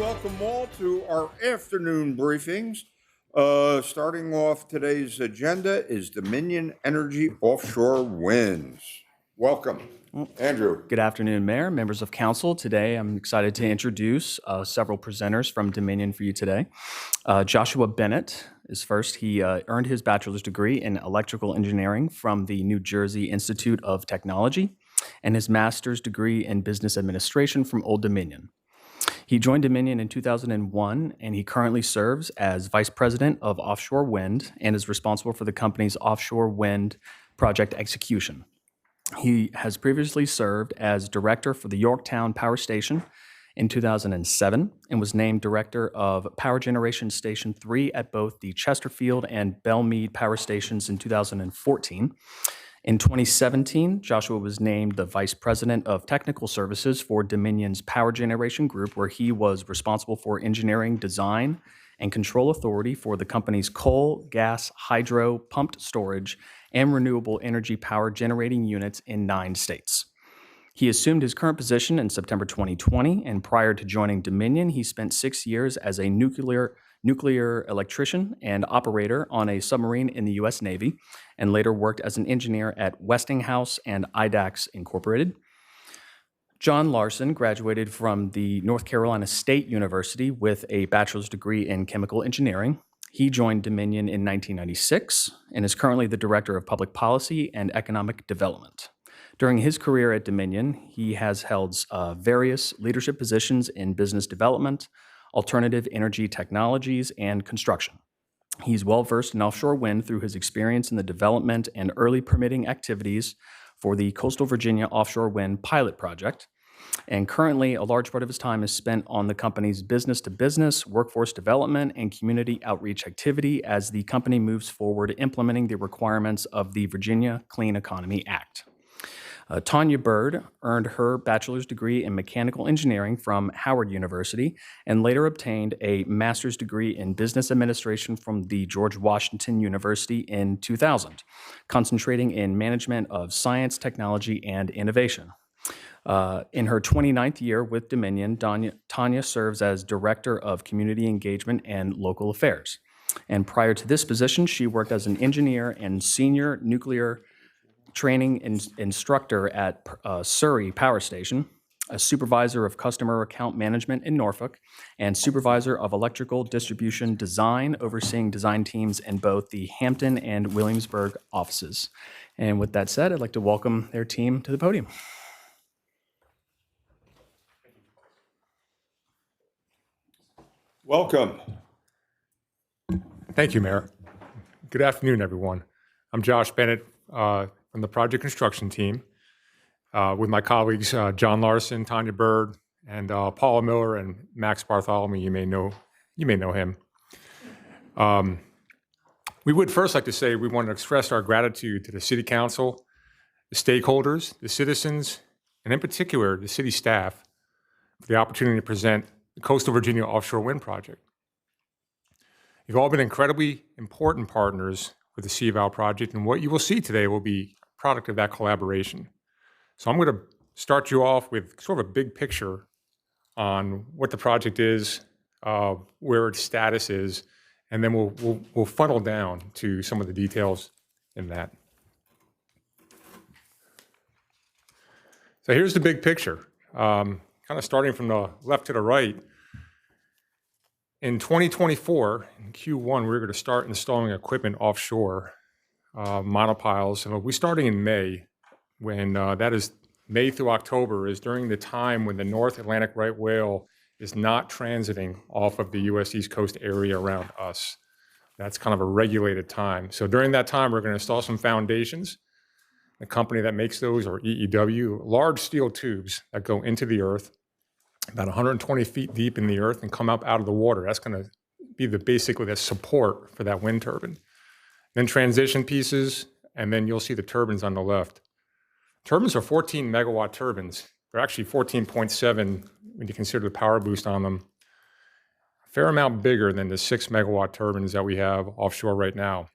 welcome all to our afternoon briefings. Starting off today's agenda is Dominion Energy Offshore Winds. Welcome, Andrew. Good afternoon, Mayor, members of council. Today, I'm excited to introduce several presenters from Dominion for you today. Joshua Bennett is first. He earned his bachelor's degree in electrical engineering from the New Jersey Institute of Technology and his master's degree in business administration from Old Dominion. He joined Dominion in 2001, and he currently serves as Vice President of Offshore Wind and is responsible for the company's offshore wind project execution. He has previously served as Director for the Yorktown Power Station in 2007 and was named Director of Power Generation Station 3 at both the Chesterfield and Belmead Power Stations in 2014. In 2017, Joshua was named the Vice President of Technical Services for Dominion's Power Generation Group, where he was responsible for engineering, design, and control authority for the company's coal, gas, hydro, pumped storage, and renewable energy power generating units in 9 states. He assumed his current position in September 2020, and prior to joining Dominion, he spent 6 years as a nuclear electrician and operator on a submarine in the U.S. Navy, and later worked as an engineer at Westinghouse and IDAX Incorporated. John Larson graduated from the North Carolina State University with a bachelor's degree in chemical engineering. He joined Dominion in 1996 and is currently the Director of Public Policy and Economic Development. During his career at Dominion, he has held various leadership positions in business development, alternative energy technologies, and construction. He's well-versed in offshore wind through his experience in the development and early permitting activities for the Coastal Virginia Offshore Wind Pilot Project. And currently, a large part of his time is spent on the company's business-to-business, workforce development, and community outreach activity as the company moves forward implementing the requirements of the Virginia Clean Economy Act. Tanya Bird earned her bachelor's degree in mechanical engineering from Howard University and later obtained a master's degree in business administration from the George Washington University in 2000, concentrating in management of science, technology, and innovation. In her 29th year with Dominion, Tanya serves as Director of Community Engagement and Local Affairs. And prior to this position, she worked as an engineer and senior nuclear training instructor at Surrey Power Station, a supervisor of customer account management in Norfolk, and supervisor of electrical distribution design, overseeing design teams in both the Hampton and Williamsburg offices. And with that said, I'd like to welcome their team to the podium. Welcome. Thank you, Mayor. Good afternoon, everyone. I'm Josh Bennett from the project construction team with my colleagues John Larson, Tanya Bird, and Paula Miller and Max Bartholomew. You may know him. We would first like to say we want to express our gratitude to the City Council, the stakeholders, the citizens, and in particular the city staff for the opportunity to present the Coastal Virginia Offshore Wind Project. You've all been incredibly important partners with the CVAL project, and what you will see today will be a product of that collaboration. So I'm going to start you off with sort of a big picture on what the project is, where its status is, and then we'll funnel down to some of the details in that. So here's the big picture. Kind of starting from the left to the right, in 2024, in Q1, we're going to start installing equipment offshore, monopiles. And we'll be starting in May, when that is May through October is during the time when the North Atlantic right whale is not transiting off of the U.S. East Coast area around us. That's kind of a regulated time. So during that time, we're going to install some foundations. The company that makes those, or EEW, large steel tubes that go into the earth, about 120 feet deep in the earth and come up out of the water. That's going to be basically the support for that wind turbine. Then transition pieces, and then you'll see the turbines on the left. Turbines are 14 megawatt turbines. They're actually 14.7 when you consider the power boost on them. A fair amount bigger than the 6 megawatt turbines that we have offshore right now.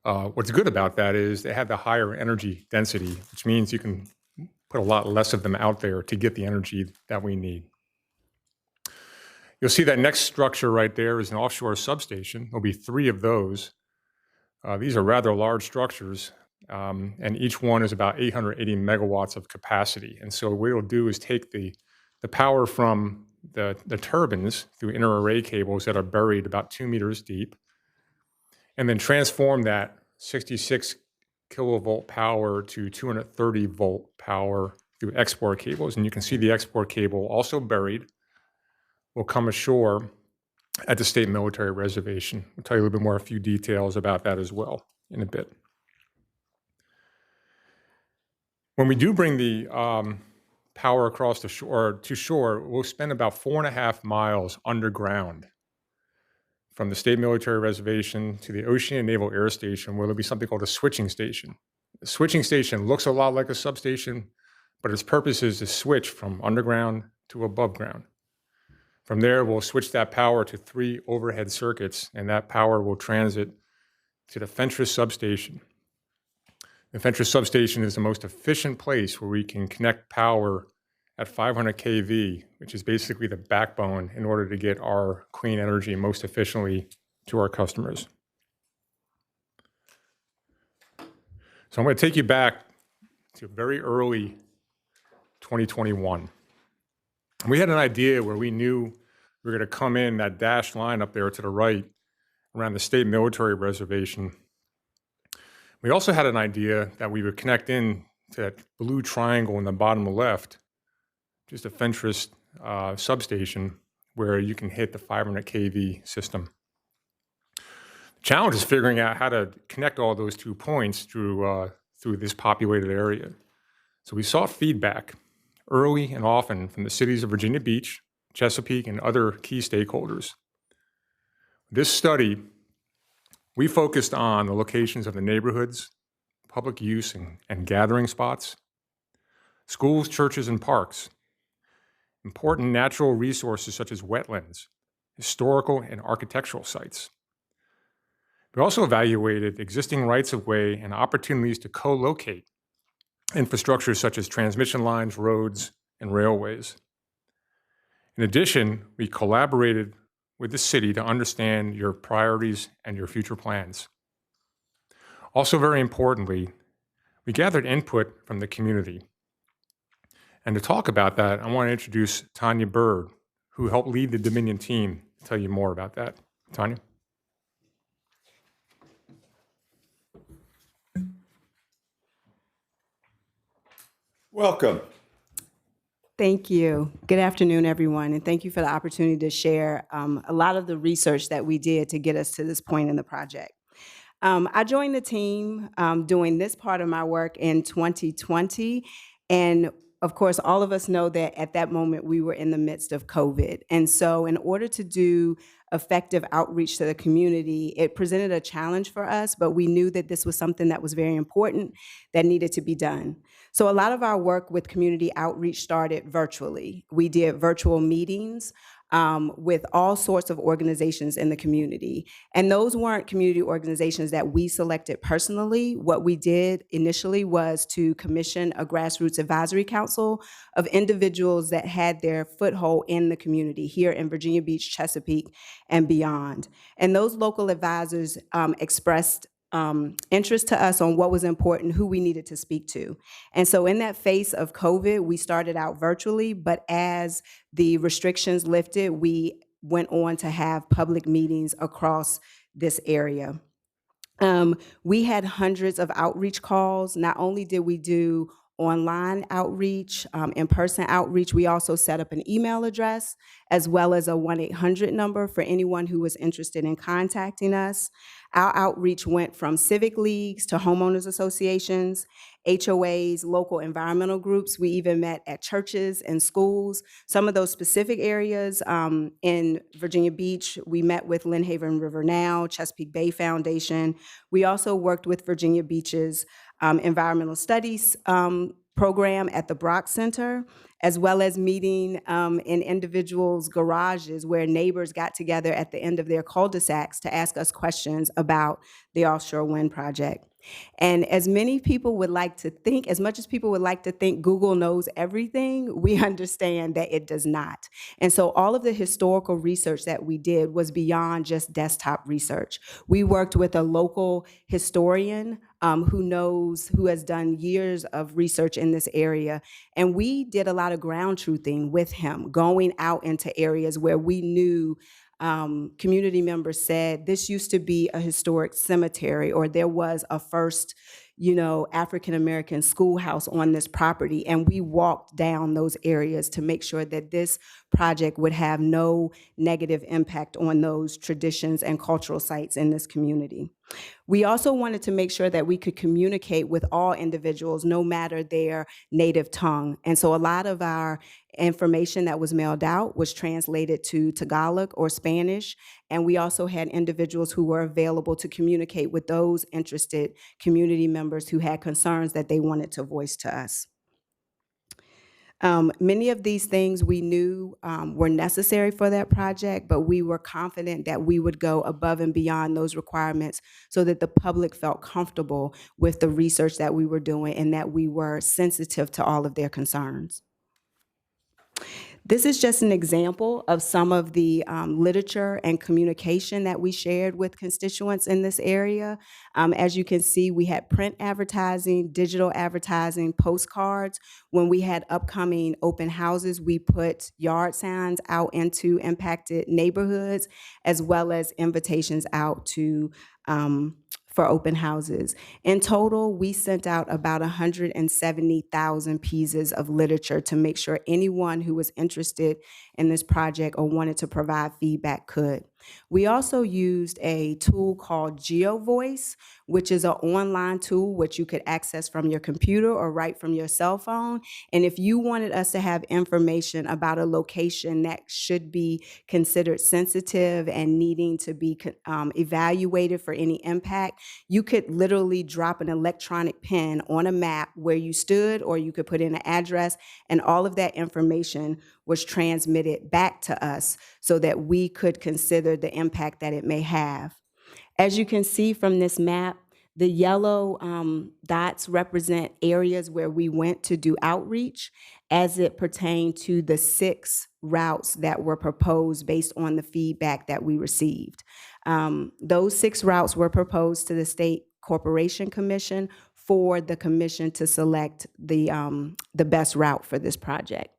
What's good about that is they have the higher energy density, which means you can put a lot less of them out there to get the energy that we need. You'll see that next structure right there is an offshore substation. There'll be 3 of those. These are rather large structures, and each one is about 880 megawatts of capacity. And so what it'll do is take the power from the turbines through inter-array cables that are buried about 2 meters deep, and then transform that 66 kilovolt power to 230 volt power through export cables. And you can see the export cable, also buried, will come ashore at the State Military Reservation. I'll tell you a little bit more, a few details about that as well in a bit. When we do bring the power across the shore to shore, we'll spend about 4.5 miles underground from the State Military Reservation to the Oceana Naval Air Station, where there'll be something called a switching station. The switching station looks a lot like a substation, but its purpose is to switch from underground to above ground. From there, we'll switch that power to 3 overhead circuits, and that power will transit to the Fentress substation. The Fentress substation is the most efficient place where we can connect power at 500 kV, which is basically the backbone in order to get our clean energy most efficiently to our customers. So I'm going to take you back to very early 2021. We had an idea where we knew we were going to come in that dashed line up there to the right around the State Military Reservation. We also had an idea that we would connect in to that blue triangle in the bottom left, just a Fentress substation where you can hit the 500 kV system. The challenge is figuring out how to connect all those 2 points through this populated area. So we sought feedback early and often from the cities of Virginia Beach, Chesapeake, and other key stakeholders. This study, we focused on the locations of the neighborhoods, public use and gathering spots, schools, churches, and parks, important natural resources such as wetlands, historical and architectural sites. We also evaluated existing rights-of-way and opportunities to co-locate infrastructure such as transmission lines, roads, and railways. In addition, we collaborated with the city to understand your priorities and your future plans. Also, very importantly, we gathered input from the community. And to talk about that, I want to introduce Tanya Bird, who helped lead the Dominion team, to tell you more about that. Tanya? Welcome. Thank you. Good afternoon, everyone, and thank you for the opportunity to share a lot of the research that we did to get us to this point in the project. I joined the team doing this part of my work in 2020, and of course, all of us know that at that moment we were in the midst of COVID. And so in order to do effective outreach to the community, it presented a challenge for us, but we knew that this was something that was very important that needed to be done. So a lot of our work with community outreach started virtually. We did virtual meetings with all sorts of organizations in the community. And those weren't community organizations that we selected personally. What we did initially was to commission a grassroots advisory council of individuals that had their foothold in the community here in Virginia Beach, Chesapeake, and beyond. And those local advisors expressed interest to us on what was important, who we needed to speak to. And so in that phase of COVID, we started out virtually, but as the restrictions lifted, we went on to have public meetings across this area. We had hundreds of outreach calls. Not only did we do online outreach, in-person outreach, we also set up an email address as well as a 1-800 number for anyone who was interested in contacting us. Our outreach went from civic leagues to homeowners associations, HOAs, local environmental groups. We even met at churches and schools. Some of those specific areas in Virginia Beach, we met with Lynn Haven River Now, Chesapeake Bay Foundation. We also worked with Virginia Beach's environmental studies program at the Brock Center, as well as meeting in individuals' garages where neighbors got together at the end of their cul-de-sacs to ask us questions about the offshore wind project. And as many people would like to think, as much as people would like to think Google knows everything, we understand that it does not. And so all of the historical research that we did was beyond just desktop research. We worked with a local historian who has done years of research in this area. And we did a lot of ground truthing with him, going out into areas where we knew community members said this used to be a historic cemetery, or there was a first, African-American schoolhouse on this property. And we walked down those areas to make sure that this project would have no negative impact on those traditions and cultural sites in this community. We also wanted to make sure that we could communicate with all individuals, no matter their native tongue. And so a lot of our information that was mailed out was translated to Tagalog or Spanish. And we also had individuals who were available to communicate with those interested community members who had concerns that they wanted to voice to us. Many of these things we knew were necessary for that project, but we were confident that we would go above and beyond those requirements so that the public felt comfortable with the research that we were doing and that we were sensitive to all of their concerns. This is just an example of some of the literature and communication that we shared with constituents in this area. As you can see, we had print advertising, digital advertising, postcards. When we had upcoming open houses, we put yard signs out into impacted neighborhoods, as well as invitations out to for open houses. In total, we sent out about 170,000 pieces of literature to make sure anyone who was interested in this project or wanted to provide feedback could. We also used a tool called GeoVoice, which is an online tool which you could access from your computer or right from your cell phone. And if you wanted us to have information about a location that should be considered sensitive and needing to be evaluated for any impact, you could literally drop an electronic pin on a map where you stood, or you could put in an address, and all of that information was transmitted back to us so that we could consider the impact that it may have. As you can see from this map, the yellow dots represent areas where we went to do outreach as it pertained to the 6 routes that were proposed based on the feedback that we received. Those 6 routes were proposed to the State Corporation Commission for the commission to select the best route for this project.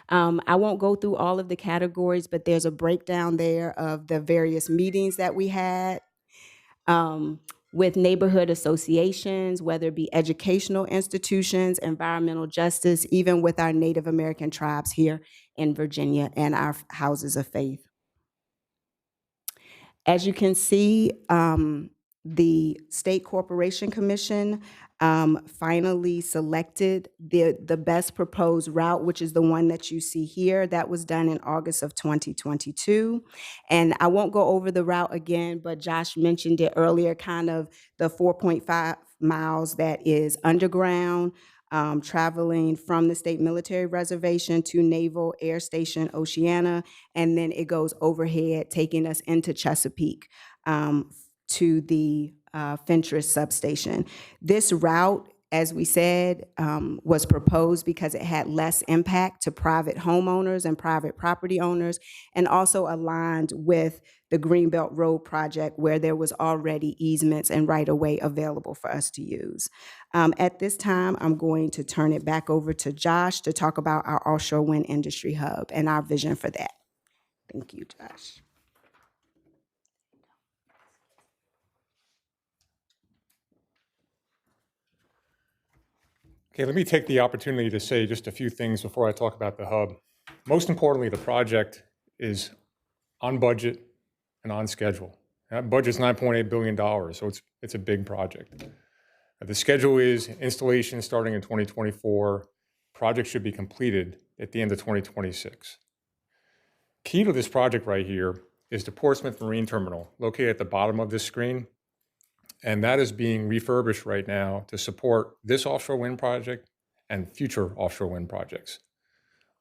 I won't go through all of the categories, but there's a breakdown there of the various meetings that we had with neighborhood associations, whether it be educational institutions, environmental justice, even with our Native American tribes here in Virginia and our houses of faith. As you can see, the State Corporation Commission finally selected the best proposed route, which is the one that you see here. That was done in August of 2022. And I won't go over the route again, but Josh mentioned it earlier, kind of the 4.5 miles that is underground, traveling from the State Military Reservation to Naval Air Station Oceana, and then it goes overhead, taking us into Chesapeake to the Fentress substation. This route, as we said, was proposed because it had less impact to private homeowners and private property owners, and also aligned with the Greenbelt Road project, where there was already easements and right-of-way available for us to use. At this time, I'm going to turn it back over to Josh to talk about our offshore wind industry hub and our vision for that. Thank you, Josh. Okay, let me take the opportunity to say just a few things before I talk about the hub. Most importantly, the project is on budget and on schedule. That budget's $9.8 billion, so it's a big project. The schedule is installation starting in 2024. Project should be completed at the end of 2026. Key to this project right here is the Portsmouth Marine Terminal, located at the bottom of this screen. And that is being refurbished right now to support this offshore wind project and future offshore wind projects.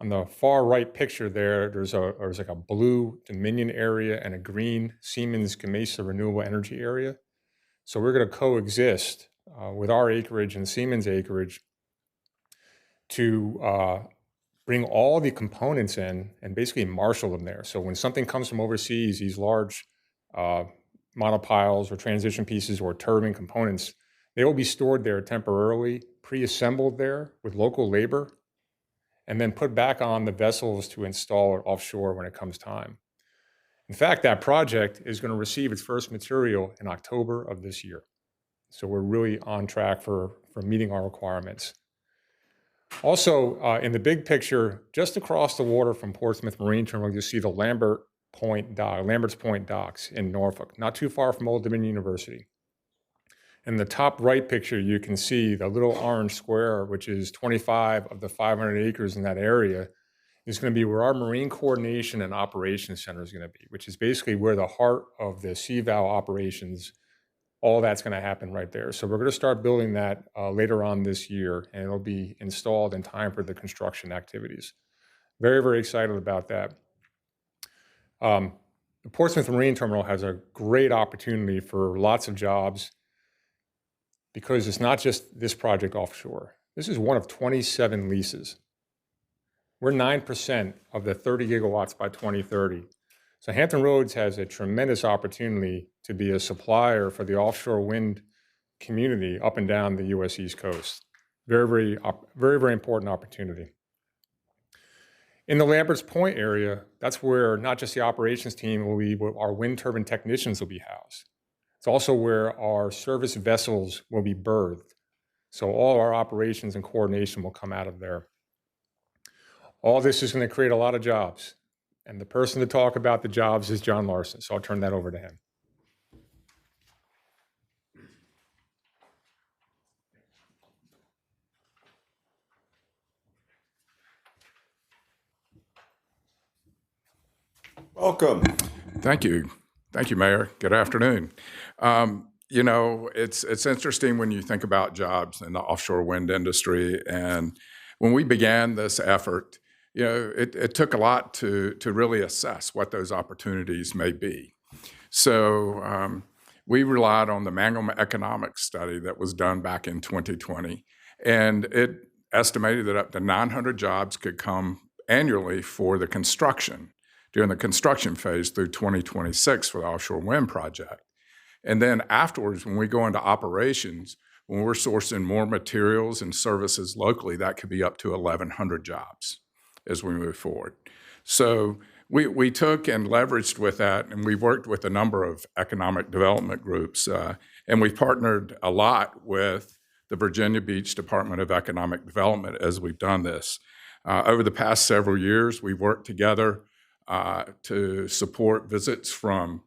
On the far right picture there's like a blue Dominion area and a green Siemens Gamesa renewable energy area. So we're going to coexist with our acreage and Siemens acreage to bring all the components in and basically marshal them there. So when something comes from overseas, these large monopiles or transition pieces or turbine components, they will be stored there temporarily, pre-assembled there with local labor, and then put back on the vessels to install it offshore when it comes time. In fact, that project is going to receive its first material in October of this year. So we're really on track for meeting our requirements. Also, in the big picture, just across the water from Portsmouth Marine Terminal, you'll see the Lambert's Point docks in Norfolk, not too far from Old Dominion University. In the top right picture, you can see the little orange square, which is 25 of the 500 acres in that area, is going to be where our Marine Coordination and Operations Center is going to be, which is basically where the heart of the CVAL operations, all that's going to happen right there. So we're going to start building that later on this year, and it'll be installed in time for the construction activities. Very, very excited about that. The Portsmouth Marine Terminal has a great opportunity for lots of jobs because it's not just this project offshore. This is one of 27 leases. We're 9% of the 30 gigawatts by 2030. So Hampton Roads has a tremendous opportunity to be a supplier for the offshore wind community up and down the U.S. East Coast. Very, very important opportunity. In the Lambert's Point area, that's where not just the operations team will be, but our wind turbine technicians will be housed. It's also where our service vessels will be berthed. So all our operations and coordination will come out of there. All this is going to create a lot of jobs. And the person to talk about the jobs is John Larson. So I'll turn that over to him. Welcome. Thank you. Thank you, Mayor. Good afternoon. You know, it's interesting when you think about jobs in the offshore wind industry. And when we began this effort, you know, it took a lot to really assess what those opportunities may be. So we relied on the Mangum economic study that was done back in 2020. And it estimated that up to 900 jobs could come annually for the construction, during the construction phase through 2026 for the offshore wind project. And then afterwards, when we go into operations, when we're sourcing more materials and services locally, that could be up to 1,100 jobs as we move forward. So we took and leveraged with that, and we've worked with a number of economic development groups, and we've partnered a lot with the Virginia Beach Department of Economic Development as we've done this. Over the past several years, we've worked together to support visits from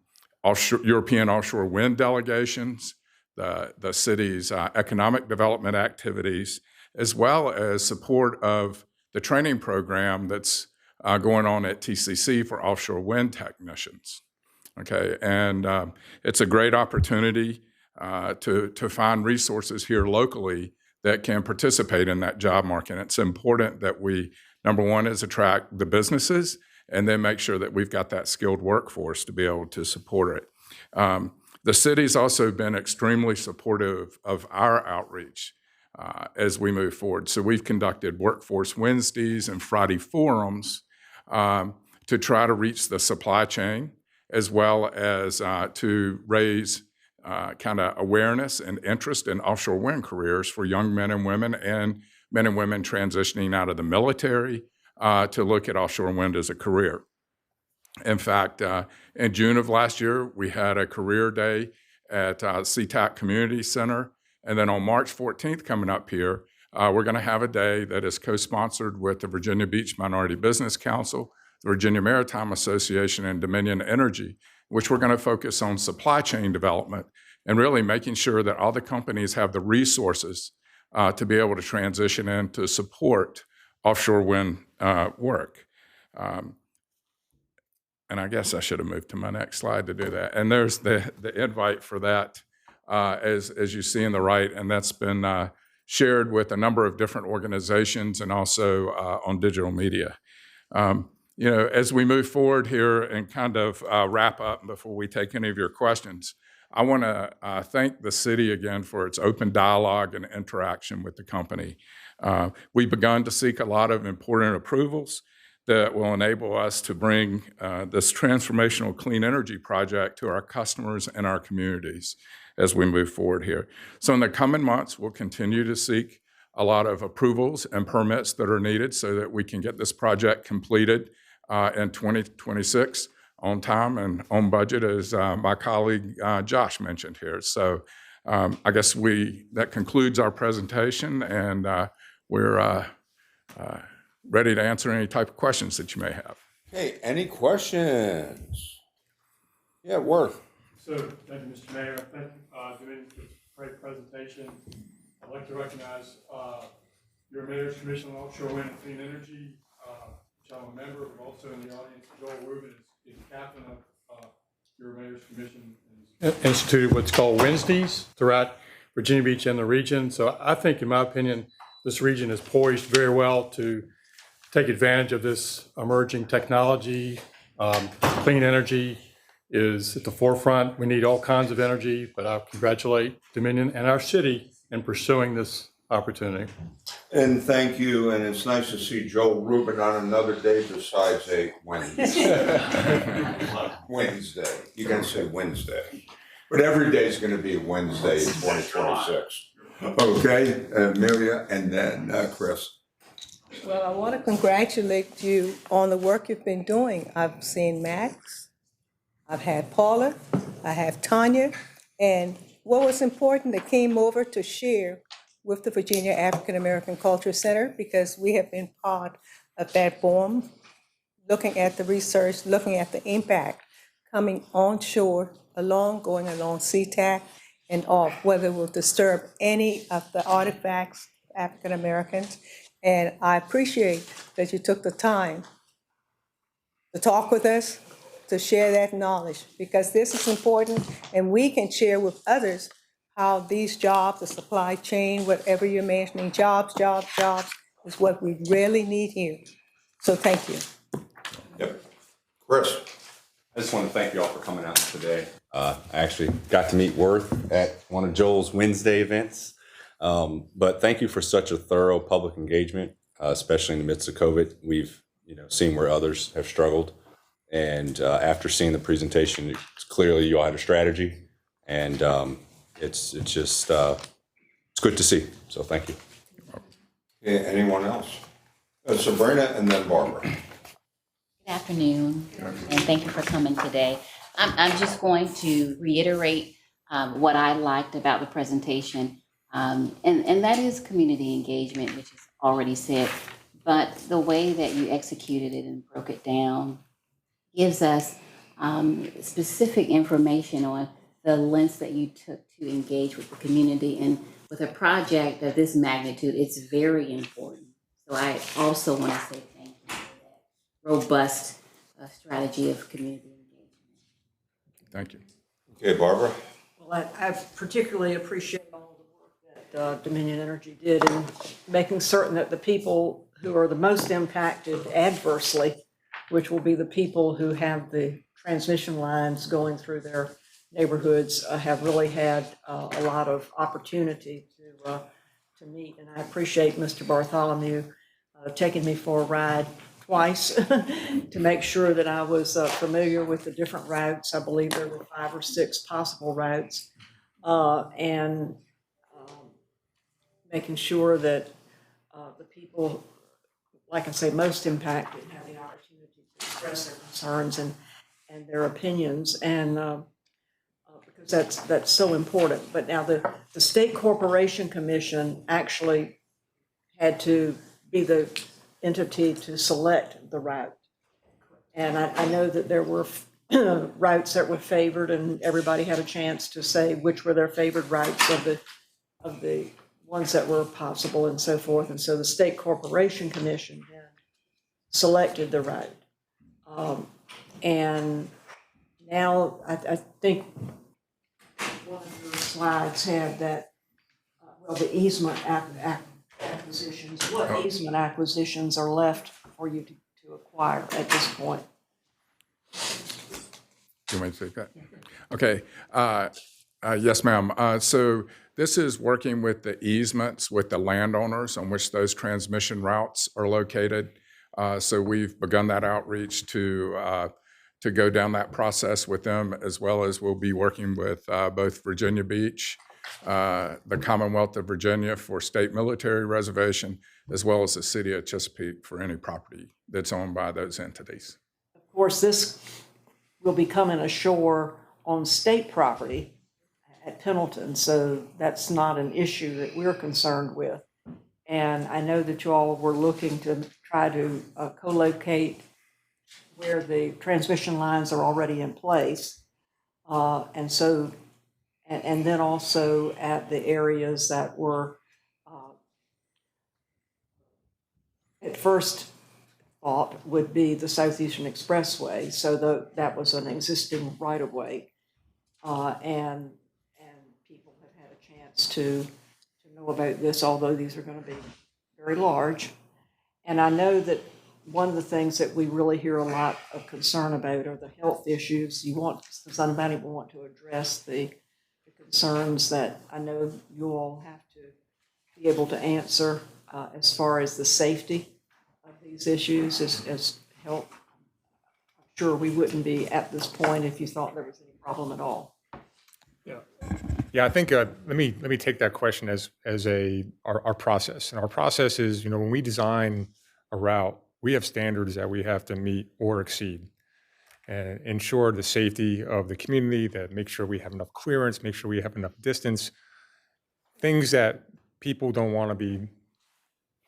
European offshore wind delegations, the city's economic development activities, as well as support of the training program that's going on at TCC for offshore wind technicians. Okay, and it's a great opportunity to find resources here locally that can participate in that job market. And it's important that we, number one, is attract the businesses, and then make sure that we've got that skilled workforce to be able to support it. The city's also been extremely supportive of our outreach as we move forward. So we've conducted Workforce Wednesdays and Friday forums to try to reach the supply chain, as well as to raise kind of awareness and interest in offshore wind careers for young men and women transitioning out of the military to look at offshore wind as a career. In fact, in June of last year, we had a career day at SeaTac Community Center. And then on March 14th, coming up here, we're going to have a day that is co-sponsored with the Virginia Beach Minority Business Council, the Virginia Maritime Association, and Dominion Energy, which we're going to focus on supply chain development and really making sure that all the companies have the resources to be able to transition in to support offshore wind work. And I guess I should have moved to my next slide to do that. And there's the invite for that, as you see in the right, and that's been shared with a number of different organizations and also on digital media. You know, as we move forward here and kind of wrap up before we take any of your questions, I want to thank the city again for its open dialogue and interaction with the company. We've begun to seek a lot of important approvals that will enable us to bring this transformational clean energy project to our customers and our communities as we move forward here. So in the coming months, we'll continue to seek a lot of approvals and permits that are needed so that we can get this project completed in 2026 on time and on budget, as my colleague Josh mentioned here. So I guess that concludes our presentation, and we're ready to answer any type of questions that you may have. Okay, any questions? Yeah, Worth. So, thank you, Mr. Mayor. Thank you, Dominion, for this great presentation. I'd like to recognize your Mayor's Commission on Offshore Wind and Clean Energy, which I'm a member, but also in the audience, Joel Rubin is captain of your Mayor's Commission. Instituted what's called Wednesdays throughout Virginia Beach and the region. So I think, in my opinion, this region is poised very well to take advantage of this emerging technology. Clean energy is at the forefront. We need all kinds of energy, but I congratulate Dominion and our city in pursuing this opportunity. And thank you, and it's nice to see Joel Rubin on another day besides a Wednesday. Wednesday. You can say Wednesday. But every day is going to be a Wednesday in 2026. Okay, Amelia, and then Chris. Well, I want to congratulate you on the work you've been doing. I've seen Max, I've had Paula, I have Tanya, and what was important, they came over to share with the Virginia African American Culture Center, because we have been part of that forum, looking at the research, looking at the impact coming onshore, going along SeaTac and off, whether it will disturb any of the artifacts of African Americans. And I appreciate that you took the time to talk with us, to share that knowledge, because this is important, and we can share with others how these jobs, the supply chain, whatever you're mentioning, jobs, is what we really need here. So thank you. Yep. Chris. I just want to thank you all for coming out today. I actually got to meet Worth at one of Joel's Wednesday events. But thank you for such a thorough public engagement, especially in the midst of COVID. We've seen where others have struggled. And after seeing the presentation, it's clearly you all had a strategy. And it's just, it's good to see. So thank you. Yeah, anyone else? Sabrina and then Barbara. Good afternoon, and thank you for coming today. I'm just going to reiterate what I liked about the presentation, and that is community engagement, which is already said, but the way that you executed it and broke it down gives us specific information on the lengths that you took to engage with the community. And with a project of this magnitude, it's very important. So I also want to say thank you for that robust strategy of community engagement. Thank you. Okay, Barbara. Well, I particularly appreciate all the work that Dominion Energy did in making certain that the people who are the most impacted adversely, which will be the people who have the transmission lines going through their neighborhoods, have really had a lot of opportunity to meet. And I appreciate Mr. Bartholomew taking me for a ride twice to make sure that I was familiar with the different routes. I believe there were 5 or 6 possible routes, and making sure that the people, like I say, most impacted have the opportunity to express their concerns and their opinions, and because that's so important. But now the State Corporation Commission actually had to be the entity to select the route. And I know that there were routes that were favored, and everybody had a chance to say which were their favored routes of the ones that were possible and so forth. And so the State Corporation Commission then selected the route. And now I think one of your slides had that, the easement acquisitions. What easement acquisitions are left for you to acquire at this point? You want me to take that? Okay. Yes, ma'am. So this is working with the easements with the landowners on which those transmission routes are located. So we've begun that outreach to go down that process with them, as well as we'll be working with both Virginia Beach, the Commonwealth of Virginia for state military reservation, as well as the city of Chesapeake for any property that's owned by those entities. Of course, this will be coming ashore on state property at Pendleton, so that's not an issue that we're concerned with. And I know that you all were looking to try to co-locate where the transmission lines are already in place. And so, and then also at the areas that were at first thought would be the Southeastern Expressway. So that was an existing right-of-way. And people have had a chance to know about this, although these are going to be very large. And I know that one of the things that we really hear a lot of concern about are the health issues. Somebody will want to address the concerns that I know you all have to be able to answer as far as the safety of these issues as health. I'm sure we wouldn't be at this point if you thought there was any problem at all. Yeah, I think let me take that question as our process. And our process is, when we design a route, we have standards that we have to meet or exceed and ensure the safety of the community, that make sure we have enough clearance, make sure we have enough distance, things that people don't want to be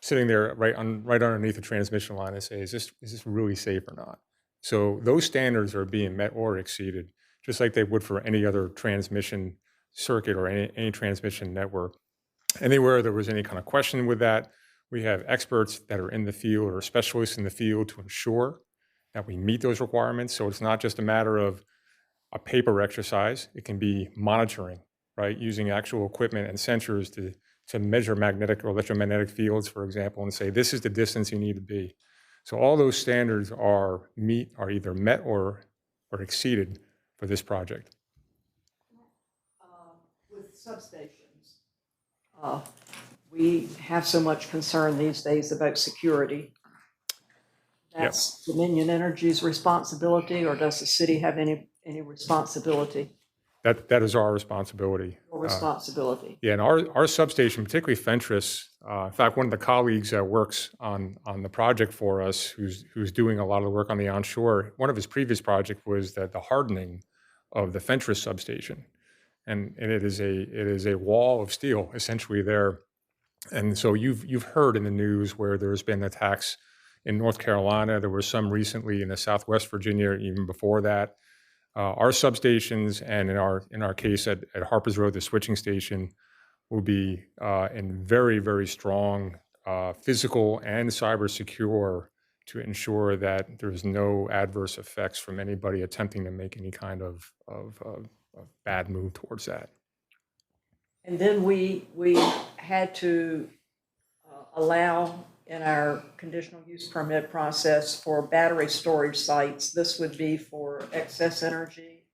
sitting there right underneath the transmission line and say, is this really safe or not? So those standards are being met or exceeded, just like they would for any other transmission circuit or any transmission network. Anywhere there was any kind of question with that, we have experts that are in the field or specialists in the field to ensure that we meet those requirements. So it's not just a matter of a paper exercise. It can be monitoring, right? Using actual equipment and sensors to measure magnetic or electromagnetic fields, for example, and say, this is the distance you need to be. So all those standards are either met or exceeded for this project. With substations, we have so much concern these days about security. That's Dominion Energy's responsibility, or does the city have any responsibility? That is our responsibility. Or responsibility? Yeah, and our substation, particularly Fentress, in fact, one of the colleagues that works on the project for us, who's doing a lot of the work on the onshore, one of his previous project was the hardening of the Fentress substation. And it is a wall of steel essentially there. And so you've heard in the news where there's been attacks in North Carolina. There were some recently in the Southwest Virginia, even before that. Our substations, and in our case at Harpers Road, the switching station, will be in very, very strong physical and cyber secure to ensure that there's no adverse effects from anybody attempting to make any kind of bad move towards that. And then we had to allow in our conditional use permit process for battery storage sites. This would be for excess energy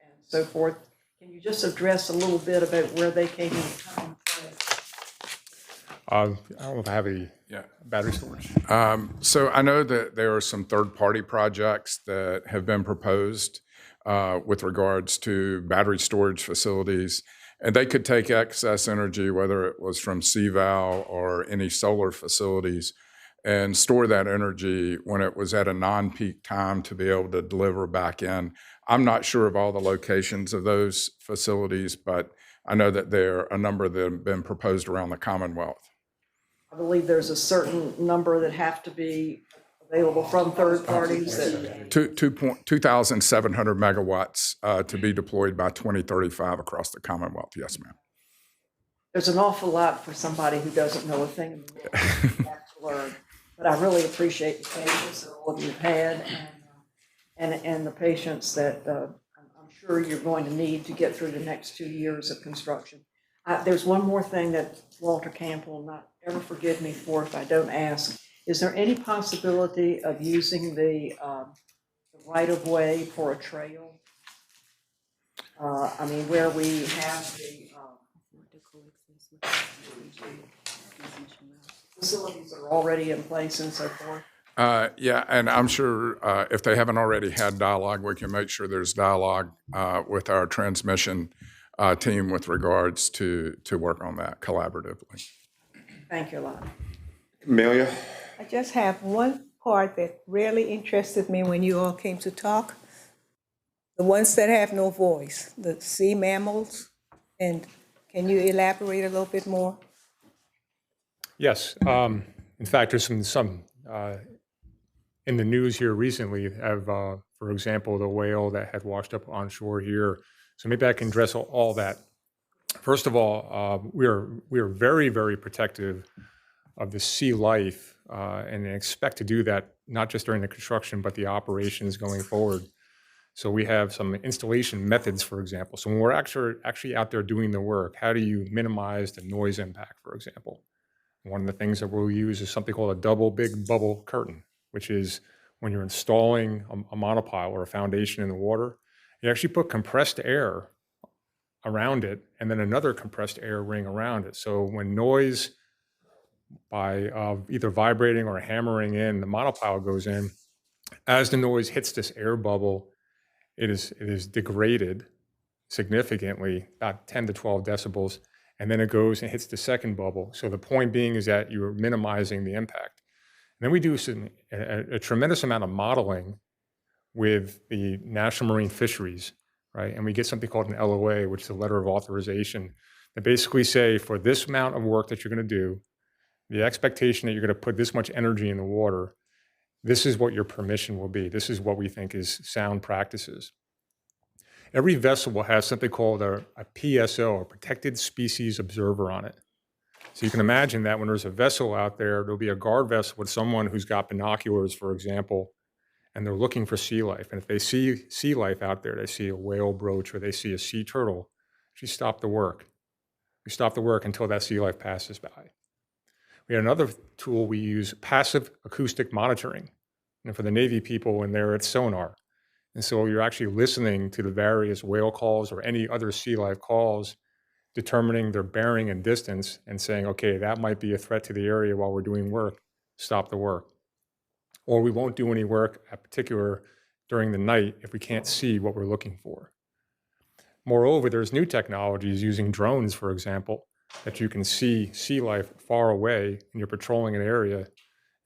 and so forth. Can you just address a little bit about where they came in from? I don't know if I have any battery storage. So I know that there are some third-party projects that have been proposed with regards to battery storage facilities. And they could take excess energy, whether it was from CVAL or any solar facilities, and store that energy when it was at a non-peak time to be able to deliver back in. I'm not sure of all the locations of those facilities, but I know that there are a number that have been proposed around the Commonwealth. I believe there's a certain number that have to be available from third parties. 2,700 megawatts to be deployed by 2035 across the Commonwealth. Yes, ma'am. There's an awful lot for somebody who doesn't know a thing in the world to learn. But I really appreciate the patience that all of you've had and the patience that I'm sure you're going to need to get through the next 2 years of construction. There's one more thing that Walter Camp will not ever forgive me for if I don't ask. Is there any possibility of using the right-of-way for a trail? I mean, where we have the facilities that are already in place and so forth. Yeah, and I'm sure if they haven't already had dialogue, we can make sure there's dialogue with our transmission team with regards to work on that collaboratively. Thank you a lot. Amelia? I just have one part that really interested me when you all came to talk. The ones that have no voice, the sea mammals. And can you elaborate a little bit more? Yes. In fact, there's some in the news here recently of, for example, the whale that had washed up on shore here. So maybe I can address all that. First of all, we are very, very protective of the sea life and expect to do that not just during the construction, but the operations going forward. So we have some installation methods, for example. So when we're actually out there doing the work, how do you minimize the noise impact, for example? One of the things that we'll use is something called a double big bubble curtain, which is when you're installing a monopile or a foundation in the water, you actually put compressed air around it and then another compressed air ring around it. So when noise by either vibrating or hammering in, the monopile goes in, as the noise hits this air bubble, it is degraded significantly, about 10 to 12 decibels, and then it goes and hits the second bubble. So the point being is that you're minimizing the impact. And then we do a tremendous amount of modeling with the National Marine Fisheries, right? And we get something called an LOA, which is a letter of authorization, that basically say for this amount of work that you're going to do, the expectation that you're going to put this much energy in the water, this is what your permission will be. This is what we think is sound practices. Every vessel will have something called a PSO, a Protected Species Observer, on it. So you can imagine that when there's a vessel out there, there'll be a guard vessel with someone who's got binoculars, for example, and they're looking for sea life. And if they see sea life out there, they see a whale brooch or they see a sea turtle, you stop the work. We stop the work until that sea life passes by. We had another tool we use, passive acoustic monitoring. And for the Navy people in there, it's sonar. And so you're actually listening to the various whale calls or any other sea life calls, determining their bearing and distance and saying, okay, that might be a threat to the area while we're doing work, stop the work. Or we won't do any work at particular during the night if we can't see what we're looking for. Moreover, there's new technologies using drones, for example, that you can see sea life far away and you're patrolling an area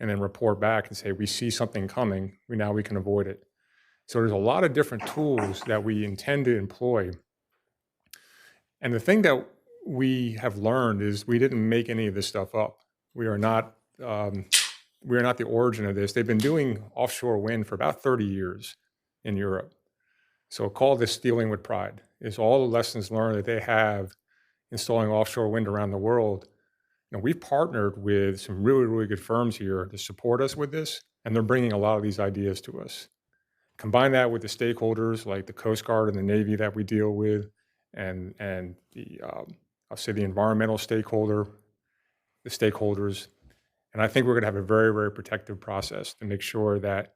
and then report back and say, we see something coming, now we can avoid it. So there's a lot of different tools that we intend to employ. And the thing that we have learned is we didn't make any of this stuff up. We are not the origin of this. They've been doing offshore wind for about 30 years in Europe. So call this stealing with pride. It's all the lessons learned that they have installing offshore wind around the world. You know, we've partnered with some really, really good firms here to support us with this, and they're bringing a lot of these ideas to us. Combine that with the stakeholders like the Coast Guard and the Navy that we deal with, and the I'll say the environmental stakeholders, and I think we're going to have a very, very protective process to make sure that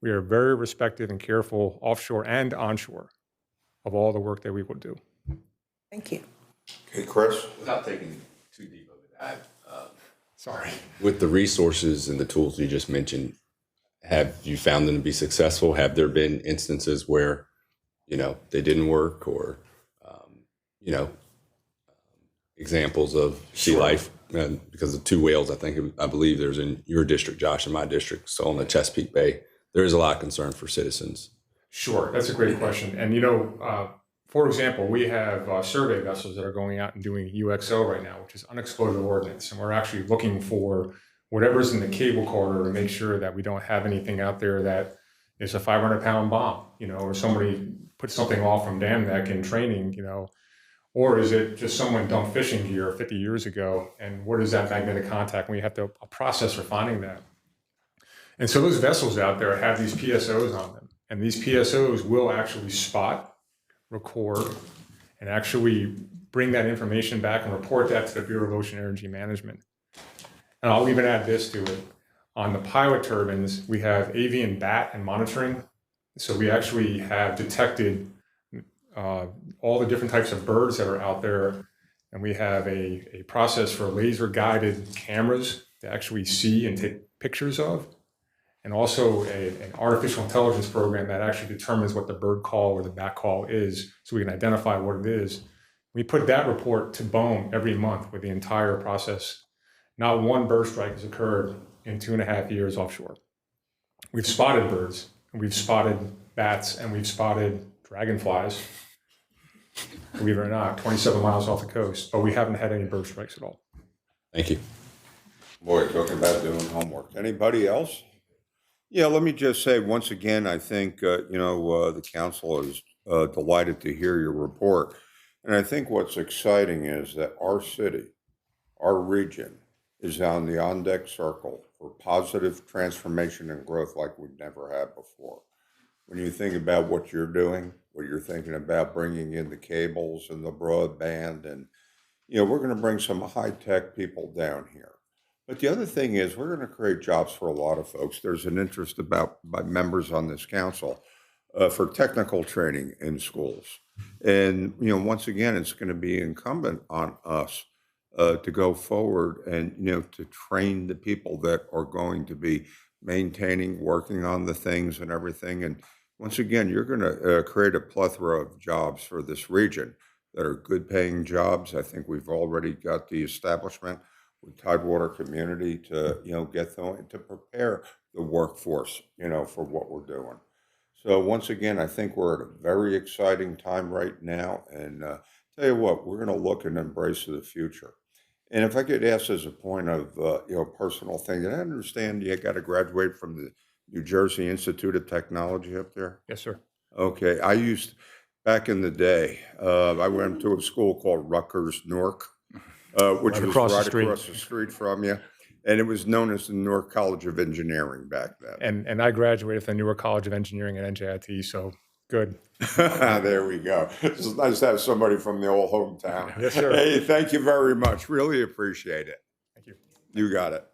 we are very respectful and careful offshore and onshore of all the work that we will do. Thank you. Okay, Chris? Without taking too deep of it, Sorry. with the resources and the tools you just mentioned, have you found them to be successful? Have there been instances where, they didn't work, or, examples of sea life? Because the two whales, I believe there's in your district, Josh, in my district, so on the Chesapeake Bay, there is a lot of concern for citizens. Sure, that's a great question. And for example, we have survey vessels that are going out and doing UXO right now, which is unexploded ordnance, and we're actually looking for whatever's in the cable corridor to make sure that we don't have anything out there that is a 500-pound bomb, or somebody put something off from dam neck in training, or is it just someone dumped fishing gear 50 years ago, and what is that magnetic contact? And we have to a process for finding that. And so those vessels out there have these PSOs on them, and these PSOs will actually spot, record, and actually bring that information back and report that to the Bureau of Ocean Energy Management. And I'll even add this to it. On the pilot turbines, we have avian bat and monitoring. So we actually have detected all the different types of birds that are out there. And we have a process for laser-guided cameras to actually see and take pictures of, and also an artificial intelligence program that actually determines what the bird call or the bat call is, so we can identify what it is. We put that report to BOEM every month with the entire process. Not one bird strike has occurred in 2.5 years offshore. We've spotted birds, and we've spotted bats, and we've spotted dragonflies, believe it or not, 27 miles off the coast, but we haven't had any bird strikes at all. Thank you. Boy, talking about doing homework. Anybody else? Yeah, let me just say, once again, I think, the council is delighted to hear your report. And I think what's exciting is that our city, our region, is on the on-deck circle for positive transformation and growth like we've never had before. When you think about what you're doing, what you're thinking about bringing in the cables and the broadband, and, we're going to bring some high-tech people down here. But the other thing is, we're going to create jobs for a lot of folks. There's an interest by members on this council for technical training in schools. And, once again, it's going to be incumbent on us to go forward and, to train the people that are going to be maintaining, working on the things and everything. And once again, you're going to create a plethora of jobs for this region that are good paying jobs. I think we've already got the establishment with Tidewater Community to, get going, to prepare the workforce, for what we're doing. So once again, I think we're at a very exciting time right now. And tell you what, we're going to look and embrace the future. And if I could ask as a point of, personal thing, did I understand you got to graduate from the New Jersey Institute of Technology up there? Yes, sir. Okay. Back in the day, I went to a school called Rutgers Newark, which Right was across the right street. across the street from you. And it was known as the Newark College of Engineering back then. And I graduated from the Newark College of Engineering at NJIT, so good. There we go. It's nice to have somebody from the old hometown. Yes, sir. Hey, thank you very much. Really appreciate it. Thank you. You got it.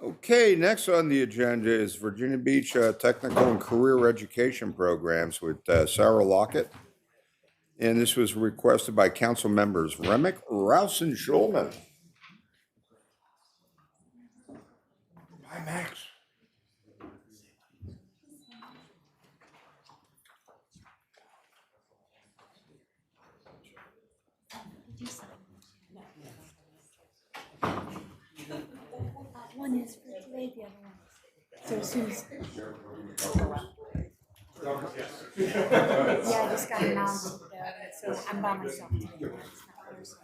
Okay, next on the agenda is Virginia Beach Technical and Career Education Programs with Sarah Lockett. And this was requested by council members Remick, Rouse, and Schulman. Hi, Max. One is for today, the other one. So as soon as. Yeah, I just got announced, so I'm by myself today. It's not her, so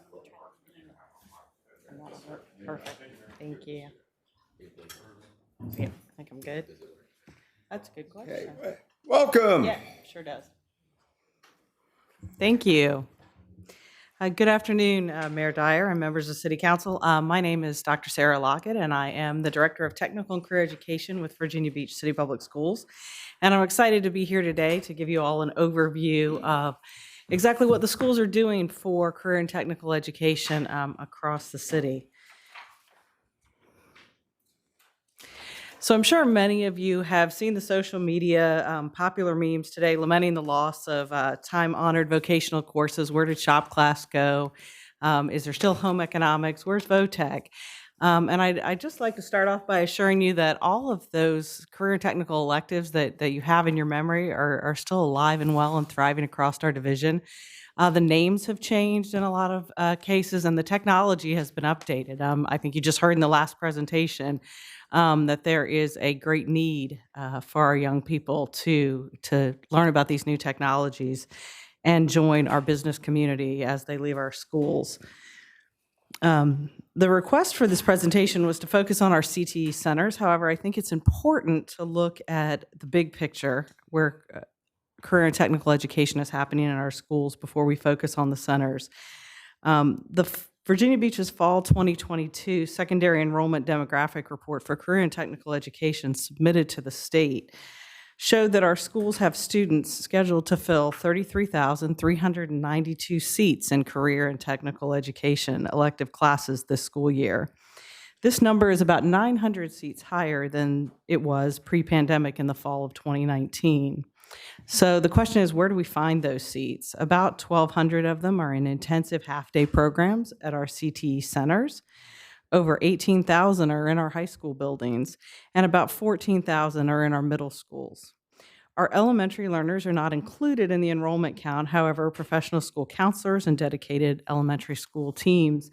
I'm gonna try. Perfect. Thank you. Yeah, I think I'm good. That's a good question. Okay, welcome. Yeah, sure does. Thank you. Good afternoon, Mayor Dyer and members of City Council. My name is Dr. Sarah Lockett, and I am the Director of Technical and Career Education with Virginia Beach City Public Schools. And I'm excited to be here today to give you all an overview of exactly what the schools are doing for career and technical education across the city. So I'm sure many of you have seen the social media popular memes today lamenting the loss of time-honored vocational courses. Where did shop class go? Is there still home economics? Where's VOTEC? And I'd just like to start off by assuring you that all of those career and technical electives that you have in your memory are still alive and well and thriving across our division. The names have changed in a lot of cases, and the technology has been updated. I think you just heard in the last presentation that there is a great need for our young people to learn about these new technologies and join our business community as they leave our schools. The request for this presentation was to focus on our CTE centers. However, I think it's important to look at the big picture where career and technical education is happening in our schools before we focus on the centers. Virginia Beach's Fall 2022 Secondary Enrollment Demographic Report for Career and Technical Education submitted to the state showed that our schools have students scheduled to fill 33,392 seats in career and technical education elective classes this school year. This number is about 900 seats higher than it was pre-pandemic in the fall of 2019. So the question is, where do we find those seats? About 1,200 of them are in intensive half-day programs at our CTE centers. Over 18,000 are in our high school buildings, and about 14,000 are in our middle schools. Our elementary learners are not included in the enrollment count. However, professional school counselors and dedicated elementary school teams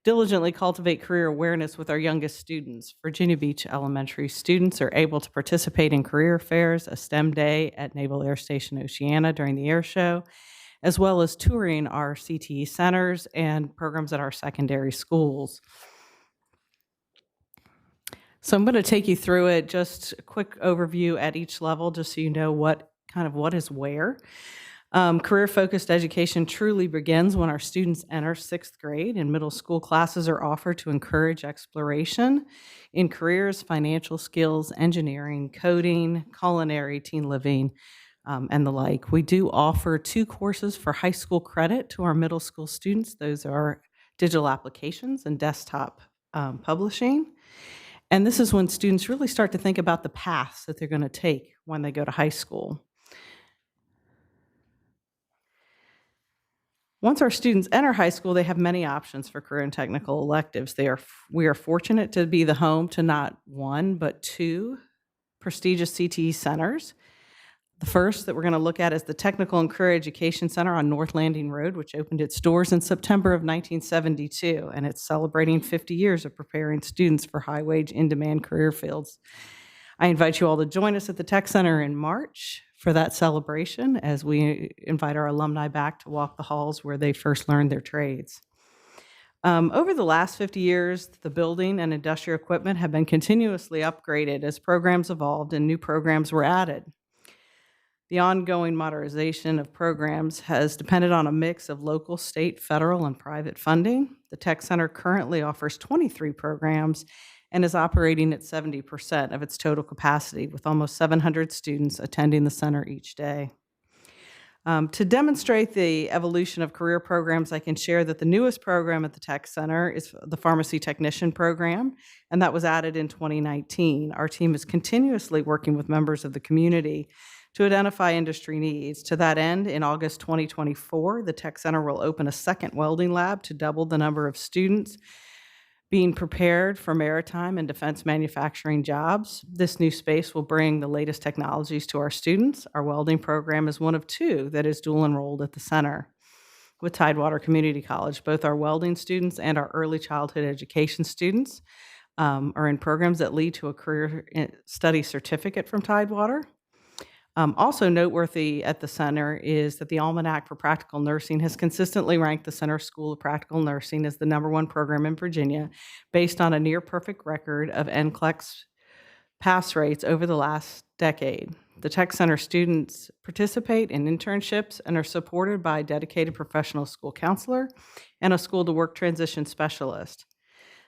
diligently cultivate career awareness with our youngest students. Virginia Beach elementary students are able to participate in career fairs, a STEM day at Naval Air Station Oceana during the air show, as well as touring our CTE centers and programs at our secondary schools. So I'm going to take you through it, just a quick overview at each level, just so you know what is where. Career-focused education truly begins when our students enter 6th grade, and middle school classes are offered to encourage exploration in careers, financial skills, engineering, coding, culinary, teen living, and the like. We do offer 2 courses for high school credit to our middle school students. Those are digital applications and desktop publishing. And this is when students really start to think about the paths that they're going to take when they go to high school. Once our students enter high school, they have many options for career and technical electives. We are fortunate to be the home to not 1, but 2 prestigious CTE centers. The first that we're going to look at is the Technical and Career Education Center on North Landing Road, which opened its doors in September of 1972, and it's celebrating 50 years of preparing students for high-wage, in-demand career fields. I invite you all to join us at the Tech Center in March for that celebration as we invite our alumni back to walk the halls where they first learned their trades. Over the last 50 years, the building and industrial equipment have been continuously upgraded as programs evolved and new programs were added. The ongoing modernization of programs has depended on a mix of local, state, federal, and private funding. The Tech Center currently offers 23 programs and is operating at 70% of its total capacity, with almost 700 students attending the center each day. To demonstrate the evolution of career programs, I can share that the newest program at the Tech Center is the Pharmacy Technician Program, and that was added in 2019. Our team is continuously working with members of the community to identify industry needs. To that end, in August 2024, the Tech Center will open a second welding lab to double the number of students being prepared for maritime and defense manufacturing jobs. This new space will bring the latest technologies to our students. Our welding program is one of 2 that is dual enrolled at the center with Tidewater Community College. Both our welding students and our early childhood education students are in programs that lead to a career study certificate from Tidewater. Also noteworthy at the center is that the Almanac for Practical Nursing has consistently ranked the Center School of Practical Nursing as the #1 program in Virginia, based on a near-perfect record of NCLEX pass rates over the last decade. The Tech Center students participate in internships and are supported by a dedicated professional school counselor and a school-to-work transition specialist.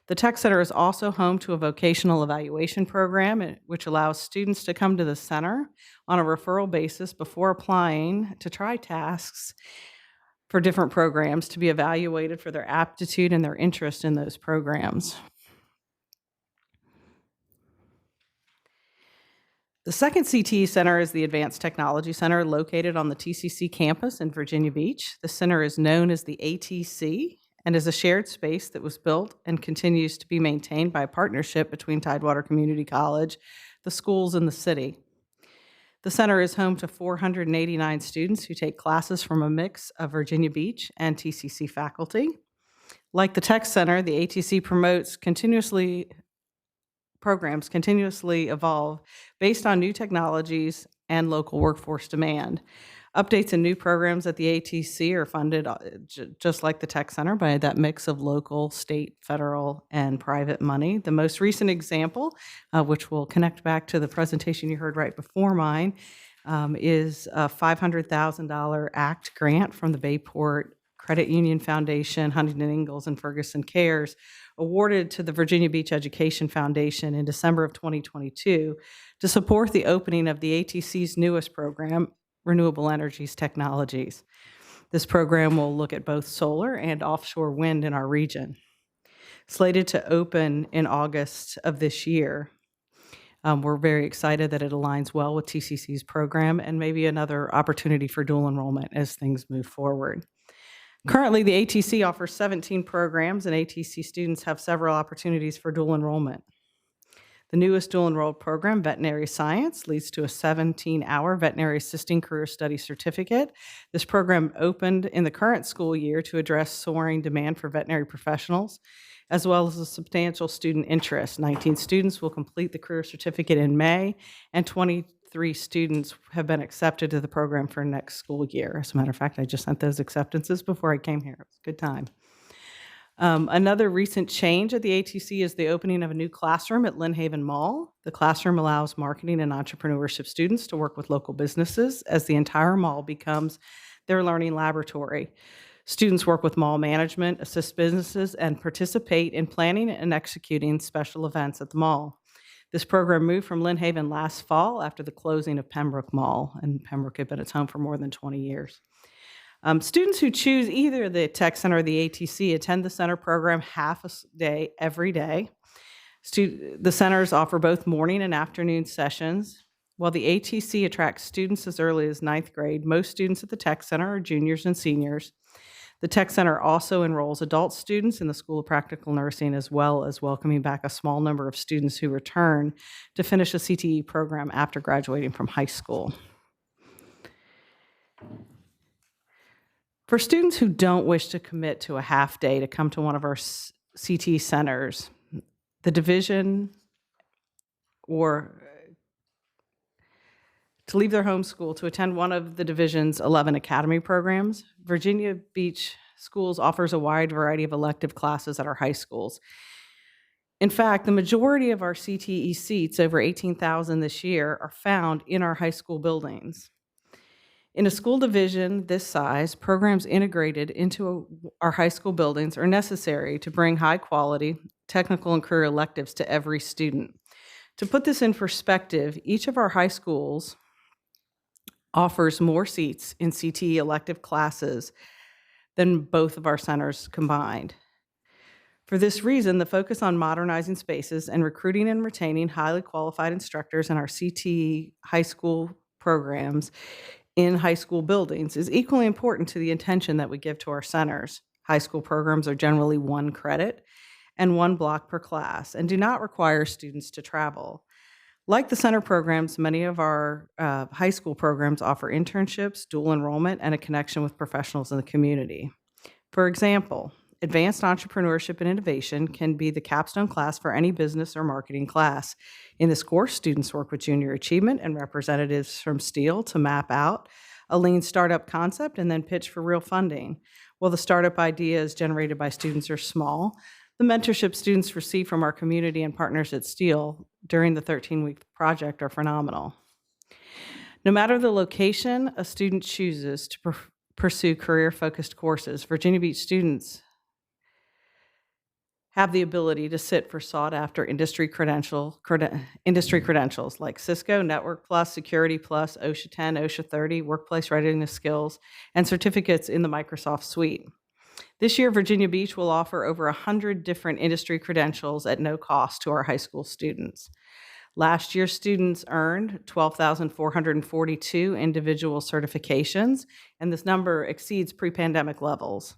The Tech Center is also home to a vocational evaluation program, which allows students to come to the center on a referral basis before applying to try tasks for different programs to be evaluated for their aptitude and their interest in those programs. The second CTE center is the Advanced Technology Center located on the TCC campus in Virginia Beach. The center is known as the ATC and is a shared space that was built and continues to be maintained by a partnership between Tidewater Community College, the schools, and the city. The center is home to 489 students who take classes from a mix of Virginia Beach and TCC faculty. Like the Tech Center, the ATC promotes programs continuously evolve based on new technologies and local workforce demand. Updates and new programs at the ATC are funded just like the Tech Center by that mix of local, state, federal, and private money. The most recent example, which will connect back to the presentation you heard right before mine, is a $500,000 ACT grant from the Bayport Credit Union Foundation, Huntington Ingalls, and Ferguson Cares, awarded to the Virginia Beach Education Foundation in December of 2022 to support the opening of the ATC's newest program, Renewable Energies Technologies. This program will look at both solar and offshore wind in our region. slated to open in August of this year. We're very excited that it aligns well with TCC's program and maybe another opportunity for dual enrollment as things move forward. Currently, the ATC offers 17 programs, and ATC students have several opportunities for dual enrollment. The newest dual enrolled program, Veterinary Science, leads to a 17-hour veterinary assisting career study certificate. This program opened in the current school year to address soaring demand for veterinary professionals, as well as a substantial student interest. 19 students will complete the career certificate in May, and 23 students have been accepted to the program for next school year. As a matter of fact, I just sent those acceptances before I came here. It was a good time. Another recent change at the ATC is the opening of a new classroom at Lynn Haven Mall. The classroom allows marketing and entrepreneurship students to work with local businesses as the entire mall becomes their learning laboratory. Students work with mall management, assist businesses, and participate in planning and executing special events at the mall. This program moved from Lynn Haven last fall after the closing of Pembroke Mall, and Pembroke had been its home for more than 20 years. Students who choose either the Tech Center or the ATC attend the center program half a day every day. The centers offer both morning and afternoon sessions. While the ATC attracts students as early as 9th grade, most students at the Tech Center are juniors and seniors. The Tech Center also enrolls adult students in the School of Practical Nursing, as well as welcoming back a small number of students who return to finish a CTE program after graduating from high school. For students who don't wish to commit to a half day to come to one of our CT centers, the division or to leave their home school to attend one of the division's 11 academy programs, Virginia Beach Schools offers a wide variety of elective classes at our high schools. In fact, the majority of our CTE seats, over 18,000 this year, are found in our high school buildings. In a school division this size, programs integrated into our high school buildings are necessary to bring high-quality technical and career electives to every student. To put this in perspective, each of our high schools offers more seats in CTE elective classes than both of our centers combined. For this reason, the focus on modernizing spaces and recruiting and retaining highly qualified instructors in our CTE high school programs in high school buildings is equally important to the attention that we give to our centers. High school programs are generally 1 credit and 1 block per class and do not require students to travel. Like the center programs, many of our high school programs offer internships, dual enrollment, and a connection with professionals in the community. For example, Advanced Entrepreneurship and Innovation can be the capstone class for any business or marketing class. In this course, students work with junior achievement and representatives from Steel to map out a lean startup concept and then pitch for real funding. While the startup ideas generated by students are small, the mentorship students receive from our community and partners at Steel during the 13-week project are phenomenal. No matter the location a student chooses to pursue career-focused courses, Virginia Beach students have the ability to sit for sought-after industry credentials like Cisco, Network Plus, Security Plus, OSHA 10, OSHA 30, Workplace Readiness Skills, and certificates in the Microsoft Suite. This year, Virginia Beach will offer over 100 different industry credentials at no cost to our high school students. Last year, students earned 12,442 individual certifications, and this number exceeds pre-pandemic levels.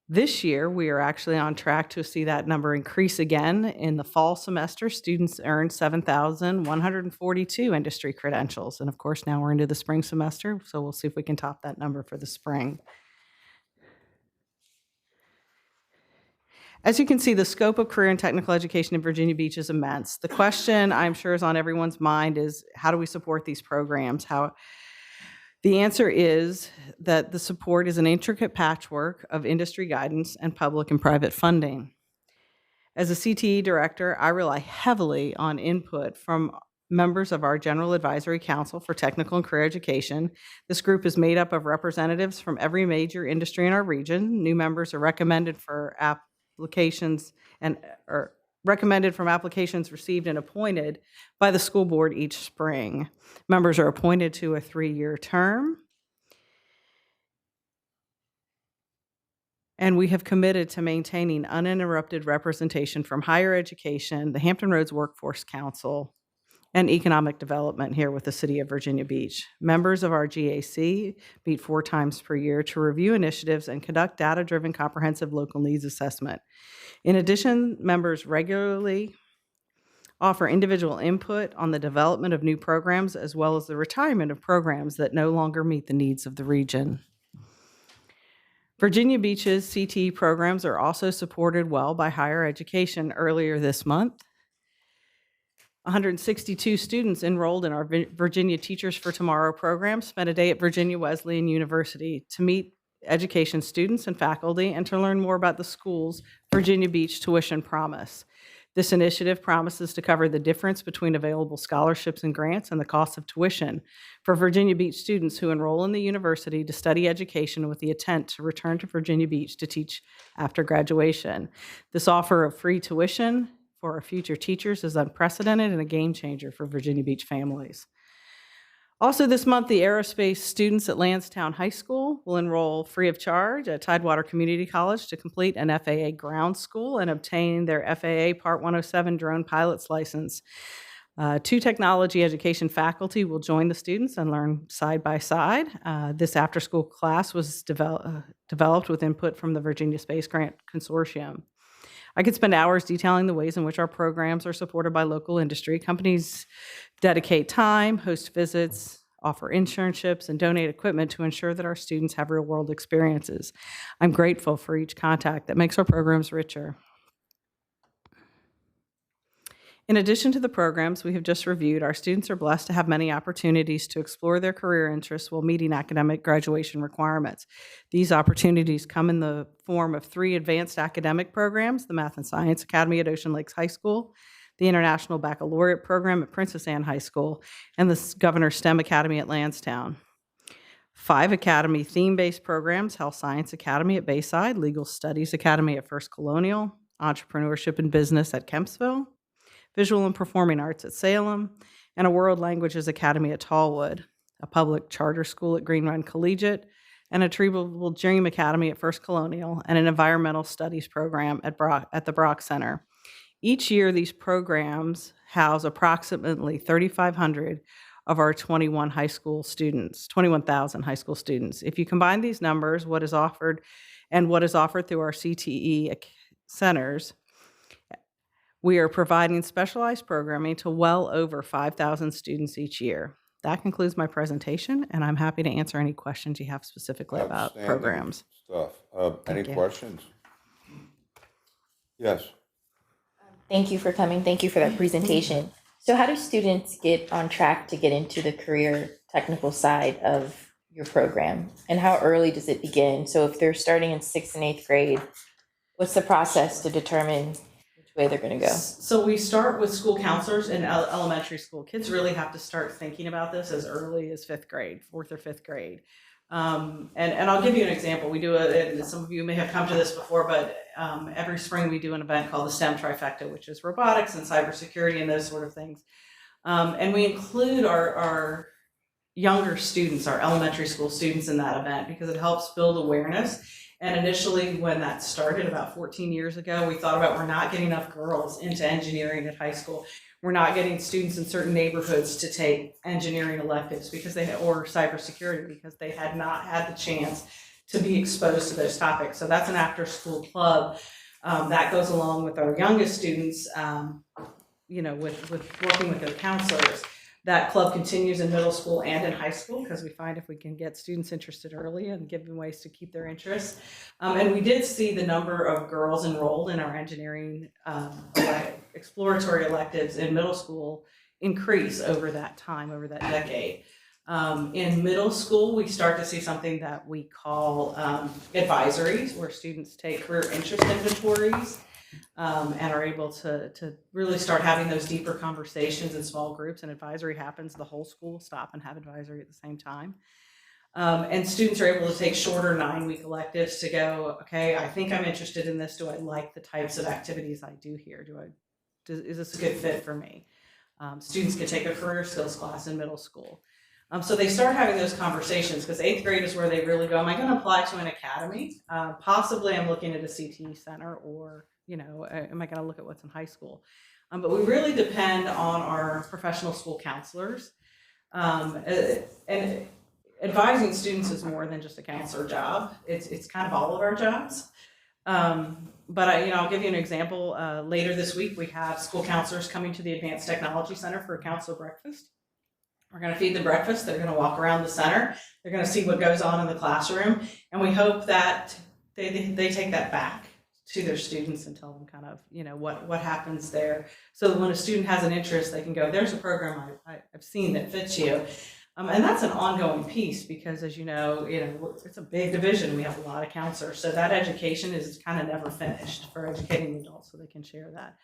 This year, we are actually on track to see that number increase again. In the fall semester, students earned 7,142 industry credentials. And of course, now we're into the spring semester, so we'll see if we can top that number for the spring. As you can see, the scope of career and technical education in Virginia Beach is immense. The question I'm sure is on everyone's mind is, how do we support these programs? The answer is that the support is an intricate patchwork of industry guidance and public and private funding. As a CTE director, I rely heavily on input from members of our General Advisory Council for Technical and Career Education. This group is made up of representatives from every major industry in our region. New members are recommended for applications from applications received and appointed by the school board each spring. Members are appointed to a 3-year term. And we have committed to maintaining uninterrupted representation from higher education, the Hampton Roads Workforce Council, and economic development here with the City of Virginia Beach. Members of our GAC meet 4 times per year to review initiatives and conduct data-driven comprehensive local needs assessment. In addition, members regularly offer individual input on the development of new programs as well as the retirement of programs that no longer meet the needs of the region. Virginia Beach's CTE programs are also supported well by higher education. Earlier this month, 162 students enrolled in our Virginia Teachers for Tomorrow program spent a day at Virginia Wesleyan University to meet education students and faculty and to learn more about the school's Virginia Beach Tuition Promise. This initiative promises to cover the difference between available scholarships and grants and the cost of tuition for Virginia Beach students who enroll in the university to study education with the intent to return to Virginia Beach to teach after graduation. This offer of free tuition for our future teachers is unprecedented and a game changer for Virginia Beach families. Also this month, the aerospace students at Lansdowne High School will enroll free of charge at Tidewater Community College to complete an FAA ground school and obtain their FAA Part 107 drone pilot's license. 2 technology education faculty will join the students and learn side by side. This after-school class was developed with input from the Virginia Space Grant Consortium. I could spend hours detailing the ways in which our programs are supported by local industry. Companies dedicate time, host visits, offer internships, and donate equipment to ensure that our students have real-world experiences. I'm grateful for each contact that makes our programs richer. In addition to the programs we have just reviewed, our students are blessed to have many opportunities to explore their career interests while meeting academic graduation requirements. These opportunities come in the form of 3 advanced academic programs, the Math and Science Academy at Ocean Lakes High School, the International Baccalaureate Program at Princess Anne High School, and the Governor STEM Academy at Lansdowne. 5 academy theme-based programs, Health Science Academy at Bayside, Legal Studies Academy at First Colonial, Entrepreneurship and Business at Kempsville, Visual and Performing Arts at Salem, and a World Languages Academy at Tallwood, a public charter school at Green Run Collegiate, and a Treatable Dream Academy at First Colonial, and an environmental studies program at the Brock Center. Each year, these programs house approximately 3,500 of our 21,000 high school students. If you combine these numbers, what is offered through our CTE centers, we are providing specialized programming to well over 5,000 students each year. That concludes my presentation, and I'm happy to answer any questions you have specifically about programs. Stuff. Any you. questions? Yes. Thank you for coming. Thank you for that presentation. So how do students get on track to get into the career technical side of your program? And how early does it begin? So if they're starting in 6th and 8th grade, what's the process to determine way they're going to go? So we start with school counselors in elementary school. Kids really have to start thinking about this as early as 5th grade, 4th or 5th grade. And I'll give you an example. We do and some of you may have come to this before, but every spring we do an event called the STEM Trifecta, which is robotics and cybersecurity and those sort of things. And we include our younger students, our elementary school students in that event because it helps build awareness. And initially, when that started about 14 years ago, we thought about we're not getting enough girls into engineering at high school. We're not getting students in certain neighborhoods to take engineering electives or cybersecurity because they had not had the chance to be exposed to those topics. So that's an after-school club that goes along with our youngest students. With working with their counselors. That club continues in middle school and in high school because we find if we can get students interested early and give them ways to keep their interest. And we did see the number of girls enrolled in our engineering exploratory electives in middle school increase over that time, over that decade. In middle school, we start to see something that we call advisories, where students take career interest inventories. And are able to really start having those deeper conversations in small groups, and advisory happens, the whole school will stop and have advisory at the same time. And students are able to take shorter 9-week electives to go, okay, I think I'm interested in this. Do I like the types of activities I do here? Is this a good fit for me? Students can take a career skills class in middle school. So they start having those conversations because 8th grade is where they really go, am I going to apply to an academy? Possibly I'm looking at a CTE center, or, am I going to look at what's in high school? But we really depend on our professional school counselors. And advising students is more than just a counselor job. It's kind of all of our jobs. But I'll give you an example. Later this week, we have school counselors coming to the Advanced Technology Center for a counselor breakfast. We're going to feed them breakfast. They're going to walk around the center. They're going to see what goes on in the classroom. And we hope that they take that back to their students and tell them kind of, what happens there. So that when a student has an interest, they can go, there's a program I've seen that fits you. And that's an ongoing piece because, as you know, it's a big division. We have a lot of counselors. So that education is kind of never finished for educating adults so they can share that.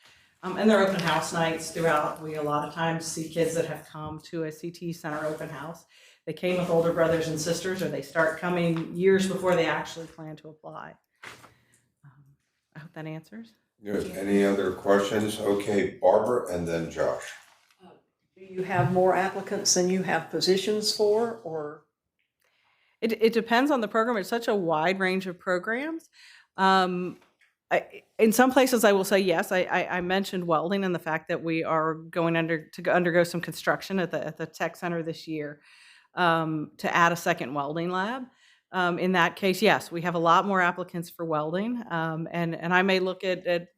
And there are open house nights throughout. We a lot of times see kids that have come to a CT center open house. They came with older brothers and sisters, or they start coming years before they actually plan to apply. I hope that answers. Good. Any other questions? Okay, Barbara and then Josh. Do you have more applicants than you have positions for, or? It depends on the program. It's such a wide range of programs. In some places, I will say yes. I mentioned welding and the fact that we are going to undergo some construction at the tech center this year to add a second welding lab. In that case, yes, we have a lot more applicants for welding, and I may look at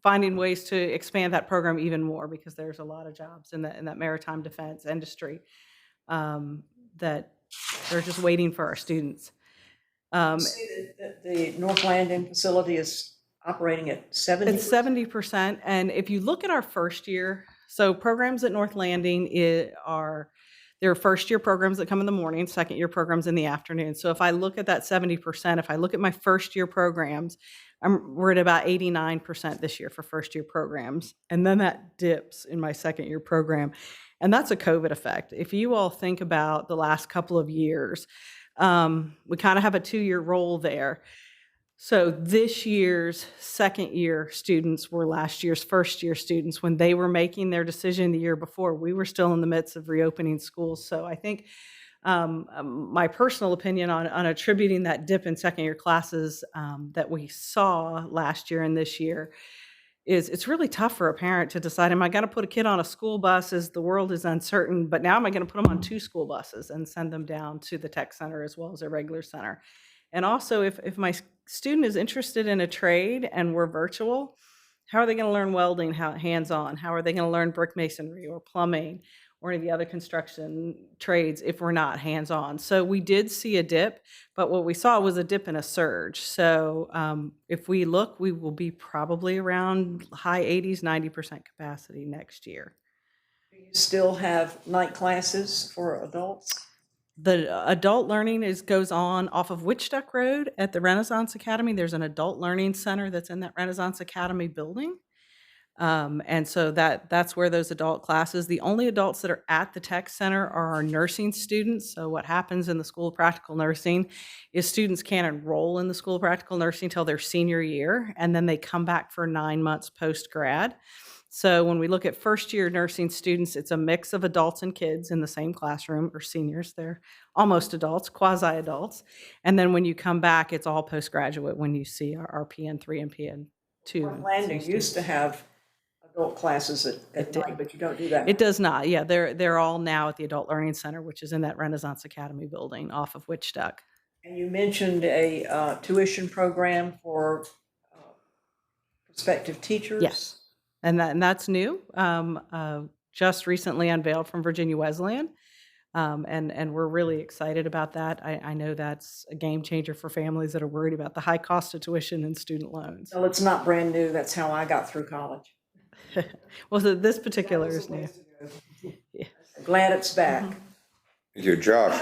finding ways to expand that program even more because there's a lot of jobs in that maritime defense industry that they're just waiting for our students. You say that the North Landing facility is operating at 70%? It's 70%. And if you look at our first year, so programs at North Landing there are first year programs that come in the morning, second year programs in the afternoon. So if I look at that 70%, if I look at my first year programs, we're at about 89% this year for first year programs. And then that dips in my second year program. And that's a COVID effect. If you all think about the last couple of years, we kind of have a 2-year roll there. So this year's second year students were last year's first year students. When they were making their decision the year before, we were still in the midst of reopening schools. So I think my personal opinion on attributing that dip in second year classes that we saw last year and this year is it's really tough for a parent to decide, am I going to put a kid on a school bus as the world is uncertain, but now am I going to put them on 2 school buses and send them down to the tech center as well as a regular center? And also, if my student is interested in a trade and we're virtual, how are they going to learn welding hands-on? How are they going to learn brick masonry or plumbing or any of the other construction trades if we're not hands-on? So we did see a dip, but what we saw was a dip and a surge. So if we look, we will be probably around high 80s, 90% capacity next year. Do you still have night classes for adults? The adult learning goes on off of Witch Duck Road at the Renaissance Academy. There's an adult learning center that's in that Renaissance Academy building. And so that's where those adult classes, the only adults that are at the tech center are our nursing students. So what happens in the School of Practical Nursing is students can't enroll in the School of Practical Nursing until their senior year, and then they come back for 9 months post-grad. So when we look at first year nursing students, it's a mix of adults and kids in the same classroom, or seniors. They're almost adults, quasi-adults. And then when you come back, it's all postgraduate when you see our PN3 and PN2. North Landing used to have adult classes at night, but you don't do that. It does not. Yeah, they're all now at the Adult Learning Center, which is in that Renaissance Academy building off of Witch Duck. And you mentioned a tuition program for prospective teachers? Yes. And that's new, just recently unveiled from Virginia Wesleyan, and we're really excited about that. I know that's a game changer for families that are worried about the high cost of tuition and student loans. Well, it's not brand new. That's how I got through college. Well, so this particular is new. Yeah. Glad it's back. Thank you, Josh.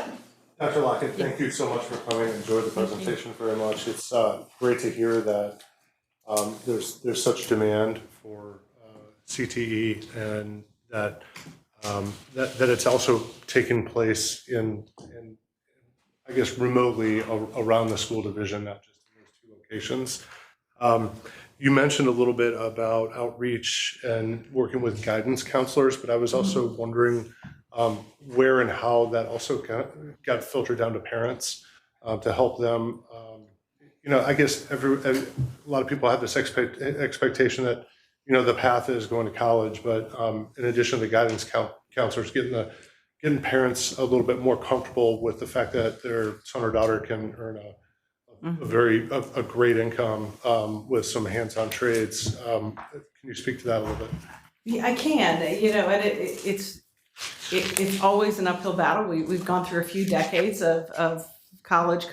Dr. Lockett, thank you so much for coming. Enjoyed the presentation very much. It's great to hear that there's such demand for CTE, and that it's also taken place in I guess remotely around the school division, not just in those 2 locations. You mentioned a little bit about outreach and working with guidance counselors, but I was also wondering where and how that also got filtered down to parents to help them. I guess a lot of people have this expectation that, the path is going to college, but in addition to the guidance counselors, getting parents a little bit more comfortable with the fact that their son or daughter can earn a great income with some hands-on trades. Can you speak to that a little bit? Yeah, I can, and it's always an uphill battle. We've gone through a few decades of college,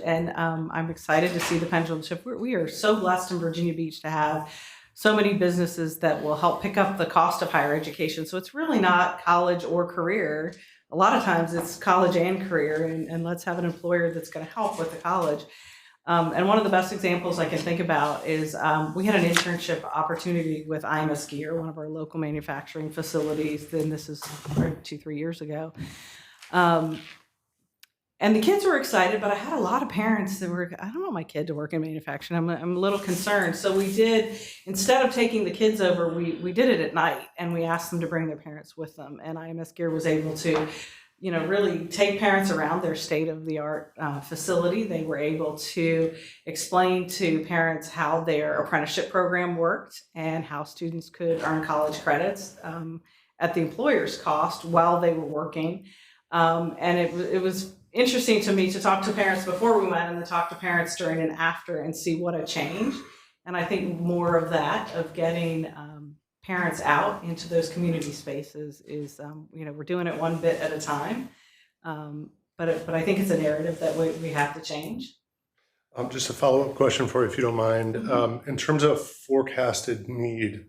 and I'm excited to see the pendulum shift. We are so blessed in Virginia Beach to have so many businesses that will help pick up the cost of higher education. So it's really not college or career. A lot of times it's college and career, and let's have an employer that's going to help with the college. And one of the best examples I can think about is we had an internship opportunity with IMS Gear, one of our local manufacturing facilities. Then this is 2-3 years ago. And the kids were excited, but I had a lot of parents that were, I don't want my kid to work in manufacturing. I'm a little concerned. So we did, instead of taking the kids over, we did it at night, and we asked them to bring their parents with them. And IMS Gear was able to, really take parents around their state-of-the-art facility. They were able to explain to parents how their apprenticeship program worked and how students could earn college credits at the employer's cost while they were working. And it was interesting to me to talk to parents before we went and to talk to parents during and after and see what a change. And I think more of that, of getting parents out into those community spaces is, we're doing it one bit at a time. But I think it's a narrative that we have to change. Just a follow-up question for you, if you don't mind. In terms of forecasted need,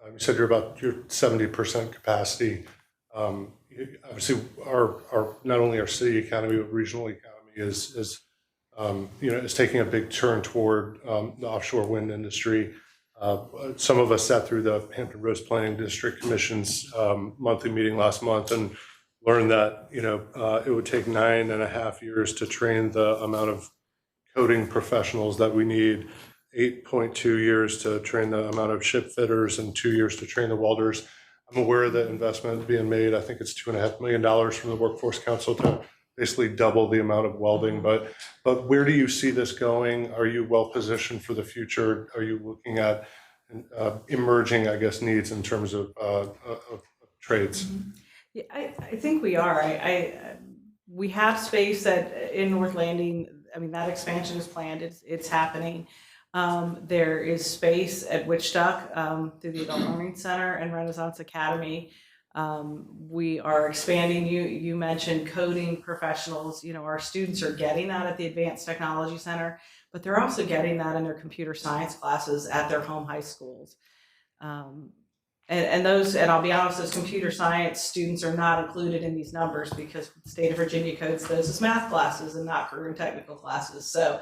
you said you're about your 70% capacity. Obviously, our not only our city economy but regional economy is taking a big turn toward the offshore wind industry. Some of us sat through the Hampton Roads Planning District Commission's monthly meeting last month and learned that it would take 9.5 years to train the amount of coding professionals that we need, 8.2 years to train the amount of ship fitters, and 2 years to train the welders. I'm aware of the investment being made. I think it's $2.5 million from the Workforce Council to basically double the amount of welding. But where do you see this going? Are you well positioned for the future? Are you looking at emerging, I guess, needs in terms of trades? Yeah, I think we are. We have space in North Landing. I mean, that expansion is planned. It's happening. There is space at Wichita through the Adult Learning Center and Renaissance Academy. We are expanding. You mentioned coding professionals. Our students are getting that at the Advanced Technology Center, but they're also getting that in their computer science classes at their home high schools. And I'll be honest, those computer science students are not included in these numbers because the state of Virginia codes those as math classes and not career and technical classes. So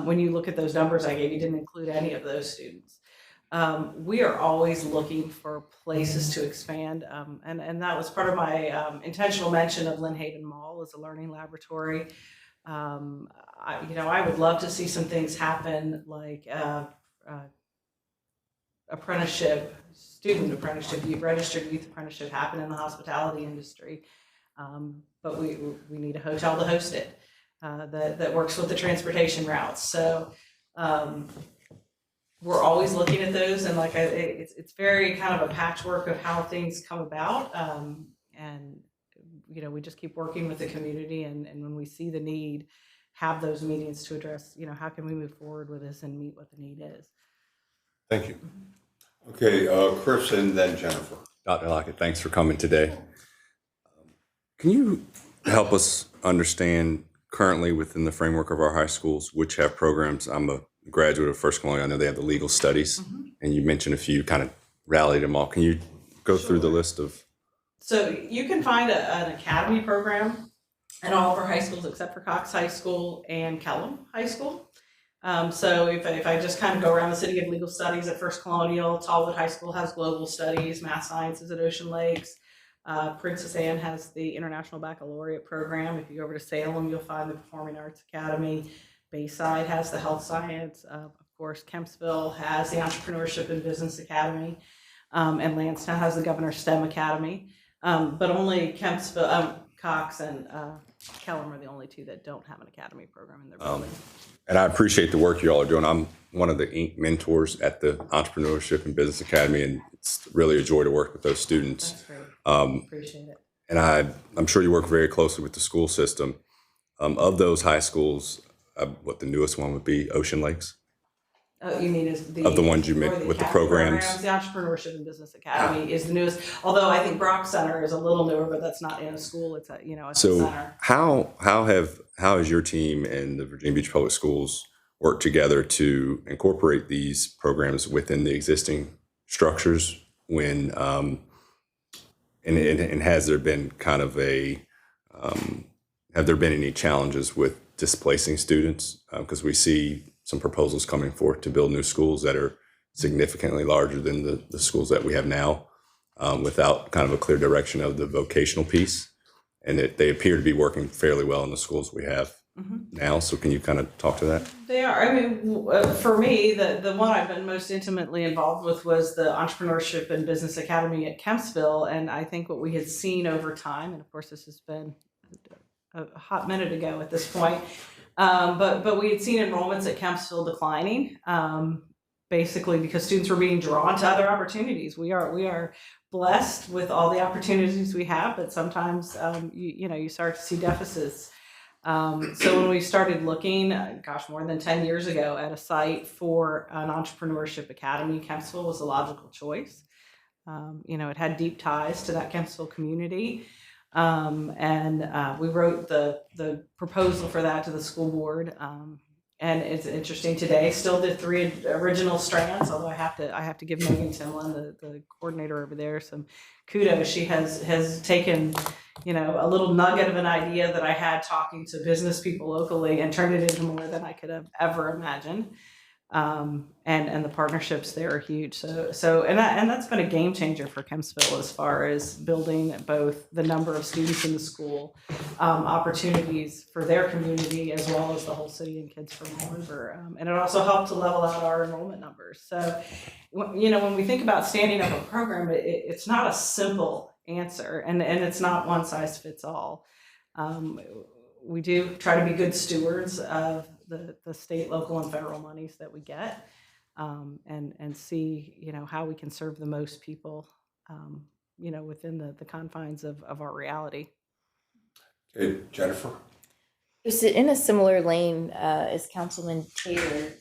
when you look at those numbers I gave you, didn't include any of those students. We are always looking for places to expand. And that was part of my intentional mention of Lynn Hayden Mall as a learning laboratory. I would love to see some things happen like student apprenticeship, registered youth apprenticeship happen in the hospitality industry. But we need a hotel to host it that works with the transportation routes. So we're always looking at those, and it's very kind of a patchwork of how things come about. And we just keep working with the community, and when we see the need, have those meetings to address, how can we move forward with this and meet what the need is. Thank you. Okay, Chris and then Jennifer. Dr. Lockett, thanks for coming today. Can you help us understand currently within the framework of our high schools, which have programs? I'm a graduate of First Colonial. I know they have the legal studies, and you mentioned a few, kind of rallied them all. Can you go through the list of? So you can find an academy program at all of our high schools except for Cox High School and Kellum High School. So if I just kind of go around the city of legal studies at First Colonial, Tallwood High School has global studies, math sciences at Ocean Lakes. Princess Anne has the International Baccalaureate program. If you go over to Salem, you'll find the Performing Arts Academy. Bayside has the Health Science. Of course, Kempsville has the Entrepreneurship and Business Academy. And Lansdowne has the Governor STEM Academy. But only Kempsville, Cox and Kellam are the only two that don't have an academy program in their building. And I appreciate the work you all are doing. I'm one of the Inc. mentors at the Entrepreneurship and Business Academy, and it's really a joy to work with those students. That's great. Appreciate it. And I'm sure you work very closely with the school system. Of those high schools, what the newest one would be, Ocean Lakes? Oh, you mean is the Of the ones you or make with the academy programs? The Entrepreneurship and Business Academy is the newest. Although I think Brock Center is a little newer, but that's not in a school. It's a it's a So center. how has your team and the Virginia Beach Public Schools worked together to incorporate these programs within the existing structures when and has there been kind of have there been any challenges with displacing students? Because we see some proposals coming forth to build new schools that are significantly larger than the schools that we have now, without kind of a clear direction of the vocational piece. And they appear to be working fairly well in the schools we have now. So can you kind of talk to that? They are. I mean, for me, the one I've been most intimately involved with was the Entrepreneurship and Business Academy at Kempsville. And I think what we had seen over time, and of course this has been a hot minute ago at this point, but we had seen enrollments at Kempsville declining, basically because students were being drawn to other opportunities. We are blessed with all the opportunities we have, but sometimes you start to see deficits. So when we started looking, more than 10 years ago, at a site for an entrepreneurship academy, Kempsville was a logical choice. It had deep ties to that Kempsville community. And we wrote the proposal for that to the school board. And it's interesting today, still the 3 original strands, although I have to give Megan Timlin, the coordinator over there, some kudos. She has taken, a little nugget of an idea that I had talking to business people locally and turned it into more than I could have ever imagined. And the partnerships there are huge. So that's been a game changer for Kempsville as far as building both the number of students in the school, opportunities for their community, as well as the whole city and kids from all over. And it also helped to level out our enrollment numbers. So, when we think about standing up a program, it's not a simple answer, and it's not one size fits all. We do try to be good stewards of the state, local, and federal monies that we get, and see, how we can serve the most people, within the confines of our reality. Okay, Jennifer? Is it in a similar lane as Councilman Taylor?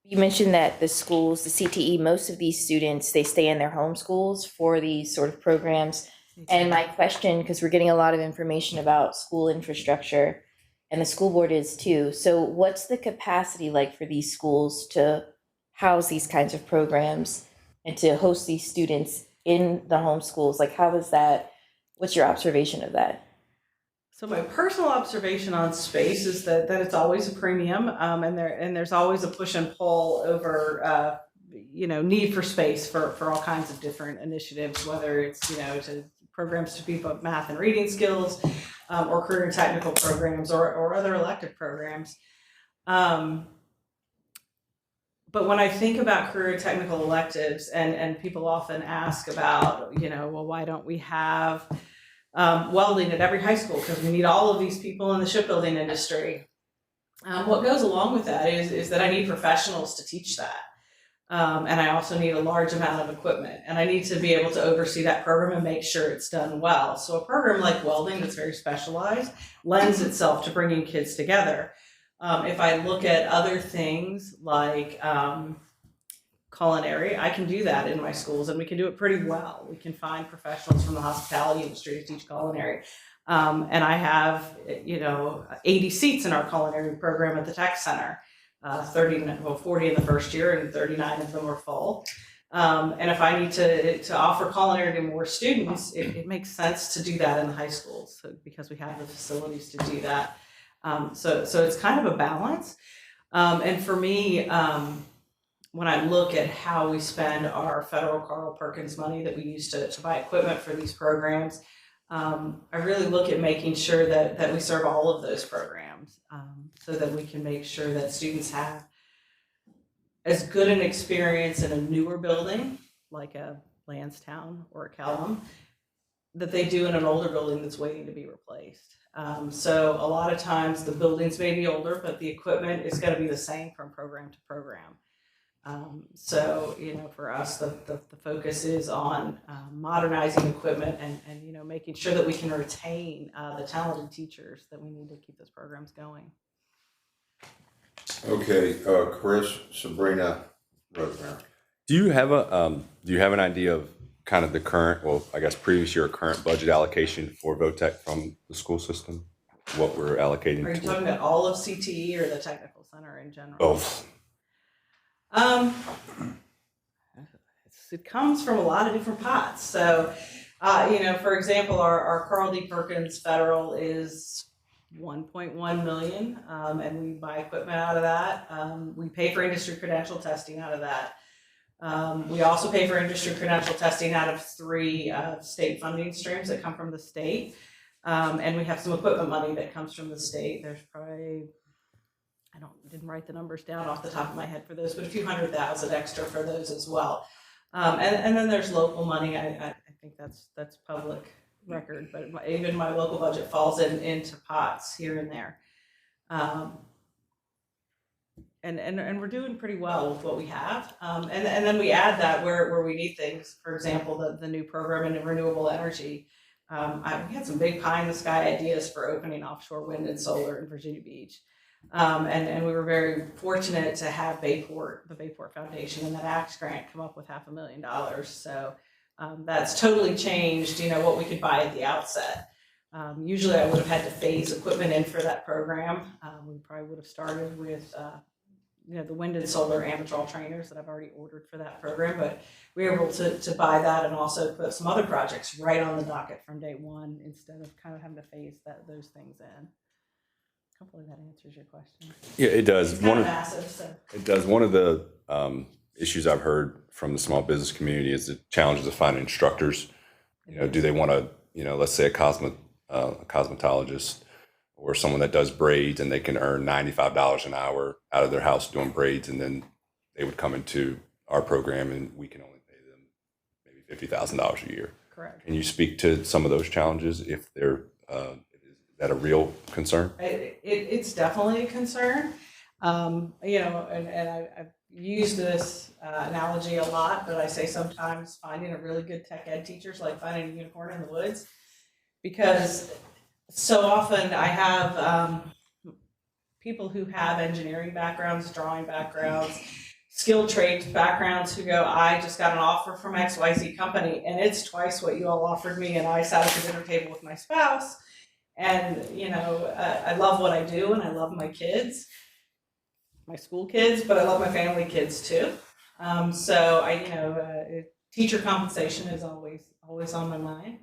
You mentioned that the schools, the CTE, most of these students, they stay in their home schools for these sort of programs. And my question, because we're getting a lot of information about school infrastructure, and the school board is too. So what's the capacity like for these schools to house these kinds of programs and to host these students in the home schools? Like, how is that? What's your observation of that? So my personal observation on space is that it's always a premium, and there's always a push and pull over need for space for all kinds of different initiatives, whether it's to programs to beef up math and reading skills, or career and technical programs, or other elective programs. But when I think about career and technical electives, and people often ask about, why don't we have welding at every high school, because we need all of these people in the shipbuilding industry. What goes along with that is that I need professionals to teach that. And I also need a large amount of equipment, and I need to be able to oversee that program and make sure it's done well. So a program like welding that's very specialized lends itself to bringing kids together. If I look at other things like culinary, I can do that in my schools, and we can do it pretty well. We can find professionals from the hospitality industry to teach culinary. And I have, 80 seats in our culinary program at the tech center, 40 in the first year, and 39 of them are full. And if I need to offer culinary to more students, it makes sense to do that in the high schools, because we have the facilities to do that. So it's kind of a balance. And for me, when I look at how we spend our federal Carl Perkins money that we use to buy equipment for these programs, I really look at making sure that we serve all of those programs, so that we can make sure that students have as good an experience in a newer building like a Lansdowne or a Kellam that they do in an older building that's waiting to be replaced. So a lot of times the buildings may be older, but the equipment is going to be the same from program to program. So, for us, the focus is on modernizing equipment and making sure that we can retain the talented teachers that we need to keep those programs going. Okay, Chris, Sabrina, Rosemary. Do you have an idea of kind of the current, well, I guess previous year current budget allocation for VOTEC from the school system? What we're allocating? Are you talking about all of CTE or the technical center in general? Both. It comes from a lot of different pots. So, for example, our Carl D. Perkins Federal is 1.1 million, and we buy equipment out of that. We pay for industry credential testing out of that. We also pay for industry credential testing out of 3 state funding streams that come from the state. And we have some equipment money that comes from the state. There's probably, didn't write the numbers down off the top of my head for those, but a few $100,000 extra for those as well. And then there's local money. I think that's public record, but even my local budget falls into pots here and there. And we're doing pretty well with what we have. And then we add that where we need things. For example, the new program in renewable energy. We had some big pie in the sky ideas for opening offshore wind and solar in Virginia Beach. And we were very fortunate to have the Bayport Foundation and that ACT grant come up with $500,000. So that's totally changed, what we could buy at the outset. Usually I would have had to phase equipment in for that program. We probably would have started with the wind and solar Amatral trainers that I've already ordered for that program, but we were able to buy that and also put some other projects right on the docket from day one instead of kind of having to phase those things in. Hopefully that answers your question. Yeah, it does. It's kind of massive, so. It does. One of the issues I've heard from the small business community is the challenges of finding instructors. Do they want to, let's say a cosmetologist or someone that does braids and they can earn $95 an hour out of their house doing braids, and then they would come into our program and we can only pay them maybe $50,000 a year. Correct. Can you speak to some of those challenges if they're is that a real concern? It's definitely a concern. And I've used this analogy a lot, but I say sometimes finding a really good tech ed teacher is like finding a unicorn in the woods, because so often I have people who have engineering backgrounds, drawing backgrounds, skilled trades backgrounds who go, I just got an offer from XYZ company and it's twice what you all offered me, and I sat at the dinner table with my spouse. And, I love what I do and I love my kids, my school kids, but I love my family kids too. Teacher compensation is always on my mind.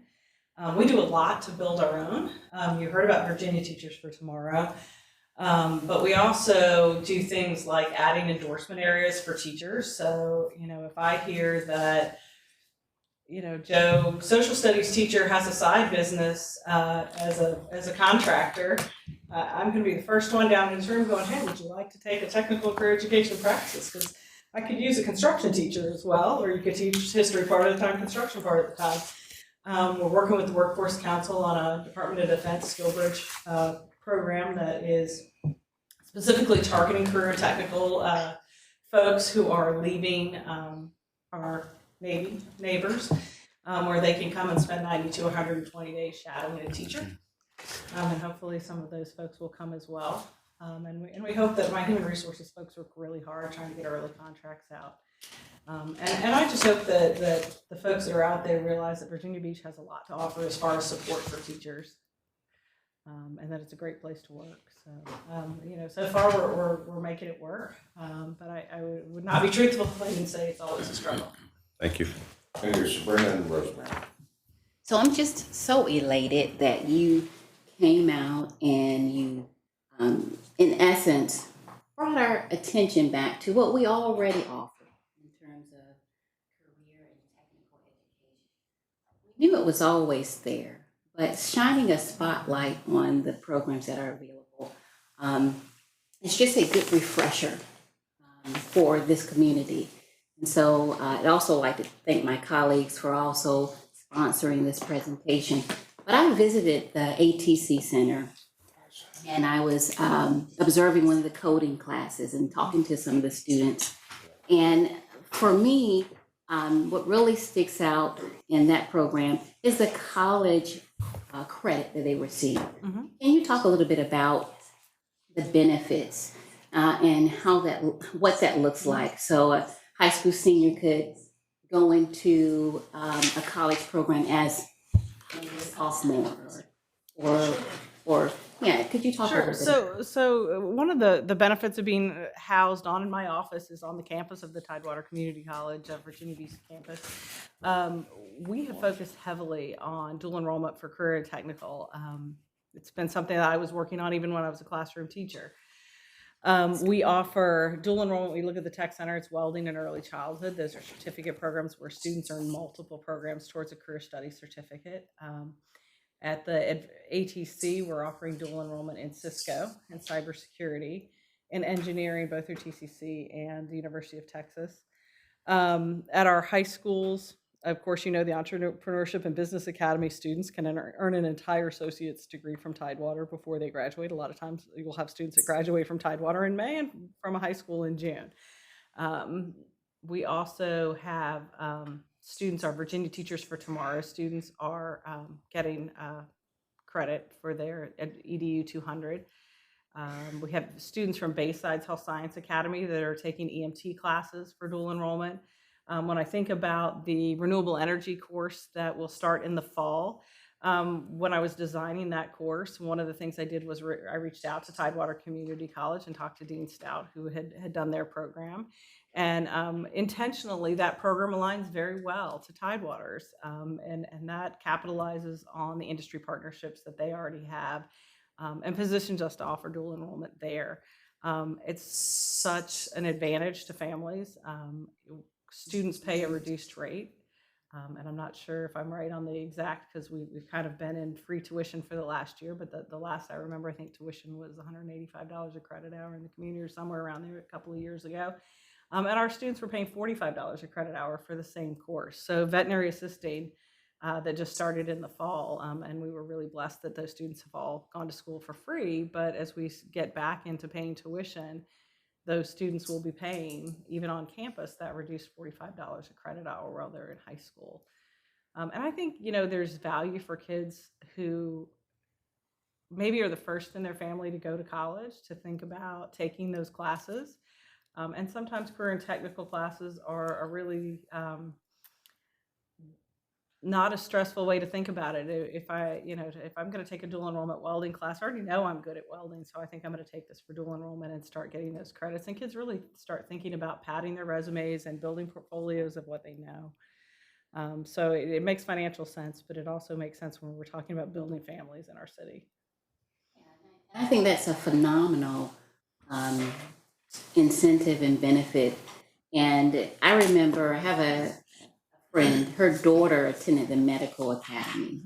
We do a lot to build our own. You heard about Virginia Teachers for Tomorrow, but we also do things like adding endorsement areas for teachers. So, if I hear that, Joe, social studies teacher, has a side business as a contractor, I'm going to be the first one down in his room going, hey, would you like to take a technical career education practice? Because I could use a construction teacher as well, or you could teach history part of the time, construction part of the time. We're working with the Workforce Council on a Department of Defense skill bridge program that is specifically targeting career technical folks who are leaving our Navy neighbors, where they can come and spend 90 to 120 days shadowing a teacher. And hopefully some of those folks will come as well. And we hope that my human resources folks work really hard trying to get early contracts out. And I just hope that the folks that are out there realize that Virginia Beach has a lot to offer as far as support for teachers, and that it's a great place to work. So, so far we're making it work, but I would not be truthful if I didn't say it's always a struggle. Thank you. Thank you, Sabrina and Rosemary. So I'm just so elated that you came out and you, in essence, brought our attention back to what we already offer in terms of career and technical education. We knew it was always there, but shining a spotlight on the programs that are available, it's just a good refresher for this community. And so I'd also like to thank my colleagues for also sponsoring this presentation. But I visited the ATC Center, and I was observing one of the coding classes and talking to some of the students. And for me, what really sticks out in that program is the college credit that they receive. Mhm. Can you talk a little bit about the benefits and what that looks like? So a high school senior could go into a college program as this costs more, or yeah. Could you talk a little bit? So one of the benefits of being housed on in my office is on the campus of the Tidewater Community College, Virginia Beach campus. We have focused heavily on dual enrollment for career and technical. It's been something that I was working on even when I was a classroom teacher. We offer dual enrollment. We look at the tech center. It's welding and early childhood. Those are certificate programs where students earn multiple programs towards a career study certificate. At the ATC, we're offering dual enrollment in Cisco and cybersecurity and engineering, both through TCC and the University of Texas. At our high schools, of course, you know, the Entrepreneurship and Business Academy students can earn an entire associate's degree from Tidewater before they graduate. A lot of times you'll have students that graduate from Tidewater in May and from a high school in June. We also have students, our Virginia Teachers for Tomorrow students are getting credit for their EDU 200. We have students from Bayside's Health Science Academy that are taking EMT classes for dual enrollment. When I think about the renewable energy course that will start in the fall, when I was designing that course, one of the things I did was I reached out to Tidewater Community College and talked to Dean Stout, who had done their program. And intentionally, that program aligns very well to Tidewater's, and that capitalizes on the industry partnerships that they already have, and positions us to offer dual enrollment there. It's such an advantage to families. Students pay a reduced rate, and I'm not sure if I'm right on the exact, because we've kind of been in free tuition for the last year, but the last I remember, I think tuition was $185 a credit hour in the community or somewhere around there a couple of years ago. And our students were paying $45 a credit hour for the same course. So veterinary assisting that just started in the fall, and we were really blessed that those students have all gone to school for free. But as we get back into paying tuition, those students will be paying, even on campus, that reduced $45 a credit hour while they're in high school. And I think, you know, there's value for kids who maybe are the first in their family to go to college to think about taking those classes. And sometimes career and technical classes are really not a stressful way to think about it. If I'm going to take a dual enrollment welding class, I already know I'm good at welding, so I think I'm going to take this for dual enrollment and start getting those credits. And kids really start thinking about padding their resumes and building portfolios of what they know. So it makes financial sense, but it also makes sense when we're talking about building families in our city. I think that's a phenomenal incentive and benefit. And I remember I have a friend, her daughter attended the medical academy.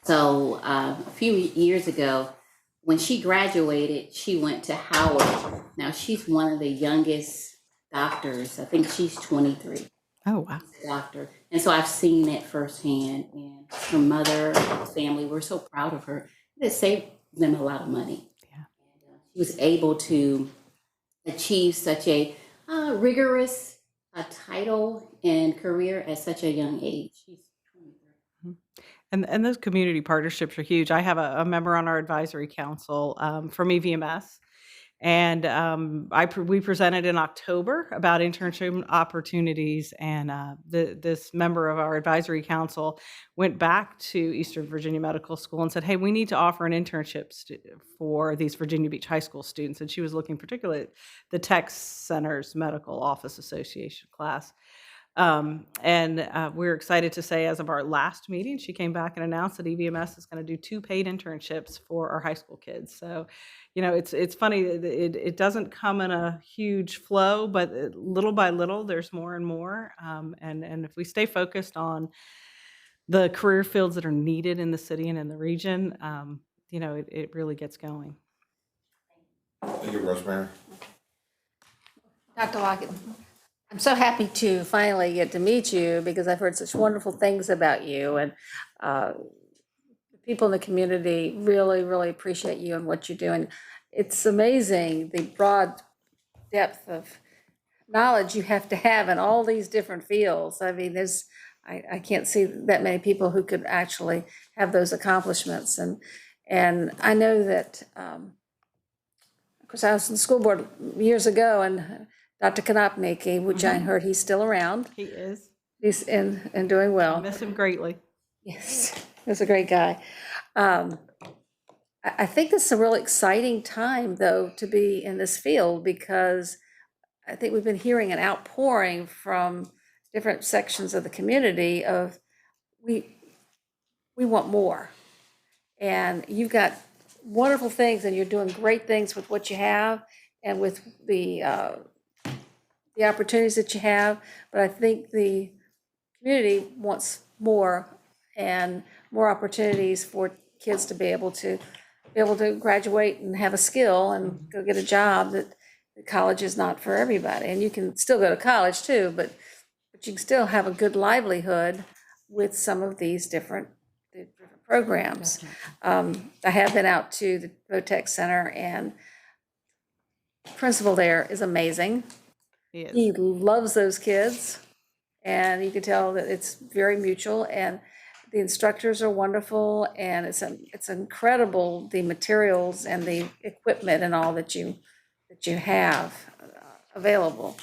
So a few years ago, when she graduated, she went to Howard. Now she's one of the youngest doctors. I think she's 23. Oh, wow. Doctor. And so I've seen it firsthand. And her mother, her family, we're so proud of her. It saved them a lot of money. Yeah. And, she was able to achieve such a rigorous title and career at such a young age. She's 23. And those community partnerships are huge. I have a member on our advisory council from EVMS, and we presented in October about internship opportunities, and this member of our advisory council went back to Eastern Virginia Medical School and said, hey, we need to offer an internship for these Virginia Beach High School students. And she was looking particularly at the Tech Center's Medical Office Association class. We're excited to say, as of our last meeting, she came back and announced that EVMS is going to do 2 paid internships for our high school kids. So, you know, it's funny, it doesn't come in a huge flow, but little by little, there's more and more. And if we stay focused on the career fields that are needed in the city and in the region, you know, it really gets going. Thank you, Rosemary. Dr. Lockett. I'm so happy to finally get to meet you because I've heard such wonderful things about you, and people in the community really, really appreciate you and what you're doing. It's amazing the broad depth of knowledge you have to have in all these different fields. I mean, I can't see that many people who could actually have those accomplishments. And I know that, of course, I was in the school board years ago, and Dr. Konopnicki, which I heard he's still around. He is. He's and doing well. Miss him greatly. Yes, he's a great guy. I think this is a really exciting time, though, to be in this field, because I think we've been hearing an outpouring from different sections of the community of we want more. And you've got wonderful things, and you're doing great things with what you have and with the opportunities that you have. But I think the community wants more, and more opportunities for kids to be able to graduate and have a skill and go get a job. That college is not for everybody, and you can still go to college too, but you can still have a good livelihood with some of these different programs. I have been out to the Votech Center, and the principal there is amazing. He loves those kids, and you can tell that it's very mutual, and the instructors are wonderful, and it's incredible, the materials and the equipment and all that you have available.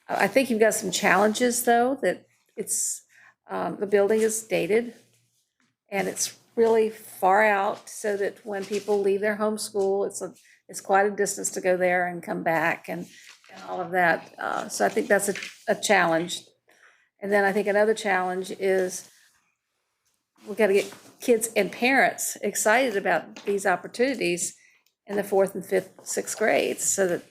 I think you've got some challenges, though, that it's the building is dated, and it's really far out, so that when people leave their home school, it's quite a distance to go there and come back and all of that. So I think that's a challenge. And then I think another challenge is we've got to get kids and parents excited about these opportunities in the 4th and 5th, 6th grades, so that,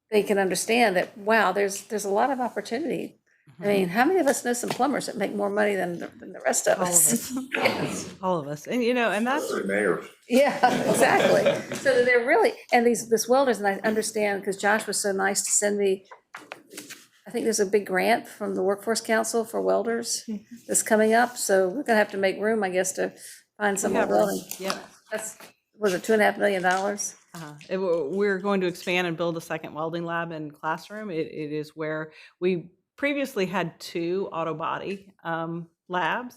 they can understand that, wow, there's a lot of opportunity. I mean, how many of us know some plumbers that make more money than the rest of us? Yes. All of us. And, and that's. Mayors. Yeah, exactly. So that they're really, and this welders, and I understand, because Josh was so nice to send me, I think there's a big grant from the Workforce Council for welders that's coming up. So we're gonna have to make room, I guess, to find some more welding. Yep. Was it $2.5 million? We're going to expand and build a second welding lab and classroom. It is where we previously had 2 auto body labs,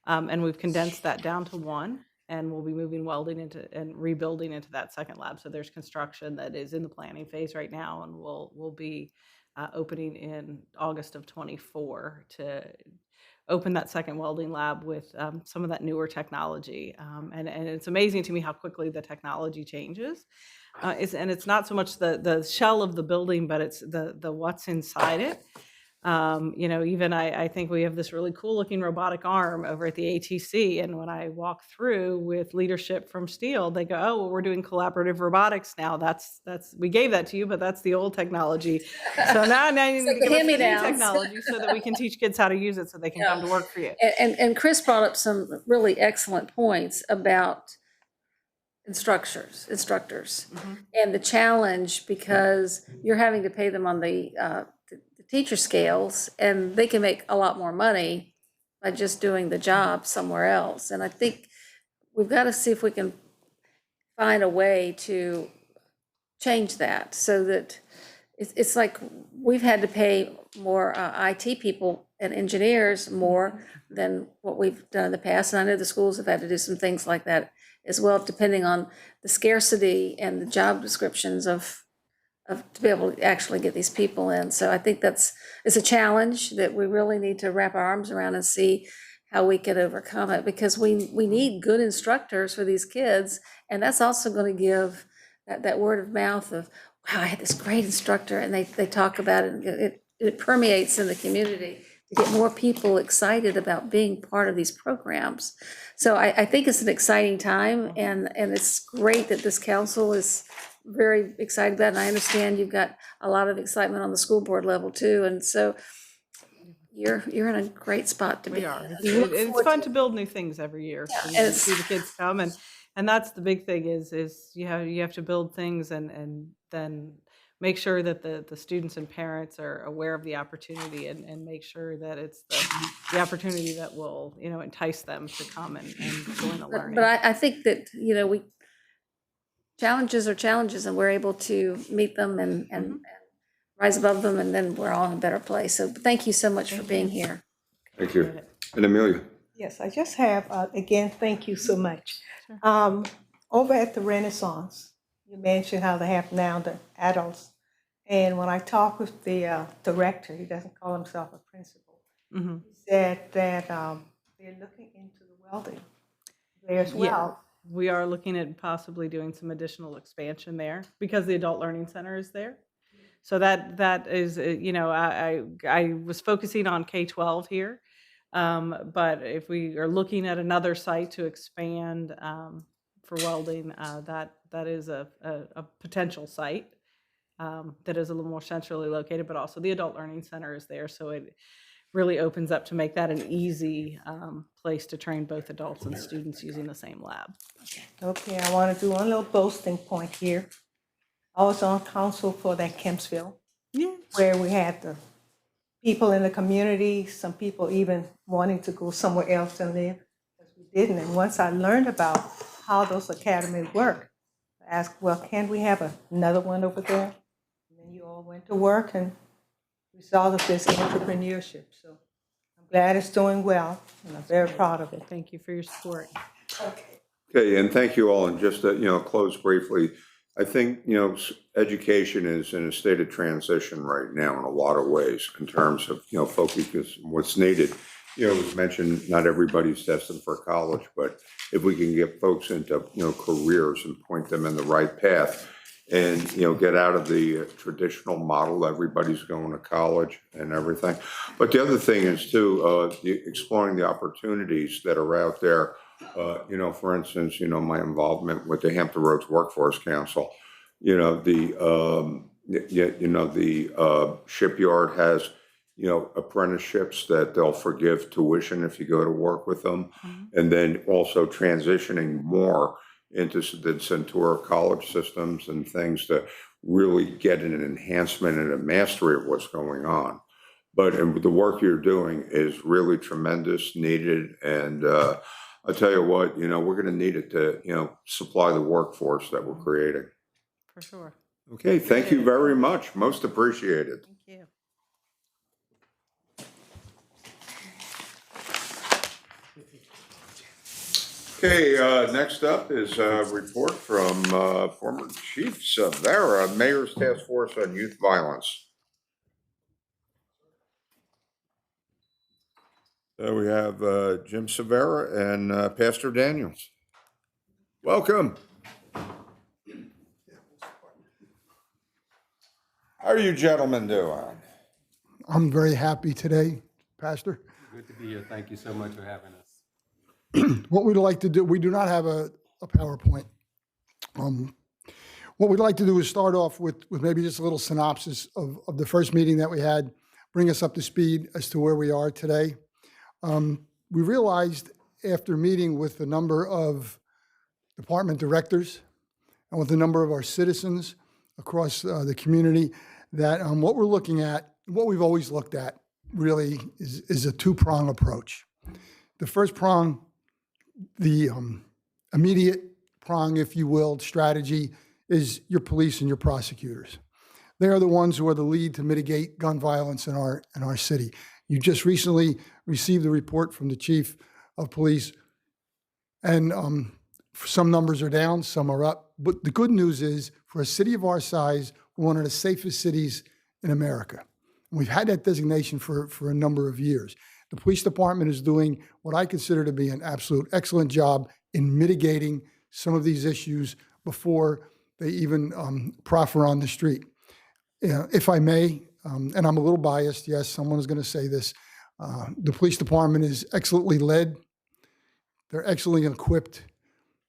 and we've condensed that down to 1, and we'll be moving welding into and rebuilding into that second lab. So there's construction that is in the planning phase right now, and we'll be opening in August of 24 to open that second welding lab with some of that newer technology. And it's amazing to me how quickly the technology changes. And it's not so much the shell of the building, but it's the what's inside it. Even I think we have this really cool looking robotic arm over at the ATC. And when I walk through with leadership from Steel, they go, oh, well, we're doing collaborative robotics now. We gave that to you, but that's the old technology. So now you need to give us the new technology so that we can teach kids how to use it so they can come to work for you. And Chris brought up some really excellent points about instructors, and the challenge, because you're having to pay them on the teacher scales, and they can make a lot more money by just doing the job somewhere else. And I think we've got to see if we can find a way to change that, so that it's like we've had to pay more IT people and engineers more than what we've done in the past. And I know the schools have had to do some things like that as well, depending on the scarcity and the job descriptions of to be able to actually get these people in. So I think it's a challenge that we really need to wrap our arms around and see how we can overcome it, because we need good instructors for these kids. And that's also going to give that word of mouth of, wow, I had this great instructor, and they talk about it, and it permeates in the community to get more people excited about being part of these programs. So I think it's an exciting time, and it's great that this council is very excited about it. And I understand you've got a lot of excitement on the school board level too. And so you're in a great spot to be. We are. It's fun to build new things every year. Yeah, and see the kids come, and that's the big thing is you have to build things, and then make sure that the students and parents are aware of the opportunity and make sure that it's the opportunity that will, entice them to come and join the learning. But I think that, challenges are challenges, and we're able to meet them and rise above them, and then we're all in a better place. So thank you so much for being here. Thank you. And Amelia? Yes, I just have, again, thank you so much. Over at the Renaissance, you mentioned how they have now the adults. And when I talked with the director, he doesn't call himself a principal, he said that they're looking into the welding there as well. We are looking at possibly doing some additional expansion there because the Adult Learning Center is there. So that is, I was focusing on K-12 here, but if we are looking at another site to expand for welding, that is a potential site that is a little more centrally located, but also the Adult Learning Center is there, so it really opens up to make that an easy place to train both adults and students using the same lab. Okay, I want to do one little boasting point here. I was on council for that Kempsville, where we had the people in the community, some people even wanting to go somewhere else and live, because we didn't. And once I learned about how those academies work, I asked, well, can we have another one over there? And then you all went to work and result of this entrepreneurship. So I'm glad it's doing well, and I'm very proud of it. Thank you for your support. Okay, and thank you all. And just to, close briefly, I think, education is in a state of transition right now in a lot of ways in terms of, focus on what's needed. It was mentioned, not everybody's destined for college, but if we can get folks into, careers and point them in the right path and, get out of the traditional model, everybody's going to college and everything. But the other thing is too, exploring the opportunities that are out there. For instance, my involvement with the Hampton Roads Workforce Council, the shipyard has, apprenticeships that they'll forgive tuition if you go to work with them. And then also transitioning more into the Centura college systems and things to really get an enhancement and a mastery of what's going on. But the work you're doing is really tremendous, needed, and I'll tell you what, we're going to need it to, supply the workforce that we're creating. For sure. Okay, thank you very much. Most appreciated. Thank you. Okay, next up is a report from former Chief Severa, Mayor's Task Force on Youth Violence. So we have Jim Severa and Pastor Daniels. Welcome. How are you gentlemen doing? I'm very happy today, Pastor. Good to be here. Thank you so much for having us. What we'd like to do, we do not have a PowerPoint. What we'd like to do is start off with maybe just a little synopsis of the first meeting that we had, bring us up to speed as to where we are today. We realized after meeting with a number of department directors and with a number of our citizens across the community that what we're looking at, what we've always looked at really is a two-prong approach. The first prong, the immediate prong, if you will, strategy is your police and your prosecutors. They are the ones who are the lead to mitigate gun violence in our city. You just recently received the report from the chief of police, and some numbers are down, some are up. But the good news is, for a city of our size, we're one of the safest cities in America. And we've had that designation for a number of years. The police department is doing what I consider to be an absolute excellent job in mitigating some of these issues before they even proffer on the street. If I may, and I'm a little biased, yes, someone is going to say this, the police department is excellently led, they're excellently equipped,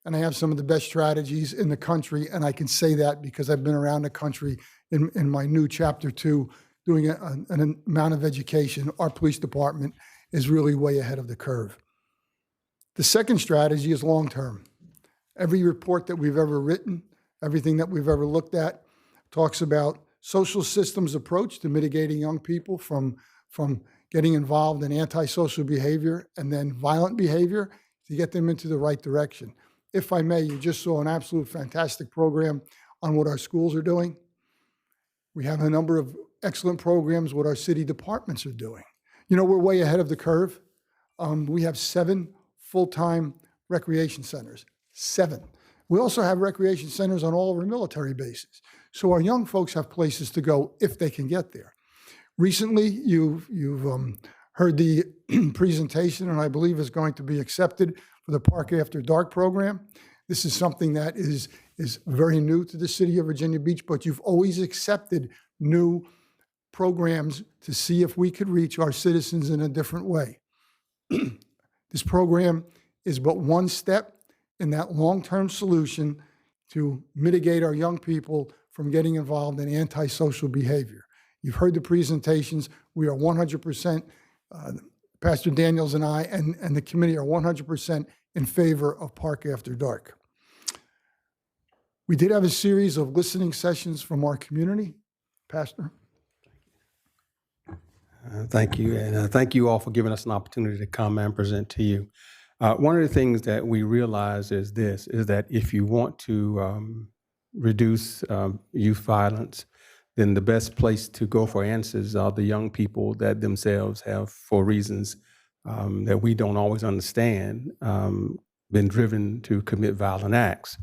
and they have some of the best strategies in the country, and I can say that because I've been around the country in my new Chapter 2, doing an amount of education. Our police department is really way ahead of the curve. The second strategy is long-term. Every report that we've ever written, everything that we've ever looked at, talks about social systems approach to mitigating young people from getting involved in antisocial behavior and then violent behavior to get them into the right direction. If I may, you just saw an absolute fantastic program on what our schools are doing. We have a number of excellent programs what our city departments are doing. You know, we're way ahead of the curve. We have 7 full-time recreation centers, 7. We also have recreation centers on all of our military bases. So our young folks have places to go if they can get there. Recently, you've heard the presentation, and I believe is going to be accepted for the Park After Dark program. This is something that is very new to the city of Virginia Beach, but you've always accepted new programs to see if we could reach our citizens in a different way. This program is but one step in that long-term solution to mitigate our young people from getting involved in antisocial behavior. You've heard the presentations. We are 100%, Pastor Daniels and I and the committee are 100% in favor of Park After Dark. We did have a series of listening sessions from our community. Pastor? Thank you, and thank you all for giving us an opportunity to come and present to you. One of the things that we realize is this, is that if you want to reduce youth violence, then the best place to go for answers are the young people that themselves have, for reasons that we don't always understand, been driven to commit violent acts.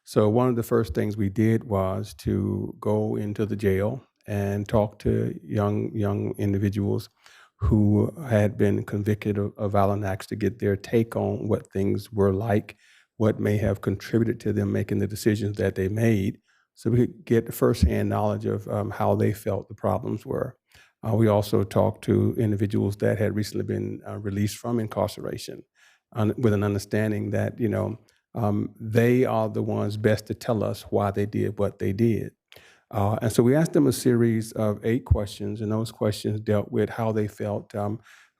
So one of the first things we did was to go into the jail and talk to young individuals who had been convicted of violent acts to get their take on what things were like, what may have contributed to them making the decisions that they made, so we could get firsthand knowledge of how they felt the problems were. We also talked to individuals that had recently been released from incarceration with an understanding that, they are the ones best to tell us why they did what they did. And so we asked them a series of 8 questions, and those questions dealt with how they felt,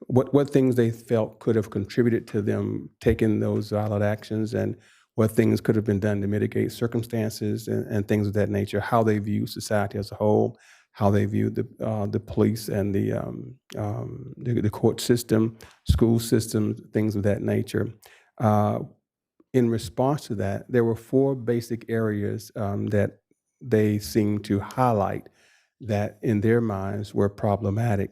what things they felt could have contributed to them taking those violent actions, and what things could have been done to mitigate circumstances and things of that nature, how they view society as a whole, how they view the police and the court system, school systems, things of that nature. In response to that, there were 4 basic areas that they seemed to highlight that in their minds were problematic.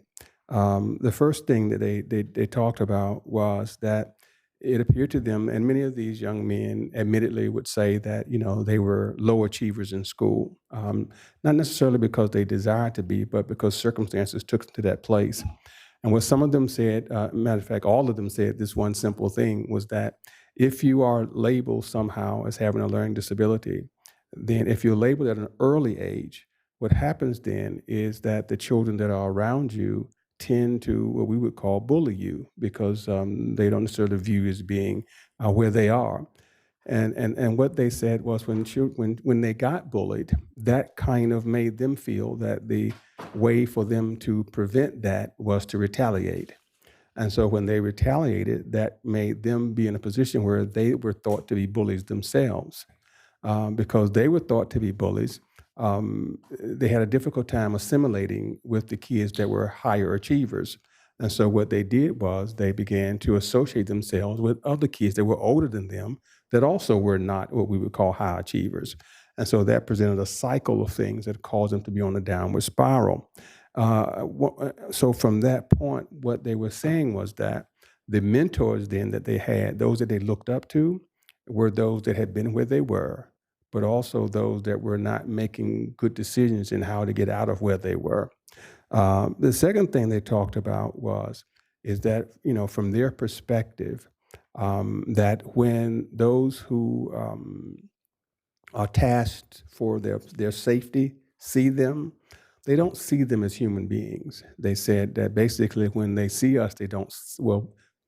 The first thing that they talked about was that it appeared to them, and many of these young men admittedly would say that, they were low achievers in school, not necessarily because they desired to be, but because circumstances took them to that place. And what some of them said, matter of fact, all of them said this one simple thing, was that if you are labeled somehow as having a learning disability, then if you're labeled at an early age, what happens then is that the children that are around you tend to what we would call bully you, because they don't necessarily view you as being where they are. And what they said was when they got bullied, that kind of made them feel that the way for them to prevent that was to retaliate. And so when they retaliated, that made them be in a position where they were thought to be bullies themselves. Because they were thought to be bullies, they had a difficult time assimilating with the kids that were higher achievers. And so what they did was they began to associate themselves with other kids that were older than them that also were not what we would call high achievers. And so that presented a cycle of things that caused them to be on a downward spiral. So from that point, what they were saying was that the mentors then that they had, those that they looked up to, were those that had been where they were, but also those that were not making good decisions in how to get out of where they were. The second thing they talked about is that, from their perspective, that when those who are tasked for their safety see them, they don't see them as human beings. They said that basically when they see us, they don't,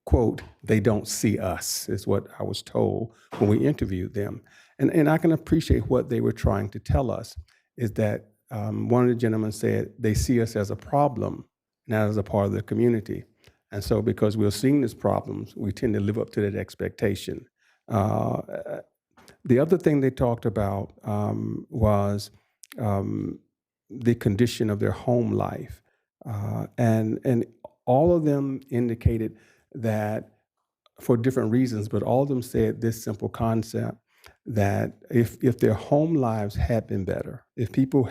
quote, they don't see us, is what I was told when we interviewed them. And I can appreciate what they were trying to tell us, is that one of the gentlemen said they see us as a problem, not as a part of the community. And so because we're seeing these problems, we tend to live up to that expectation. The other thing they talked about was the condition of their home life. And all of them indicated that for different reasons, but all of them said this simple concept that if their home lives had been better, if people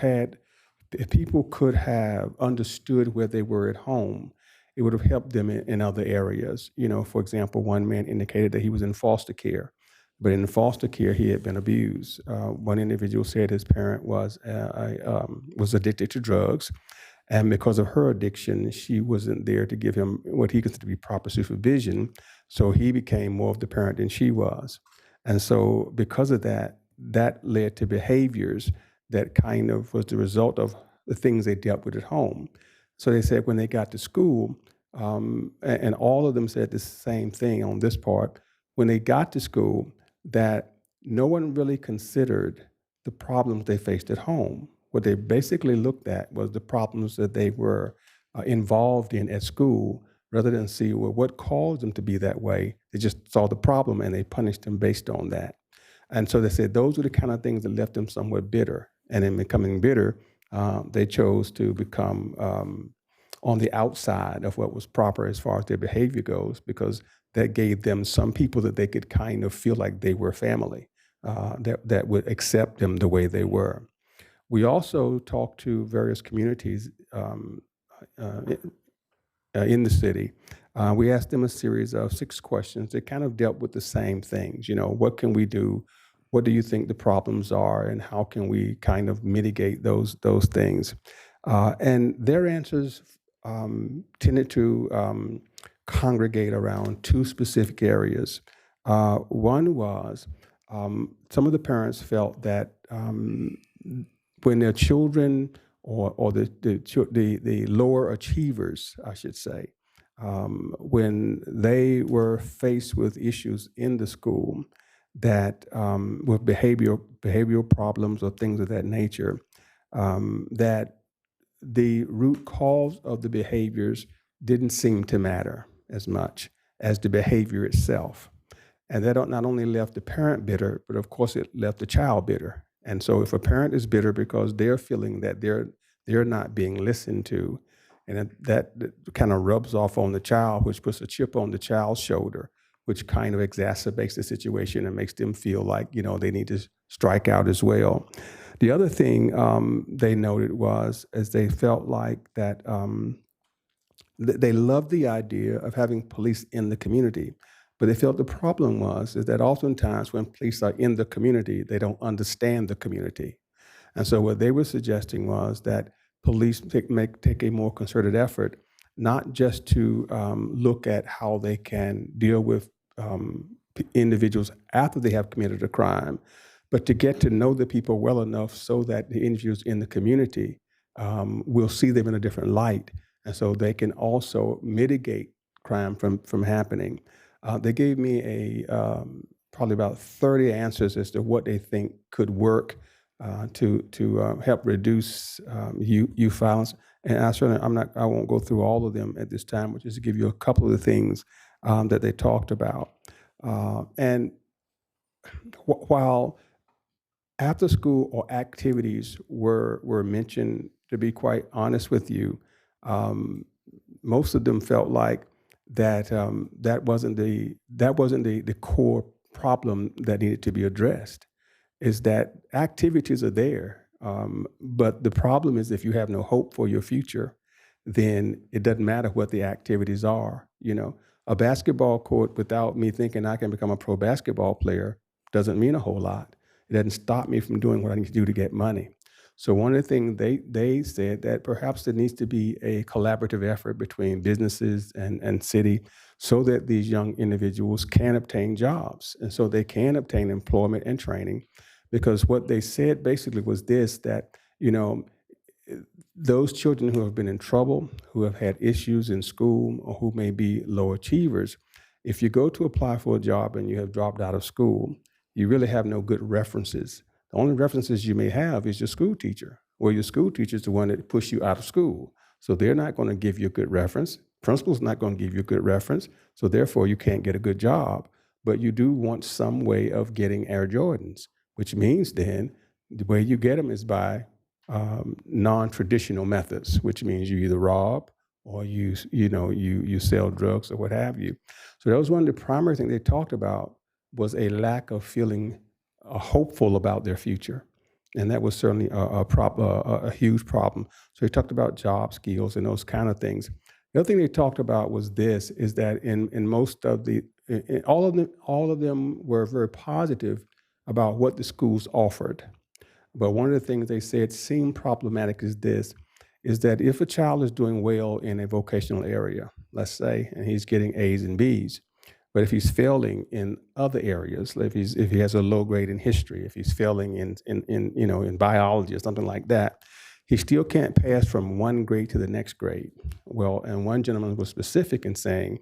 could have understood where they were at home, it would have helped them in other areas. For example, one man indicated that he was in foster care, but in foster care he had been abused. One individual said his parent was addicted to drugs, and because of her addiction, she wasn't there to give him what he considered to be proper supervision. So he became more of the parent than she was. And so because of that, that led to behaviors that kind of was the result of the things they dealt with at home. So they said when they got to school, and all of them said the same thing on this part, when they got to school, that no one really considered the problems they faced at home. What they basically looked at was the problems that they were involved in at school, rather than see, well, what caused them to be that way. They just saw the problem and they punished them based on that. And so they said those were the kind of things that left them somewhat bitter. And in becoming bitter, they chose to become on the outside of what was proper as far as their behavior goes, because that gave them some people that they could kind of feel like they were family, that would accept them the way they were. We also talked to various communities in the city. We asked them a series of 6 questions that kind of dealt with the same things. What can we do? What do you think the problems are, and how can we kind of mitigate those things? And their answers tended to congregate around 2 specific areas. One was some of the parents felt that when their children or the lower achievers, I should say, when they were faced with issues in the school that with behavioral problems or things of that nature, that the root cause of the behaviors didn't seem to matter as much as the behavior itself. And that not only left the parent bitter, but of course it left the child bitter. And so if a parent is bitter because they're feeling that they're not being listened to, and that kind of rubs off on the child, which puts a chip on the child's shoulder, which kind of exacerbates the situation and makes them feel like, they need to strike out as well. The other thing they noted was, as they felt like that they loved the idea of having police in the community, but they felt the problem is that oftentimes when police are in the community, they don't understand the community. And so what they were suggesting was that police take a more concerted effort, not just to look at how they can deal with individuals after they have committed a crime, but to get to know the people well enough so that the individuals in the community will see them in a different light, and so they can also mitigate crime from happening. They gave me probably about 30 answers as to what they think could work to help reduce youth violence. And I won't go through all of them at this time, but just to give you a couple of the things that they talked about. And while after school or activities were mentioned, to be quite honest with you, most of them felt like that wasn't the core problem that needed to be addressed. Is that activities are there, but the problem is if you have no hope for your future, then it doesn't matter what the activities are. A basketball court, without me thinking I can become a pro basketball player, doesn't mean a whole lot. It doesn't stop me from doing what I need to do to get money. So one of the things they said that perhaps there needs to be a collaborative effort between businesses and city so that these young individuals can obtain jobs and so they can obtain employment and training. Because what they said basically was this, that, those children who have been in trouble, who have had issues in school, or who may be low achievers, if you go to apply for a job and you have dropped out of school, you really have no good references. The only references you may have is your school teacher. Well, your school teacher is the one that pushed you out of school. So they're not going to give you a good reference. Principal's not going to give you a good reference. So therefore, you can't get a good job. But you do want some way of getting Air Jordans, which means then the way you get them is by non-traditional methods, which means you either rob or you sell drugs or what have you. So that was one of the primary things they talked about, was a lack of feeling hopeful about their future. And that was certainly a huge problem. So they talked about job skills and those kind of things. The other thing they talked about was this, is that in most of all of them were very positive about what the schools offered. But one of the things they said seemed problematic is this, is that if a child is doing well in a vocational area, let's say, and he's getting A's and B's, but if he's failing in other areas, if he has a low grade in history, if he's failing in biology or something like that, he still can't pass from one grade to the next grade. Well, and one gentleman was specific in saying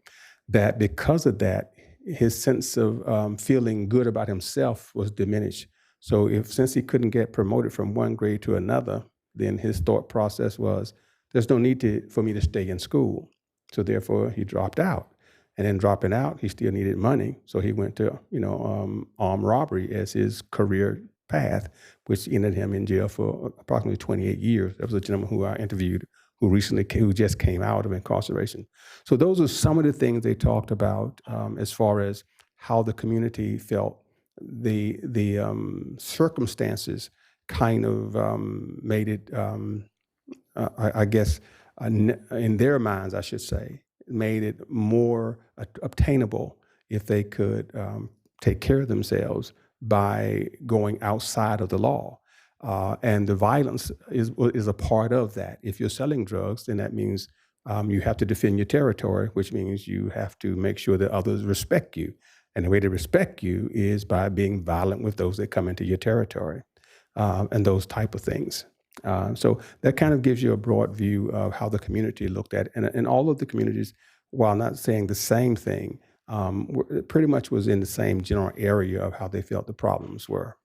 that because of that, his sense of feeling good about himself was diminished. So since he couldn't get promoted from one grade to another, then his thought process was, there's no need for me to stay in school. So therefore, he dropped out. And then dropping out, he still needed money. So he went to, armed robbery as his career path, which ended him in jail for approximately 28 years. There was a gentleman who I interviewed who just came out of incarceration. So those are some of the things they talked about as far as how the community felt. The circumstances kind of made it, I guess, in their minds, I should say, made it more obtainable if they could take care of themselves by going outside of the law. And the violence is a part of that. If you're selling drugs, then that means you have to defend your territory, which means you have to make sure that others respect you. And the way to respect you is by being violent with those that come into your territory, and those type of things. So that kind of gives you a broad view of how the community looked at it. And all of the communities, while not saying the same thing, pretty much was in the same general area of how they felt the problems were.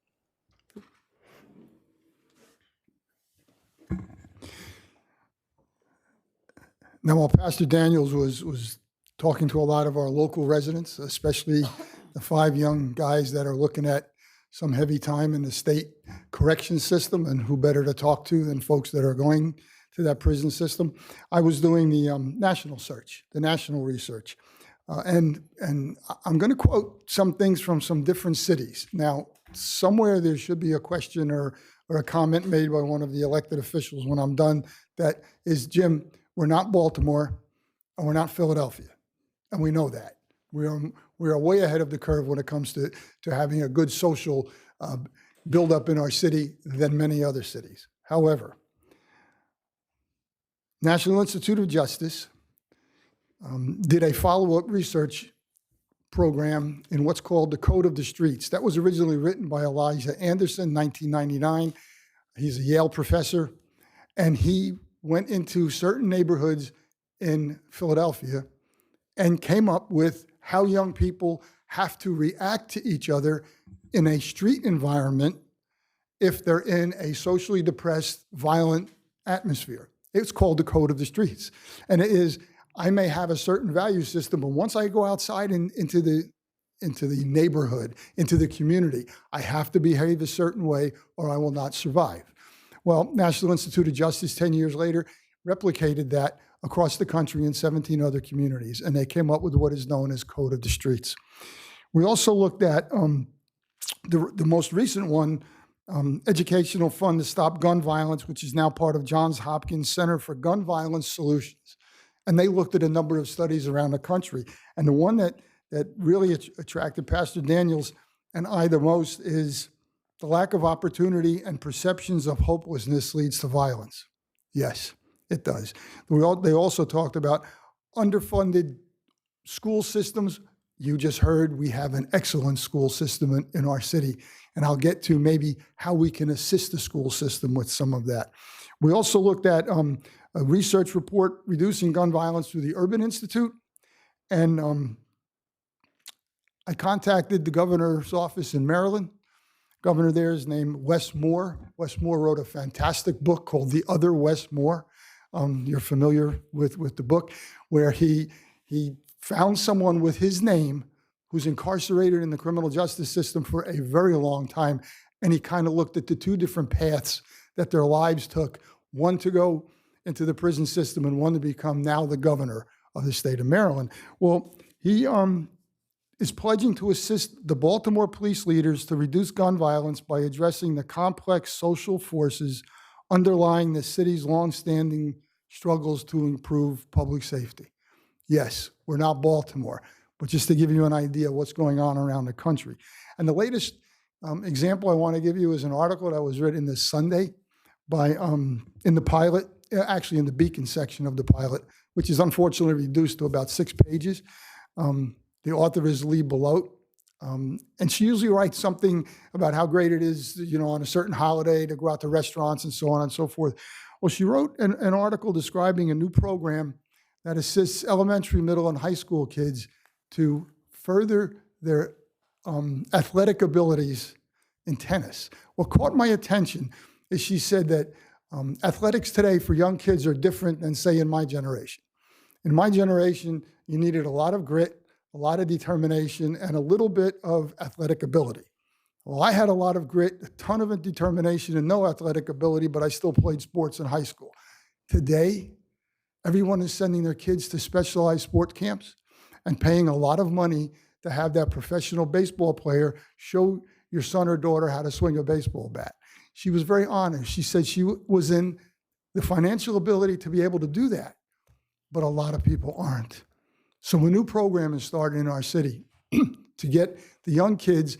Now, while Pastor Daniels was talking to a lot of our local residents, especially the 5 young guys that are looking at some heavy time in the state correction system, and who better to talk to than folks that are going to that prison system, I was doing the national search, the national research. And I'm going to quote some things from some different cities. Now, somewhere there should be a question or a comment made by one of the elected officials when I'm done that is, Jim, we're not Baltimore and we're not Philadelphia. And we know that. We are way ahead of the curve when it comes to having a good social buildup in our city than many other cities. However, National Institute of Justice did a follow-up research program in what's called the Code of the Streets. That was originally written by Elijah Anderson, 1999. He's a Yale professor, and he went into certain neighborhoods in Philadelphia and came up with how young people have to react to each other in a street environment if they're in a socially depressed, violent atmosphere. It's called the Code of the Streets. And it is, I may have a certain value system, but once I go outside into the neighborhood, into the community, I have to behave a certain way or I will not survive. Well, National Institute of Justice 10 years later replicated that across the country in 17 other communities, and they came up with what is known as Code of the Streets. We also looked at the most recent one, Educational Fund to Stop Gun Violence, which is now part of Johns Hopkins Center for Gun Violence Solutions. And they looked at a number of studies around the country. And the one that really attracted Pastor Daniels and I the most is the lack of opportunity and perceptions of hopelessness leads to violence. Yes, it does. They also talked about underfunded school systems. You just heard we have an excellent school system in our city, and I'll get to maybe how we can assist the school system with some of that. We also looked at a research report, Reducing Gun Violence through the Urban Institute, and I contacted the governor's office in Maryland. Governor there is named Wes Moore. Wes Moore wrote a fantastic book called The Other Wes Moore. You're familiar with the book, where he found someone with his name who's incarcerated in the criminal justice system for a very long time, and he kind of looked at the 2 different paths that their lives took, one to go into the prison system and one to become now the governor of the state of Maryland. Well, he is pledging to assist the Baltimore police leaders to reduce gun violence by addressing the complex social forces underlying the city's longstanding struggles to improve public safety. Yes, we're not Baltimore, but just to give you an idea of what's going on around the country. And the latest example I want to give you is an article that was written this Sunday by, in the Pilot, actually in the Beacon section of the Pilot, which is unfortunately reduced to about 6 pages. The author is Lee Belote, and she usually writes something about how great it is, you know, on a certain holiday to go out to restaurants and so on and so forth. Well, she wrote an article describing a new program that assists elementary, middle, and high school kids to further their athletic abilities in tennis. What caught my attention is she said that athletics today for young kids are different than, say, in my generation. In my generation, you needed a lot of grit, a lot of determination, and a little bit of athletic ability. Well, I had a lot of grit, a ton of determination, and no athletic ability, but I still played sports in high school. Today, everyone is sending their kids to specialized sport camps and paying a lot of money to have that professional baseball player show your son or daughter how to swing a baseball bat. She was very honest. She said she was in the financial ability to be able to do that, but a lot of people aren't. So a new program is started in our city to get the young kids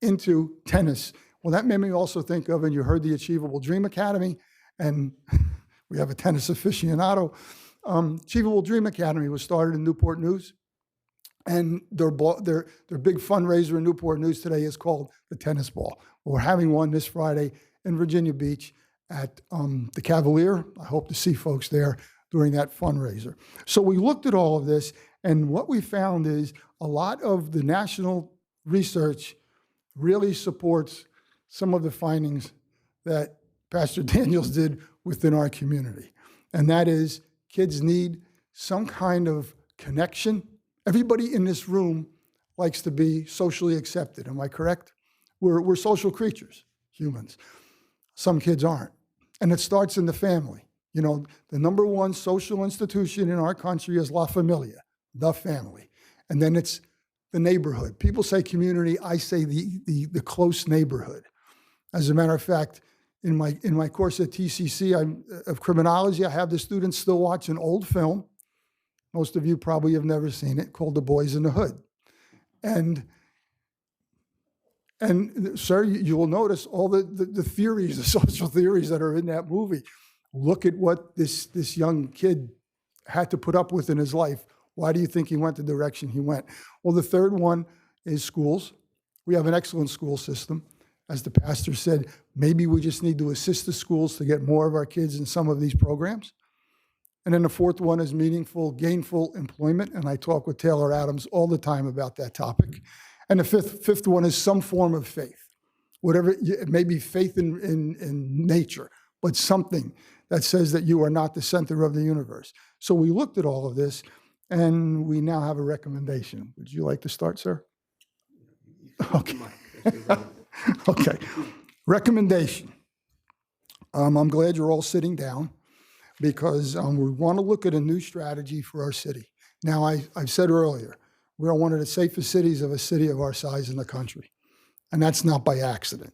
into tennis. Well, that made me also think of, and you heard the Achievable Dream Academy, and we have a tennis aficionado. Achievable Dream Academy was started in Newport News, and their big fundraiser in Newport News today is called the Tennis Ball. We're having one this Friday in Virginia Beach at the Cavalier. I hope to see folks there during that fundraiser. So we looked at all of this, and what we found is a lot of the national research really supports some of the findings that Pastor Daniels did within our community. And that is, kids need some kind of connection. Everybody in this room likes to be socially accepted, am I correct? We're social creatures, humans. Some kids aren't. And it starts in the family. You know, the number one social institution in our country is La Familia, the family. And then it's the neighborhood. People say community, I say the close neighborhood. As a matter of fact, in my course at TCC of criminology, I have the students still watch an old film. Most of you probably have never seen it, called The Boys in the Hood. And sir, you will notice all the theories, the social theories that are in that movie. Look at what this young kid had to put up with in his life. Why do you think he went the direction he went? Well, the third one is schools. We have an excellent school system. As the pastor said, maybe we just need to assist the schools to get more of our kids in some of these programs. And then the fourth one is meaningful, gainful employment. And I talk with Taylor Adams all the time about that topic. And the fifth one is some form of faith. Whatever, it may be faith in nature, but something that says that you are not the center of the universe. So we looked at all of this, and we now have a recommendation. Would you like to start, sir? Okay. Okay. Recommendation. I'm glad you're all sitting down because we want to look at a new strategy for our city. Now, I've said earlier, we're one of the safest cities of a city of our size in the country, and that's not by accident.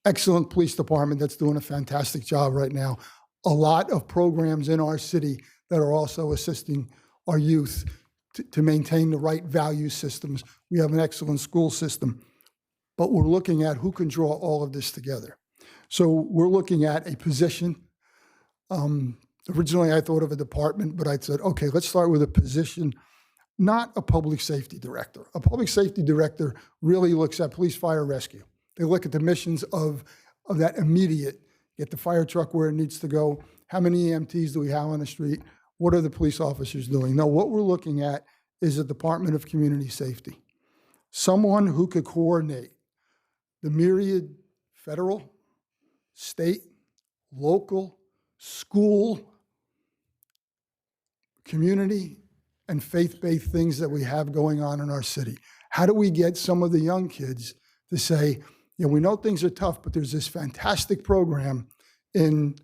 Excellent police department that's doing a fantastic job right now. A lot of programs in our city that are also assisting our youth to maintain the right value systems. We have an excellent school system, but we're looking at who can draw all of this together. So we're looking at a position. Originally, I thought of a department, but I said, okay, let's start with a position, not a public safety director. A public safety director really looks at police, fire, rescue. They look at the missions of that immediate, get the fire truck where it needs to go, how many EMTs do we have on the street, what are the police officers doing? No, what we're looking at is a Department of Community Safety. Someone who could coordinate the myriad federal, state, local, school, community, and faith-based things that we have going on in our city. How do we get some of the young kids to say, you know, we know things are tough, but there's this fantastic program in,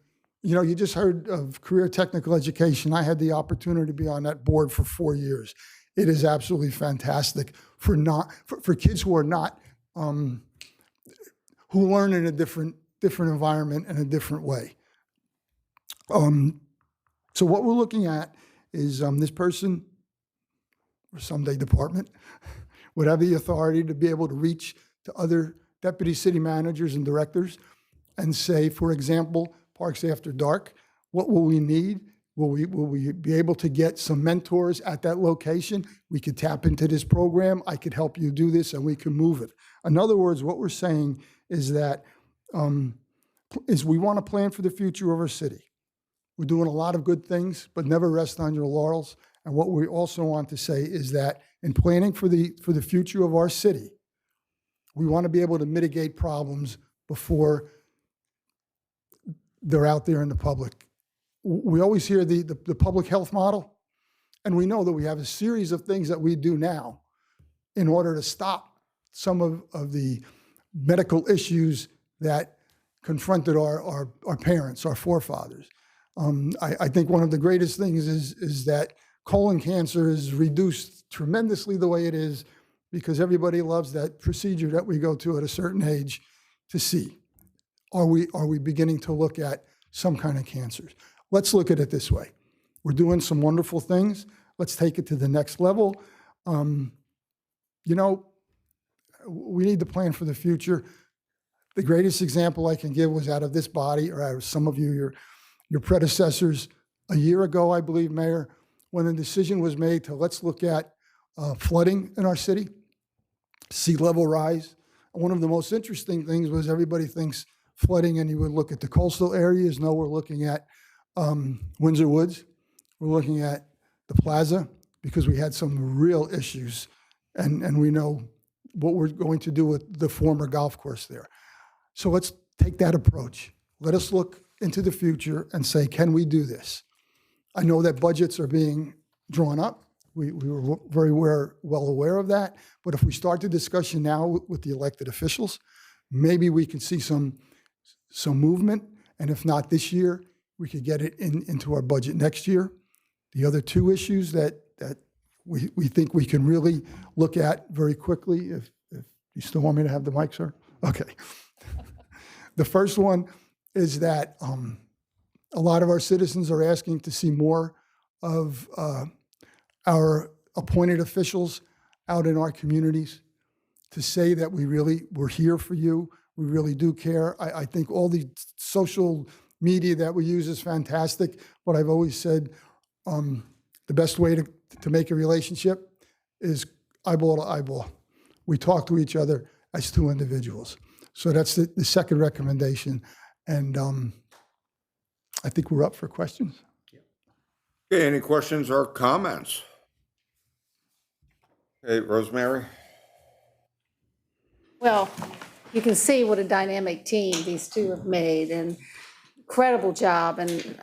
you just heard of career technical education. I had the opportunity to be on that board for 4 years. It is absolutely fantastic for kids who are not, who learn in a different environment and a different way. So what we're looking at is this person or someday department would have the authority to be able to reach to other deputy city managers and directors and say, for example, Parks After Dark, what will we need? Will we be able to get some mentors at that location? We could tap into this program. I could help you do this, and we can move it. In other words, what we're saying is that we want to plan for the future of our city. We're doing a lot of good things, but never rest on your laurels. And what we also want to say is that in planning for the future of our city, we want to be able to mitigate problems before they're out there in the public. We always hear the public health model, and we know that we have a series of things that we do now in order to stop some of the medical issues that confronted our parents, our forefathers. I think one of the greatest things is that colon cancer is reduced tremendously the way it is because everybody loves that procedure that we go to at a certain age to see. Are we beginning to look at some kind of cancers? Let's look at it this way. We're doing some wonderful things. Let's take it to the next level. We need to plan for the future. The greatest example I can give was out of this body, or out of some of you, your predecessors, a year ago, I believe, Mayor, when the decision was made to let's look at flooding in our city, sea level rise. One of the most interesting things was everybody thinks flooding and you would look at the coastal areas. No, we're looking at Windsor Woods. We're looking at the plaza because we had some real issues, and we know what we're going to do with the former golf course there. So let's take that approach. Let us look into the future and say, can we do this? I know that budgets are being drawn up. We were very well aware of that. But if we start the discussion now with the elected officials, maybe we can see some movement. And if not this year, we could get it into our budget next year. The other two issues that we think we can really look at very quickly, if you still want me to have the mic, sir? Okay. The first one is that a lot of our citizens are asking to see more of our appointed officials out in our communities to say that we're here for you. We really do care. I think all the social media that we use is fantastic, but I've always said the best way to make a relationship is eyeball to eyeball. We talk to each other as two individuals. So that's the second recommendation. And I think we're up for questions. Okay, any questions or comments? Hey, Rosemary? Well, you can see what a dynamic team these two have made, and incredible job. And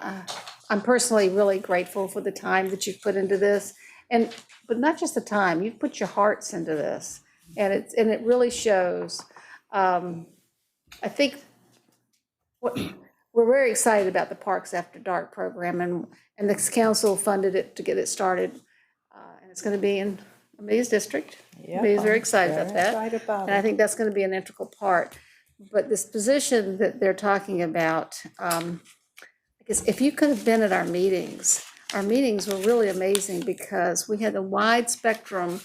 I'm personally really grateful for the time that you've put into this, but not just the time. You've put your hearts into this, and it really shows. I think we're very excited about the Parks After Dark program, and this council funded it to get it started, and it's going to be in Amelia's district. Yeah, Amelia's very excited about that, excited about and I it. think that's going to be an integral part. But this position that they're talking about, because if you could have been at our meetings were really amazing because we had a wide spectrum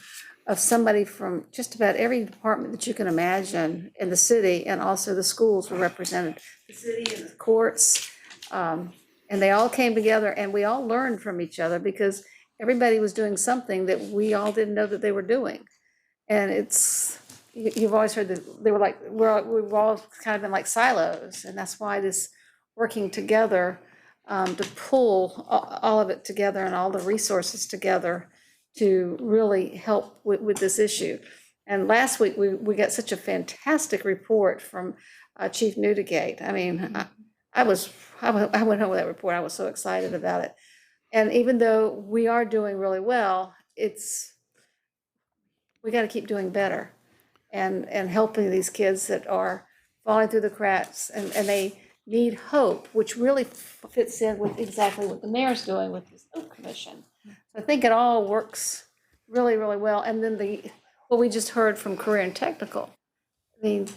of somebody from just about every department that you can imagine in the city, and also the schools were represented, the city and the courts, and they all came together and we all learned from each other because everybody was doing something that we all didn't know that they were doing. And you've always heard that they were like, we've all kind of been like silos, and that's why this working together to pull all of it together and all the resources together to really help with this issue. And last week, we got such a fantastic report from Chief Newdigate. I mean, I went home with that report. I was so excited about it. And even though we are doing really well, we got to keep doing better and helping these kids that are falling through the cracks. And need hope, which really fits in with exactly what the mayor's doing with his Hope Commission. So I think it all works really, really well. And then what we just heard from Career and Technical, I mean,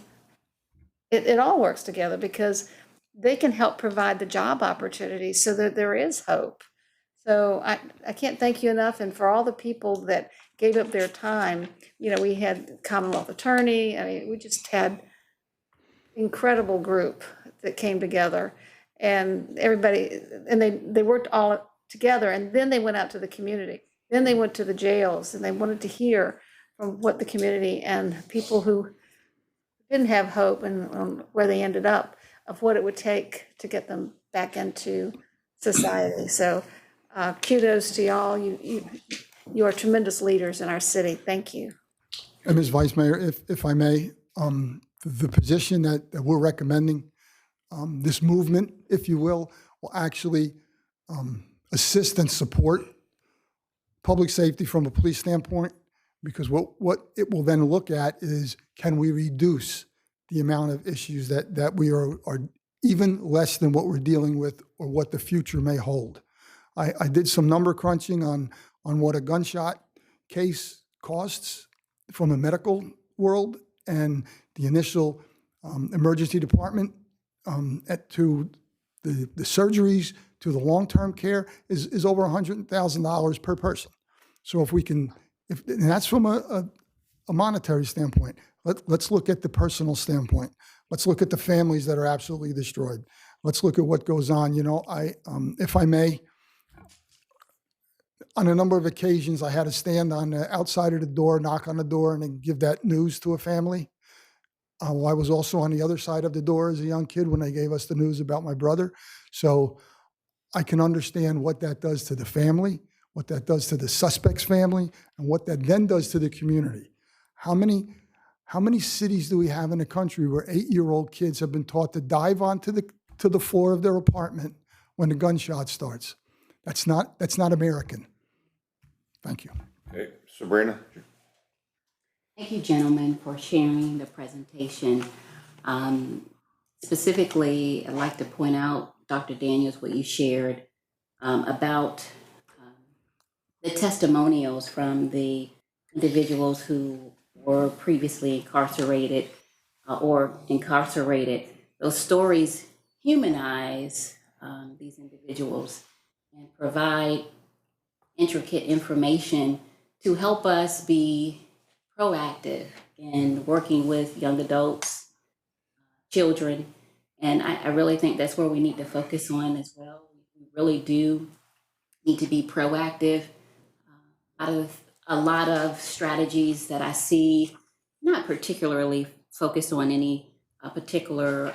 it all works together because they can help provide the job opportunities so that there is hope. So I can't thank you enough. And for all the people that gave up their time, we had Commonwealth Attorney. I mean, we just had incredible group that came together, and everybody, and they worked all together, and then they went out to the community. Then they went to the jails, and they wanted to hear from what the community and people who didn't have hope and where they ended up, of what it would take to get them back into society. So kudos to y'all. You are tremendous leaders in our city. Thank you. And Ms. Vice Mayor, if I may, the position that we're recommending, this movement, if you will actually assist and support public safety from a police standpoint, because what it will then look at is, can we reduce the amount of issues that we are even less than what we're dealing with or what the future may hold. I did some number crunching on what a gunshot case costs from a medical world, and the initial emergency department to the surgeries to the long-term care is over $100,000 per person. So if we can, and that's from a monetary standpoint. Let's look at the personal standpoint. Let's look at the families that are absolutely destroyed. Let's look at what goes on. If I may, on a number of occasions, I had to stand on the outside of the door, knock on the door, and then give that news to a family. I was also on the other side of the door as a young kid when they gave us the news about my brother. So I can understand what that does to the family, what that does to the suspect's family, and what that then does to the community. How many cities do we have in the country where 8-year-old kids have been taught to dive onto the floor of their apartment when the gunshot starts? That's not American. Thank you. Okay, Sabrina? Thank you, gentlemen, for sharing the presentation. Specifically, I'd like to point out, Dr. Daniels, what you shared about the testimonials from the individuals who were previously incarcerated or incarcerated. Those stories humanize these individuals and provide intricate information to help us be proactive in working with young adults, children, and I really think that's where we need to focus on as well. We really do need to be proactive. Out of a lot of strategies that I see, not particularly focused on any particular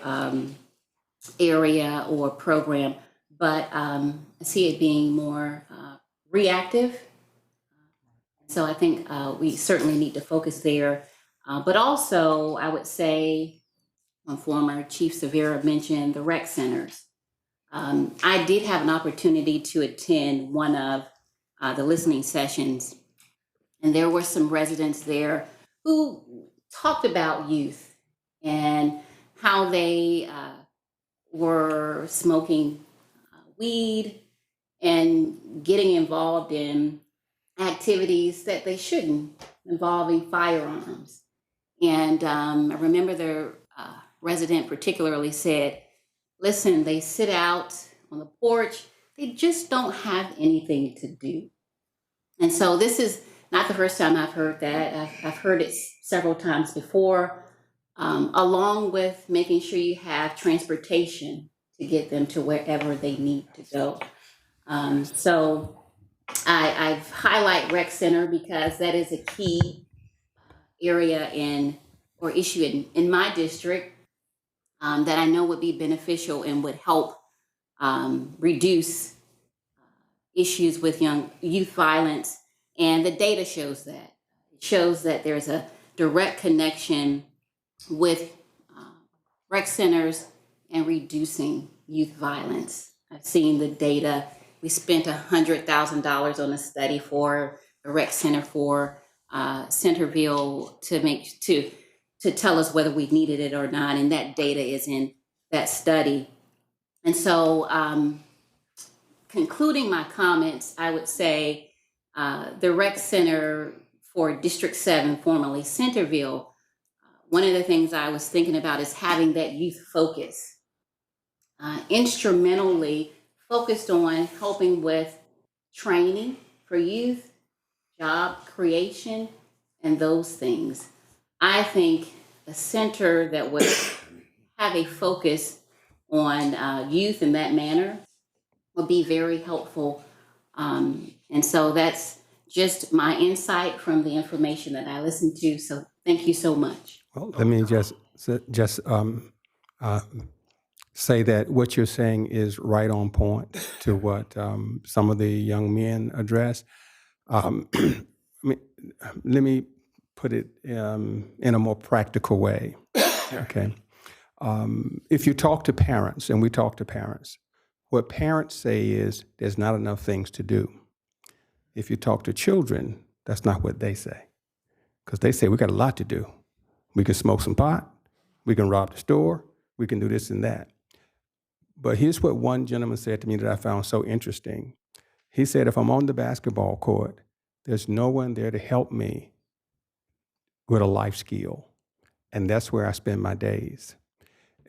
area or program, but I see it being more reactive. So I think we certainly need to focus there. But also, I would say, former Chief Severa mentioned the rec centers. I did have an opportunity to attend one of the listening sessions, and there were some residents there who talked about youth and how they were smoking weed and getting involved in activities that they shouldn't, involving firearms. And I remember the resident particularly said, listen, they sit out on the porch, they just don't have anything to do. And so this is not the first time I've heard that. I've heard it several times before, along with making sure you have transportation to get them to wherever they need to go. So I've highlight rec center because that is a key area or issue in my district that I know would be beneficial and would help reduce issues with youth violence. And the data shows that. It shows that there's a direct connection with rec centers and reducing youth violence. I've seen the data. We spent $100,000 on a study for a rec center for Centerville to tell us whether we needed it or not. And that data is in that study. And so concluding my comments, I would say the rec center for District 7, formerly Centerville, one of the things I was thinking about is having that youth focus, instrumentally focused on helping with training for youth, job creation, and those things. I think a center that would have a focus on youth in that manner would be very helpful. And so that's just my insight from the information that I listened to. So thank you so much. Well, let me just say that what you're saying is right on point to what some of the young men address. I mean, let me put it in a more practical way. Okay. If you talk to parents, and we talk to parents, what parents say is there's not enough things to do. If you talk to children, that's not what they say. Because they say, we got a lot to do. We can smoke some pot, we can rob the store, we can do this and that. But here's what one gentleman said to me that I found so interesting. He said, if I'm on the basketball court, there's no one there to help me with a life skill. And that's where I spend my days.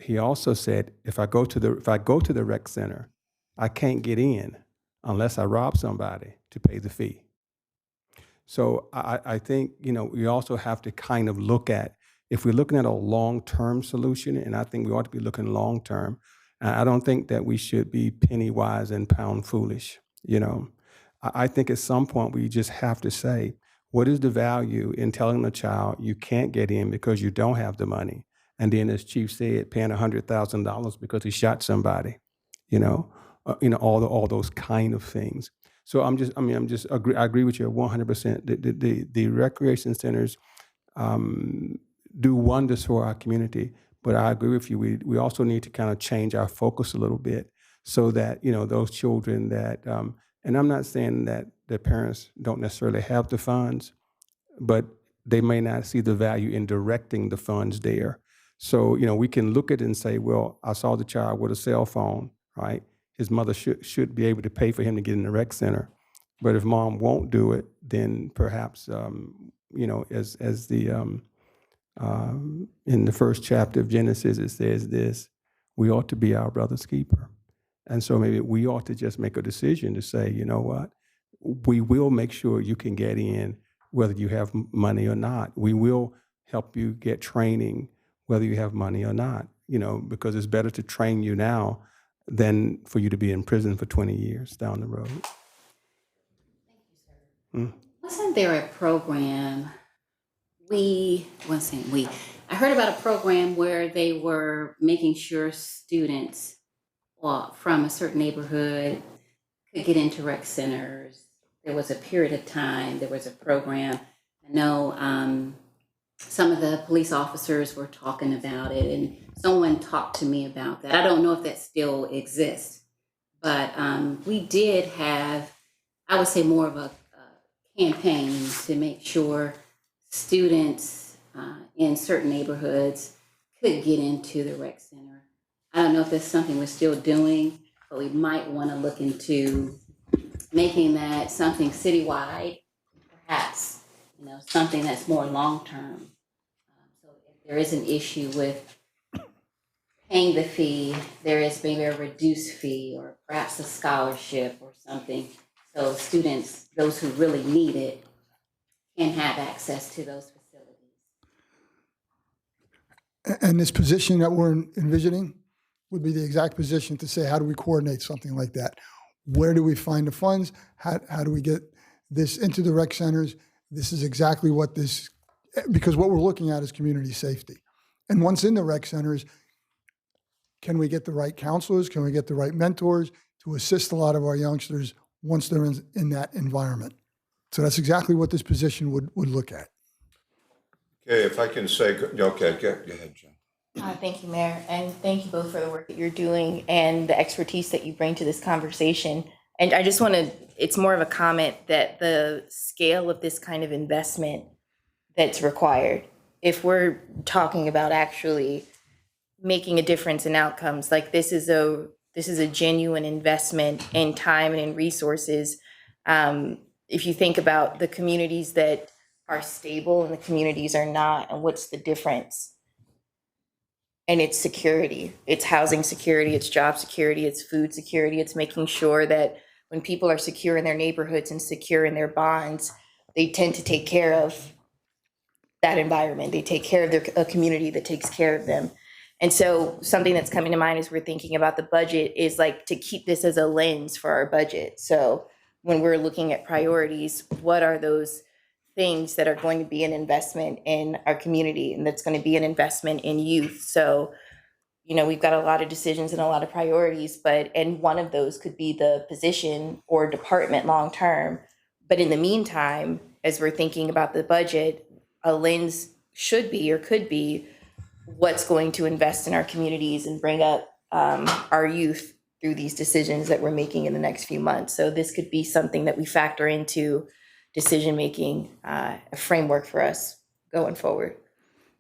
He also said, if I go to the rec center, I can't get in unless I rob somebody to pay the fee. So I think, we also have to kind of look at, if we're looking at a long-term solution, and I think we ought to be looking long-term, I don't think that we should be penny wise and pound foolish. I think at some point we just have to say, what is the value in telling a child you can't get in because you don't have the money? And then, as Chief said, paying $100,000 because he shot somebody, all those kind of things. So I agree with you 100%. The recreation centers do wonders for our community, but I agree with you. We also need to kind of change our focus a little bit so that, those children that, and I'm not saying that their parents don't necessarily have the funds, but they may not see the value in directing the funds there. So, we can look at it and say, well, I saw the child with a cell phone, right? His mother should be able to pay for him to get in the rec center. But if mom won't do it, then perhaps, as the in the first chapter of Genesis, it says this, we ought to be our brother's keeper. And so maybe we ought to just make a decision to say, you know what, we will make sure you can get in whether you have money or not. We will help you get training whether you have money or not, because it's better to train you now than for you to be in prison for 20 years down the road. Wasn't there a program, I heard about a program where they were making sure students from a certain neighborhood could get into rec centers. There was a period of time, there was a program. I know some of the police officers were talking about it, and someone talked to me about that. I don't know if that still exists, but we did have, I would say, more of a campaign to make sure students in certain neighborhoods could get into the rec center. I don't know if that's something we're still doing, but we might want to look into making that something citywide, perhaps, something that's more long-term. So if there is an issue with paying the fee, there is maybe a reduced fee or perhaps a scholarship or something. So students, those who really need it, can have access to those facilities. And this position that we're envisioning would be the exact position to say, how do we coordinate something like that? Where do we find the funds? How do we get this into the rec centers? This is exactly what because what we're looking at is community safety. And once in the rec centers, can we get the right counselors? Can we get the right mentors to assist a lot of our youngsters once they're in that environment? So that's exactly what this position would look at. Okay, if I can say, okay, go ahead, Jen. Thank you, Mayor, and thank you both for the work that you're doing and the expertise that you bring to this conversation. And I just want to, it's more of a comment that the scale of this kind of investment that's required, if we're talking about actually making a difference in outcomes, like this is a This is a genuine investment in time and in resources. If you think about the communities that are stable and the communities are not, and what's the difference? And it's security, it's housing security, it's job security, it's food security, it's making sure that when people are secure in their neighborhoods and secure in their bonds, they tend to take care of that environment. They take care of a community that takes care of them. And so something that's coming to mind as we're thinking about the budget is like to keep this as a lens for our budget. So when we're looking at priorities, what are those things that are going to be an investment in our community and that's going to be an investment in youth? So, you know, we've got a lot of decisions and a lot of priorities, and one of those could be the position or department long term. But in the meantime, as we're thinking about the budget, a lens should be or could be what's going to invest in our communities and bring up our youth through these decisions that we're making in the next few months. So this could be something that we factor into decision making, a framework for us going forward.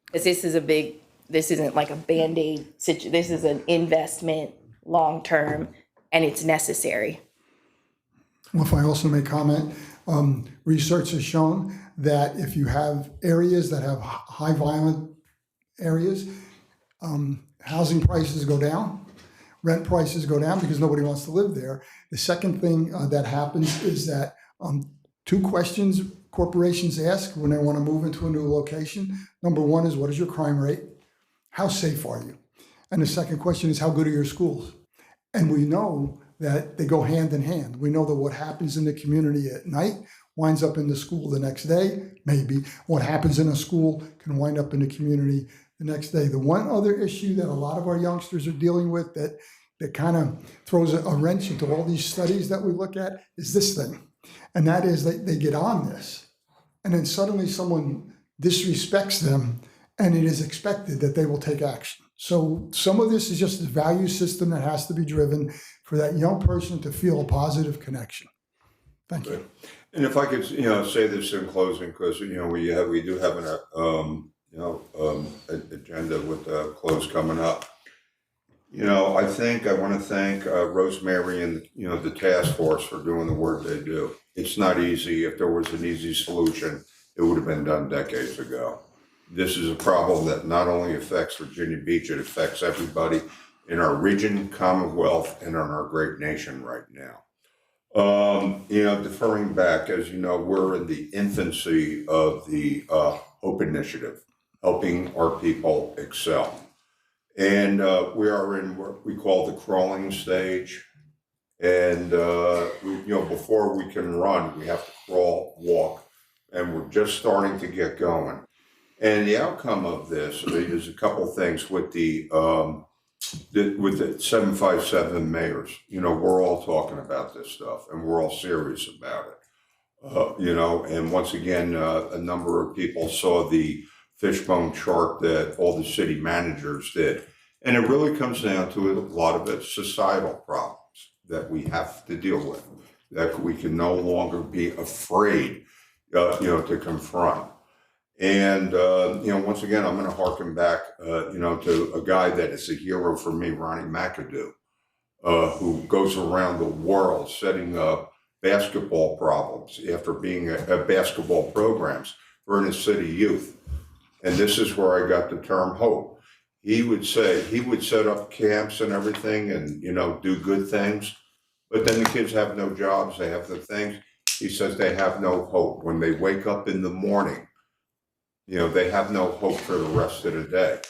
Because this isn't like a Band-Aid situation. This is an investment long term, and it's necessary. Well, if I also may comment, research has shown that if you have areas that have high violent areas, housing prices go down, rent prices go down because nobody wants to live there. The second thing that happens is that two questions corporations ask when they want to move into a new location. Number one is, what is your crime rate? How safe are you? And the second question is, how good are your schools? And we know that they go hand in hand. We know that what happens in the community at night winds up in the school the next day, maybe. What happens in a school can wind up in the community the next day. The one other issue that a lot of our youngsters are dealing with that kind of throws a wrench into all these studies that we look at is this thing. And that is they get on this, and then suddenly someone disrespects them, and it is expected that they will take action. So some of this is just the value system that has to be driven for that young person to feel a positive connection. Thank you. And if I could, say this in closing, because we do have an agenda with close coming up. I want to thank Rosemary and the task force for doing the work they do. It's not easy. If there was an easy solution, it would have been done decades ago. This is a problem that not only affects Virginia Beach, it affects everybody in our region, Commonwealth, and in our great nation right now. Deferring back, as you know, we're in the infancy of the HOPE initiative, helping our people excel. And we are in what we call the crawling stage. And, before we can run, we have to crawl, walk, and we're just starting to get going. And the outcome of this is a couple things with the 757 mayors. We're all talking about this stuff, and we're all serious about it. And once again, a number of people saw the fishbone chart that all the city managers did. And it really comes down to a lot of it societal problems that we have to deal with, that we can no longer be afraid, to confront. And, once again, I'm going to harken back, to a guy that is a hero for me, Ronnie McAdoo, who goes around the world setting up basketball problems after being at basketball programs for inner city youth. And this is where I got the term HOPE. He would set up camps and everything and, do good things. But then the kids have no jobs. They have the things. He says they have no hope. When they wake up in the morning, they have no hope for the rest of the day.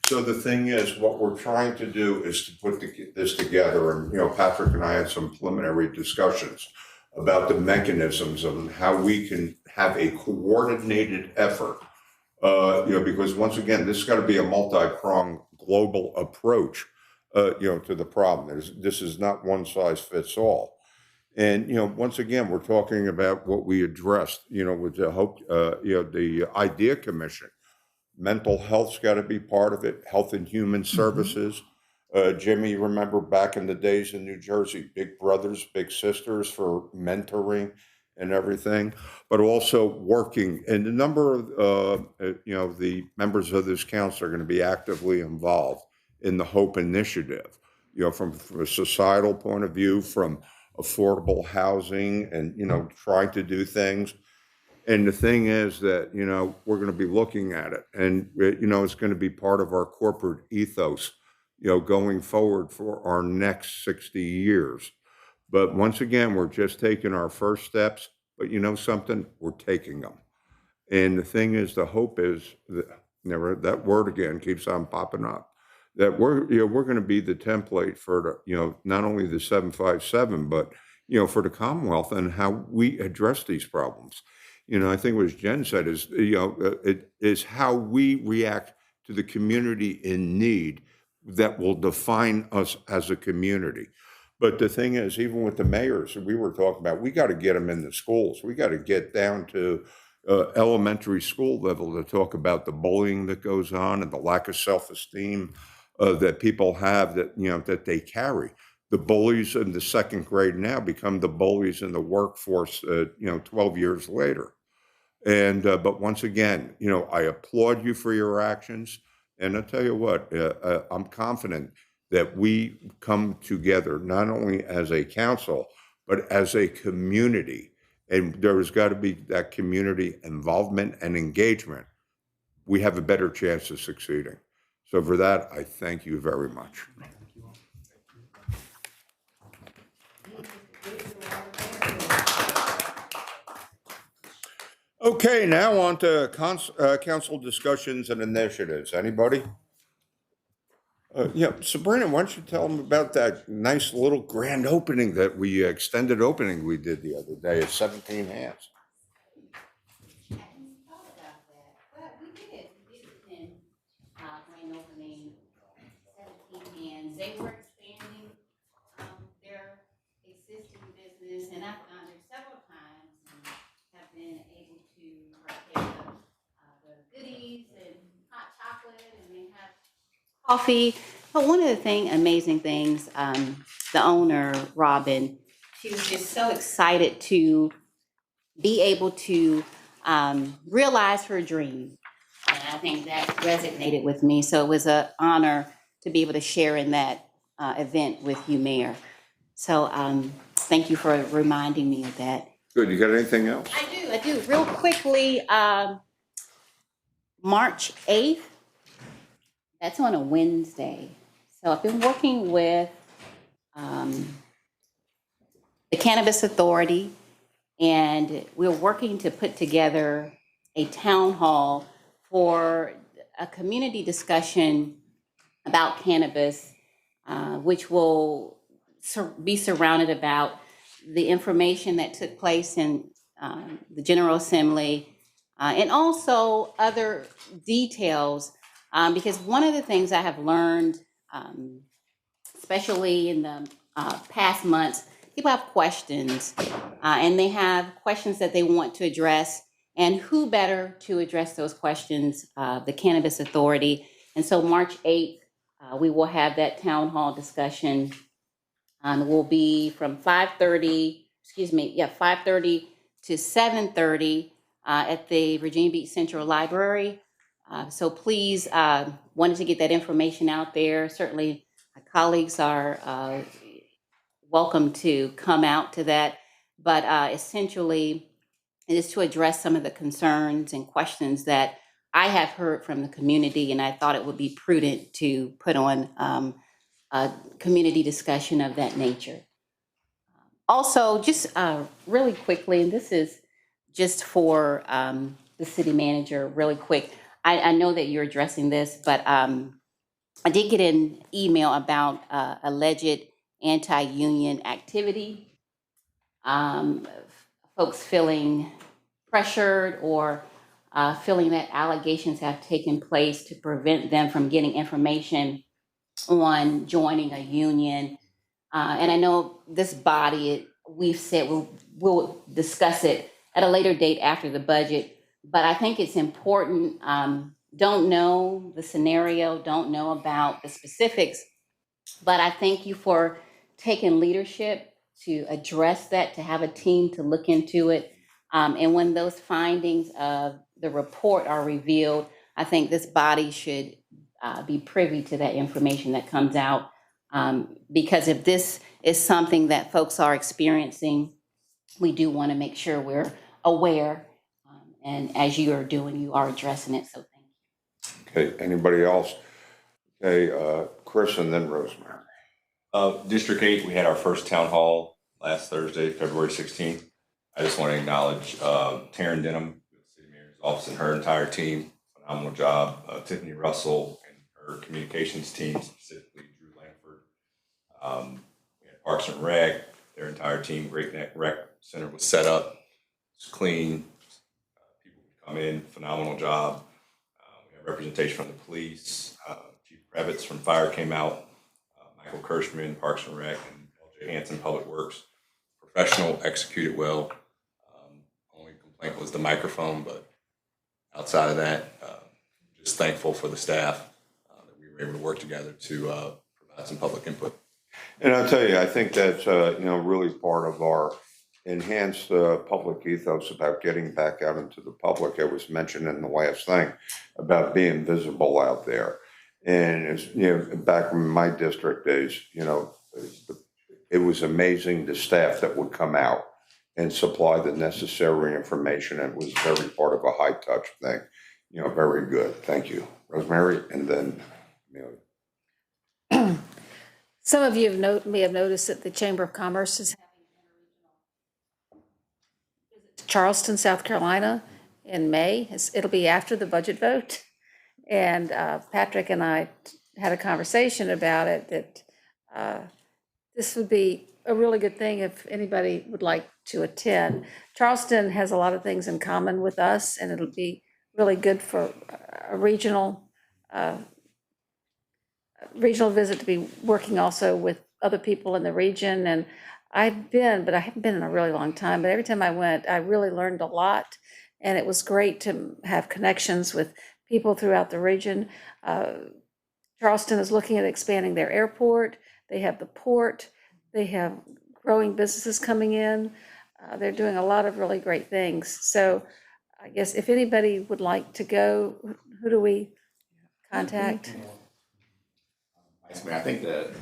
So the thing is, what we're trying to do is to put this together. And, Patrick and I had some preliminary discussions about the mechanisms of how we can have a coordinated effort. Because once again, this has got to be a multi-pronged global approach, to the problem. This is not one size fits all. And, once again, we're talking about what we addressed, with the HOPE, the IDEA Commission. Mental health's got to be part of it, health and human services. Jimmy, you remember back in the days in New Jersey, big brothers, big sisters for mentoring and everything, but also working. And a number of, the members of this council are going to be actively involved in the HOPE initiative, from a societal point of view, from affordable housing and, trying to do things. And the thing is that, we're going to be looking at it and, it's going to be part of our corporate ethos, going forward for our next 60 years. But once again, we're just taking our first steps, but something, we're taking them. And the thing is, the hope is that, never, that word again keeps on popping up, that we're going to be the template for not only the 757, but, for the Commonwealth and how we address these problems. I think what Jen said is, it is how we react to the community in need that will define us as a community. But the thing is, even with the mayors we were talking about, we got to get them in the schools. We got to get down to elementary school level to talk about the bullying that goes on and the lack of self-esteem that people have that they carry. The bullies in the second grade now become the bullies in the workforce, 12 years later. And but once again, I applaud you for your actions. And I'll tell you what, I'm confident that we come together not only as a council, but as a community. And there's got to be that community involvement and engagement. We have a better chance of succeeding. So for that, I thank you very much. Okay, now on to council discussions and initiatives. Anybody? Sabrina, why don't you tell them about that nice little grand opening that extended opening we did the other day at 17 Hands. Grand opening, 17 Hands. They were expanding their existing business, and I've gone there several times and have been able to partake of the goodies and hot chocolate, and they have coffee. But one of the amazing things, the owner, Robin, she was just so excited to be able to realize her dream. And I think that resonated with me. So it was an honor to be able to share in that event with you, Mayor. So thank you for reminding me of that. Good. You got anything else? I do. Real quickly, March 8th, that's on a Wednesday. So I've been working with the Cannabis Authority, and we're working to put together a town hall for a community discussion about cannabis, which will be surrounded about the information that took place in the General Assembly, and also other details, because one of the things I have learned, especially in the past months, people have questions, and they have questions that they want to address. And who better to address those questions? The Cannabis Authority. And so March 8th, we will have that town hall discussion. It will be from 5:30 to 7:30 at the Virginia Beach Central Library. So please, wanted to get that information out there. Certainly, my colleagues are welcome to come out to that. But essentially, it is to address some of the concerns and questions that I have heard from the community, and I thought it would be prudent to put on a community discussion of that nature. Also, just really quickly, and this is just for the city manager, really quick. I know that you're addressing this, but I did get an email about alleged anti-union activity. Folks feeling pressured or feeling that allegations have taken place to prevent them from getting information on joining a union. And I know this body, we've said we'll discuss it at a later date after the budget, but I think it's important. Don't know the scenario, don't know about the specifics, but I thank you for taking leadership to address that, to have a team to look into it. And when those findings of the report are revealed, I think this body should be privy to that information that comes out. Because if this is something that folks are experiencing, we do want to make sure we're aware. And as you are doing, you are addressing it. So thank you. Okay, anybody else? Okay, Chris and then Rosemary. District 8, we had our first town hall last Thursday, February 16th. I just want to acknowledge Taryn Denham, City Mayor's office, and her entire team. Phenomenal job. Tiffany Russell and her communications team, specifically Drew Lanford. We had Parks and Rec, their entire team. Great Neck Rec Center was set up. It's clean. People would come in. Phenomenal job. We had representation from the police. Chief Kravitz from Fire came out. Michael Kirschman, Parks and Rec, and LJ Hanson, Public Works. Professional, executed well. Only complaint was the microphone, but outside of that, just thankful for the staff that we were able to work together to provide some public input. And I'll tell you, I think that's, really part of our enhanced public ethos about getting back out into the public. It was mentioned in the last thing about being visible out there. And it's, back in my district days, it was amazing the staff that would come out and supply the necessary information. It was very part of a high touch thing. Very good. Thank you, Rosemary. And then, Some of you may have noticed that the Chamber of Commerce is having an interregional visit to Charleston, South Carolina in May. It'll be after the budget vote. And Patrick and I had a conversation about it, that this would be a really good thing if anybody would like to attend. Charleston has a lot of things in common with us, and it'll be really good for a regional visit to be working also with other people in the region. And I've been, but I haven't been in a really long time, but every time I went, I really learned a lot. And it was great to have connections with people throughout the region. Charleston is looking at expanding their airport. They have the port. They have growing businesses coming in. They're doing a lot of really great things. So I guess if anybody would like to go, who do we contact? Vice Mayor, I think that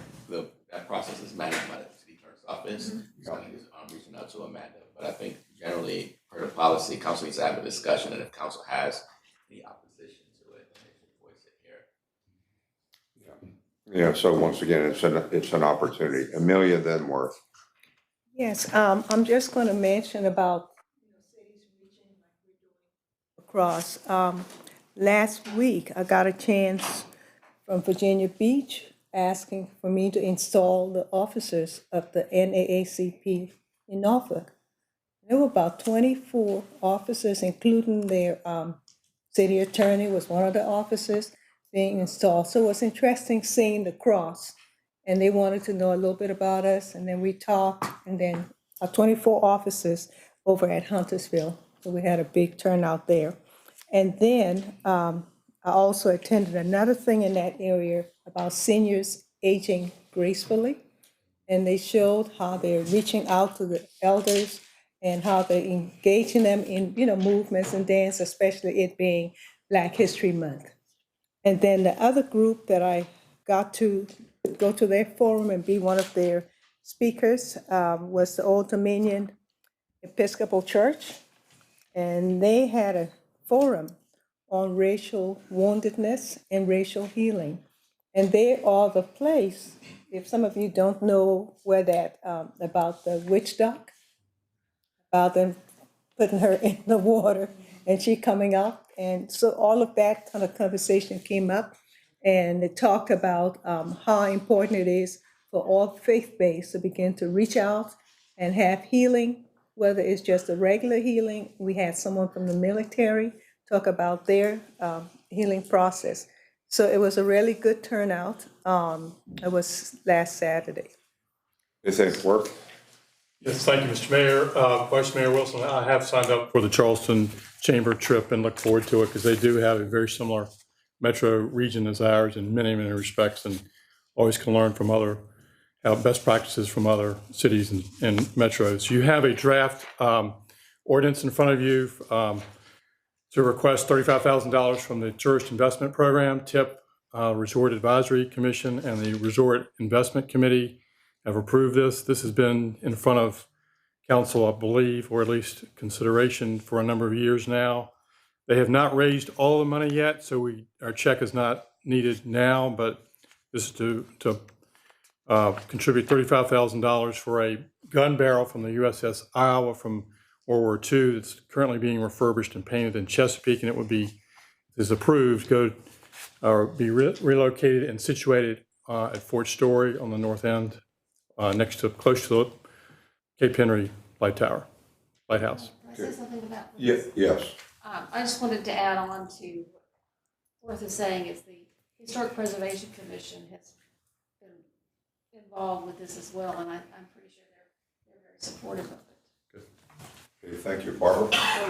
process is managed by the city clerk's office. So I think it's reaching out to Amanda. But I think generally, for the policy, council needs to have a discussion, and if council has the opposition to it, then they should voice it here. so once again, it's an opportunity. Amelia Denworth. Yes, I'm just going to mention about cities reaching like we're doing across. Last week, I got a chance from Virginia Beach asking for me to install the officers of the NAACP in Norfolk. There were about 24 officers, including their city attorney was one of the officers being installed. So it was interesting seeing the cross, and they wanted to know a little bit about us, and then we talked, and then 24 officers over at Huntersville. So we had a big turnout there. And then I also attended another thing in that area about seniors aging gracefully. And they showed how they're reaching out to the elders and how they're engaging them in, movements and dance, especially it being Black History Month. And then the other group that I got to go to their forum and be one of their speakers was the Old Dominion Episcopal Church. And they had a forum on racial woundedness and racial healing. And they are the place, if some of you don't know where that, about the witch doc, about them putting her in the water and she coming up. And so all of that kind of conversation came up, and it talked about how important it is for all faith-based to begin to reach out and have healing, whether it's just a regular healing. We had someone from the military talk about their healing process. So it was a really good turnout. It was last Saturday. Is it work? Yes, thank you, Mr. Mayor. Vice Mayor Wilson, I have signed up for the Charleston Chamber trip and look forward to it because they do have a very similar metro region as ours in many, many respects, and always can learn from other best practices from other cities and metros. You have a draft ordinance in front of you to request $35,000 from the Tourist Investment Program, TIP, Resort Advisory Commission and the Resort Investment Committee have approved this. This has been in front of council, I believe, or at least consideration for a number of years now. They have not raised all the money yet, so our check is not needed now, but this is to contribute $35,000 for a gun barrel from the USS Iowa from World War II that's currently being refurbished and painted in Chesapeake, and it would be, is approved, be relocated and situated at Fort Story on the north end, close to the Cape Henry Lighthouse. Can I say something about Yes. this? I just wanted to add on to what Worth is saying is the Historic Preservation Commission has been involved with this as well, and I'm pretty sure they're very supportive of it. Okay, thank you, Barbara. So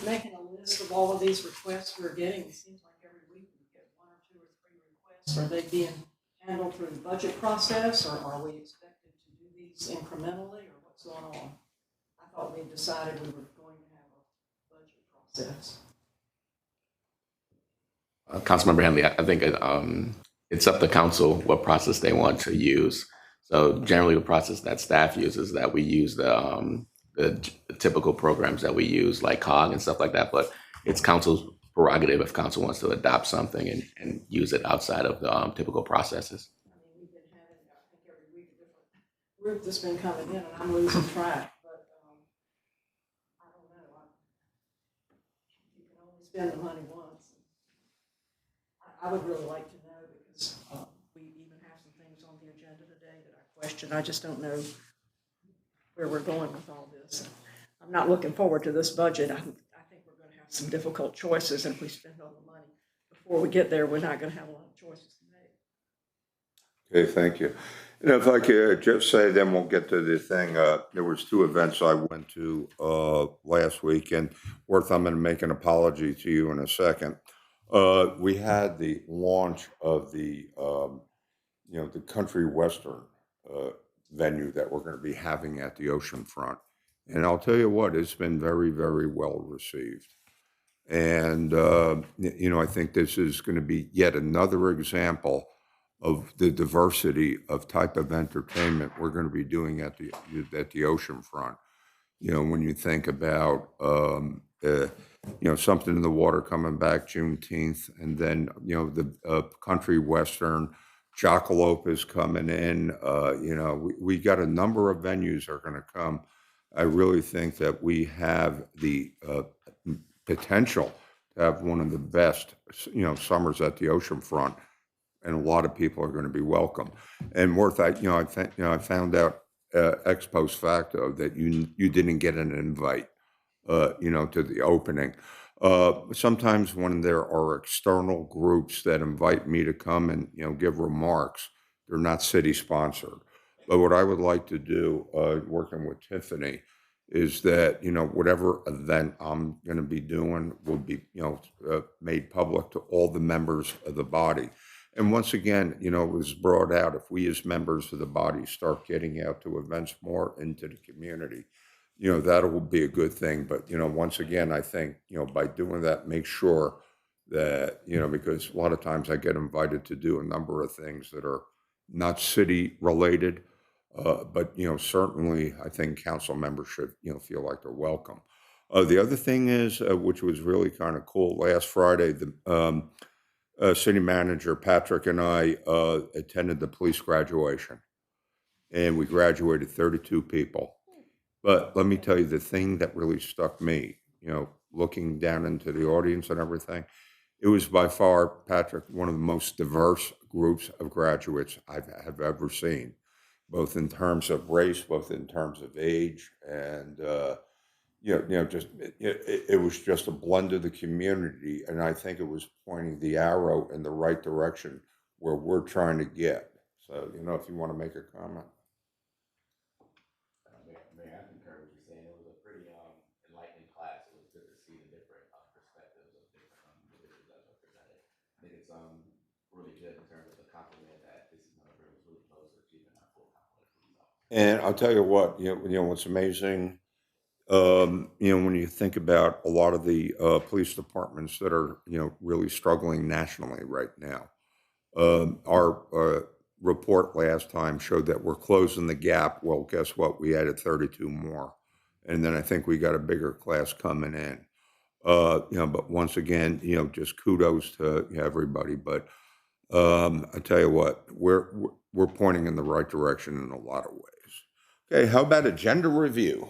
we're making a list of all of these requests we're getting. It seems like every week we get 1 or 2 or 3 requests. Are they being handled through the budget process, or are we expected to do these incrementally, or what's going on? I thought we decided we were going to have a budget process. Councilmember Henley, I think it's up to council what process they want to use. So generally, the process that staff uses, that we use the typical programs that we use, like COG and stuff like that. But it's council's prerogative if council wants to adopt something and use it outside of the typical processes. I mean, we've been having, I think, every week a different group that's been coming in, and I'm losing track. But I don't know. You can only spend the money once. I would really like to know, because we even have some things on the agenda today that I question. I just don't know where we're going with all this. I'm not looking forward to this budget. I think we're going to have some difficult choices, and if we spend all the money before we get there, we're not going to have a lot of choices to make. Okay, thank you. And if I could just say, then we'll get to the thing. There was 2 events I went to last week, and Worth, I'm going to make an apology to you in a second. We had the launch of the country western venue that we're going to be having at the ocean front. And I'll tell you what, it's been very, very well received. And, I think this is going to be yet another example of the diversity of type of entertainment we're going to be doing at the ocean front. When you think about, something in the water coming back Juneteenth, and then, the country western, Jackalope is coming in. We got a number of venues that are going to come. I really think that we have the potential to have one of the best, summers at the ocean front, and a lot of people are going to be welcome. And Worth, I found out ex post facto that you didn't get an invite, to the opening. Sometimes when there are external groups that invite me to come and, give remarks, they're not city sponsored. But what I would like to do, working with Tiffany, is that, whatever event I'm going to be doing will be, made public to all the members of the body. And once again, it was brought out, if we as members of the body start getting out to events more into the community, that will be a good thing. But, once again, I think, by doing that, make sure that, because a lot of times I get invited to do a number of things that are not city related, but, certainly I think council members should, feel like they're welcome. The other thing is, which was really kind of cool, last Friday, the city manager, Patrick, and I attended the police graduation, and we graduated 32 people. But let me tell you, the thing that really struck me, looking down into the audience and everything, it was by far, Patrick, one of the most diverse groups of graduates I have ever seen, both in terms of race, both in terms of age, and it was just a blend of the community, and I think it was pointing the arrow in the right direction where we're trying to get. So, if you want to make a comment. I concur with you saying it was a pretty enlightening class. It was good to see the different perspectives of different individuals that were presented. I think it's really good in terms of the compliment that this is going to bring us really close to achieving our full complement. And I'll tell you what, what's amazing, when you think about a lot of the police departments that are, really struggling nationally right now, Our report last time showed that we're closing the gap. Well, guess what? We added 32 more. And then I think we got a bigger class coming in. But once again, just kudos to everybody. But I tell you what, we're pointing in the right direction in a lot of ways. Okay, how about agenda review?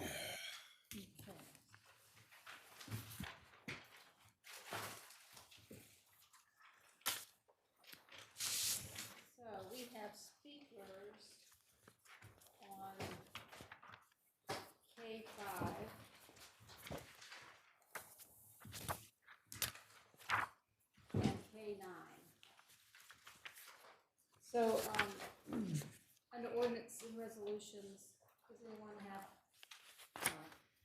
So we have speakers on K5. And K9. So, under ordinance and resolutions, does anyone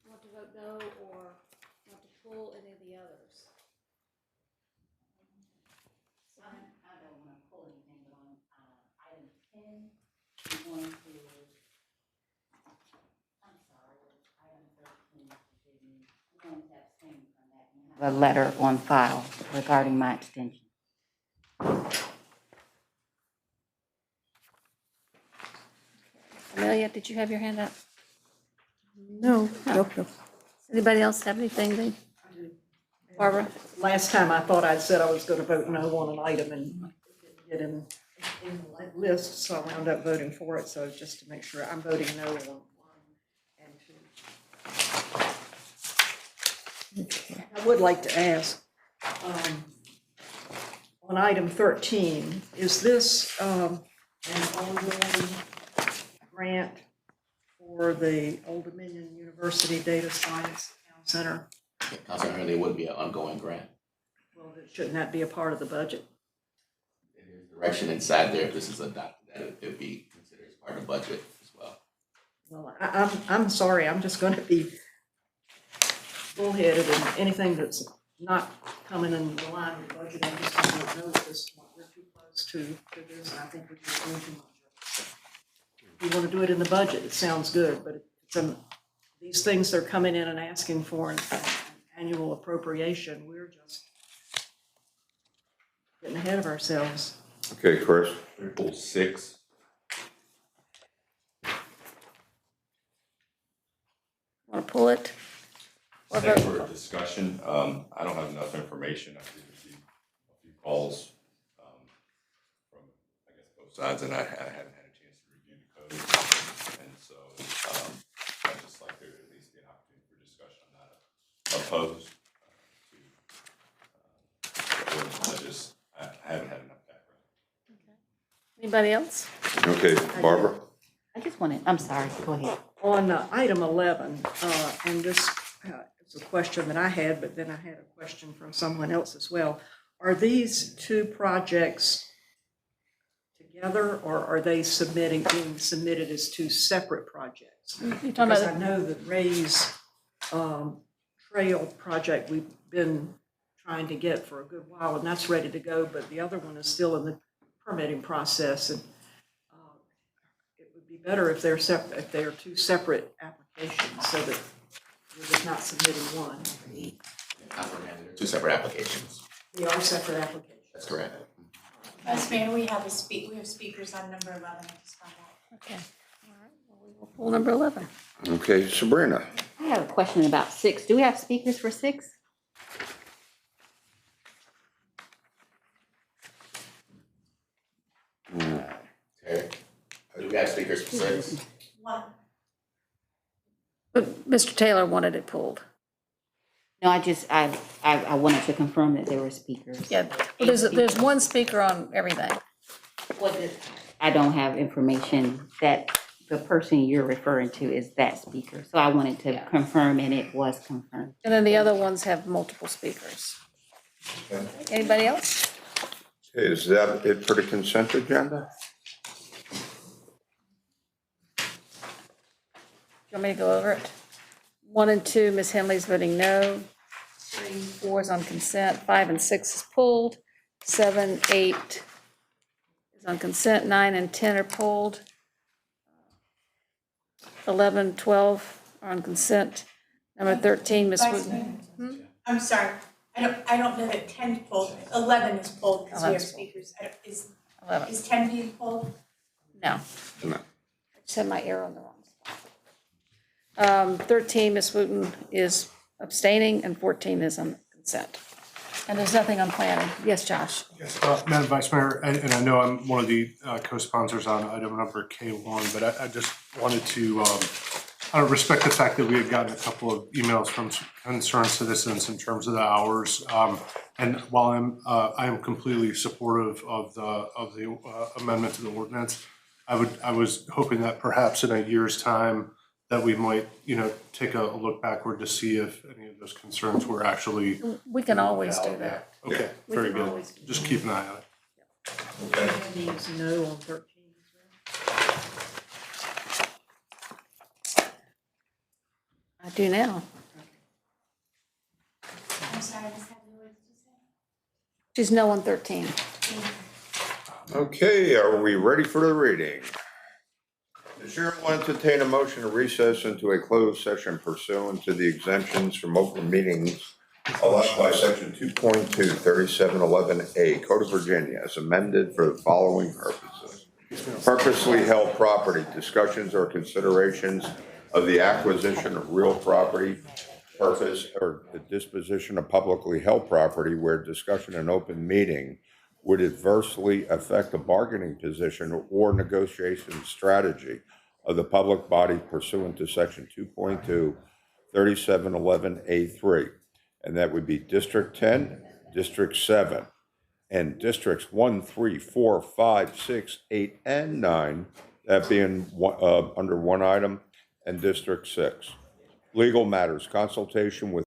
want to vote no or want to pull any of the others? I don't want to pull anything, but on item 10, I'm going to, I'm sorry, item 13, I'm going to abstain from that. And have a letter on file regarding my extension. Amelia, did you have your hand up? No. Nope. Anybody else have anything? Barbara? Last time I thought I'd said I was going to vote no on an item and didn't get in the list, so I wound up voting for it. So just to make sure, I'm voting no on 1 and 2. I would like to ask, on item 13, is this an ongoing grant for the Old Dominion University Data Science Center? Councilman Hurley, it would be an ongoing grant. Well, shouldn't that be a part of the budget? There's direction inside there, if this is adopted, that it would be considered as part of the budget as well. Well, I'm sorry, I'm just going to be bullheaded, and anything that's not coming in the line with the budget, I'm just going to know at this point, we're too close to this, and I think we're just doing too much. If you want to do it in the budget, it sounds good, but these things they're coming in and asking for an annual appropriation, we're just getting ahead of ourselves. Okay, Chris. Pull 6. Want to pull it? Or Thanks vote? for discussion. I don't have enough information. I did receive a few calls from, I guess, both sides, and I hadn't had a chance to review the code. And so I'd just like there to at least be an opportunity for discussion. I'm not opposed to I haven't had enough background. Anybody else? Okay, Barbara? I just wanted, I'm sorry, go ahead. On item 11, and this is a question that I had, but then I had a question from someone else as well. Are these two projects together, or are they being submitted as two separate projects? You're talking Because about I know that Ray's trail project we've been trying to get for a good while, and that's ready to go, but the other one is still in the permitting process, and it would be better if they're separate, if they are two separate applications, so that we're just not submitting one. They're two separate applications. They are separate applications. That's correct. Vice Mayor, we have speakers on number 11, I just found out. Okay. All right. Well, we will pull number 11. Okay, Sabrina. I have a question about 6. Do we have speakers for 6? Terry, do we have speakers for 6? One. But Mr. Taylor wanted it pulled. No, I wanted to confirm that there were speakers. Yeah, well, there's one speaker on everything. I don't have information that the person you're referring to is that speaker. So I wanted to confirm, and it was confirmed. And then the other ones have multiple speakers. Anybody else? Okay, is that it for the consent agenda? Do you want me to go over it? 1 and 2, Ms. Henley's voting no. 3, 4 is on consent. 5 and 6 is pulled. 7, 8 is on consent. 9 and 10 are pulled. 11, 12 are on consent. Number 13, Ms. Vice Wood. Mayor? I'm sorry, I don't know that 10 is pulled, 11 is pulled because we have 11 is pulled. speakers. 11. Is 10 people? No. No. I just had my arrow in the wrong spot. 13, Ms. Wooten is abstaining, and 14 is on consent. And there's nothing on planning. Yes, Josh? Yes, Madam Vice Mayor, and I know I'm one of the co-sponsors on item number K1, but I just wanted to respect the fact that we had gotten a couple of emails from concerned citizens in terms of the hours. And while I am completely supportive of the amendment to the ordinance, I was hoping that perhaps in a year's time that we might, take a look backward to see if any of those concerns were actually. We can always do that. Okay, We very can good. always do Just keep an eye on it. Andy is no on 13 as well. I do now. I'm sorry, Ms. Hadley, what did you say? She's no on 13. Okay, are we ready for the reading? The chair will entertain a motion to recess into a closed session pursuant to the exemptions from open meetings allowed by section 2.2, 3711A, Code of Virginia, as amended for the following purposes. Purposely held property, discussions or considerations of the acquisition of real property, purpose, or the disposition of publicly held property where discussion in open meeting would adversely affect the bargaining position or negotiation strategy of the public body pursuant to section 2.2, 3711A3. And that would be District 10, District 7, and Districts 1, 3, 4, 5, 6, 8, and 9, that being under one item, and District 6. Legal matters, consultation with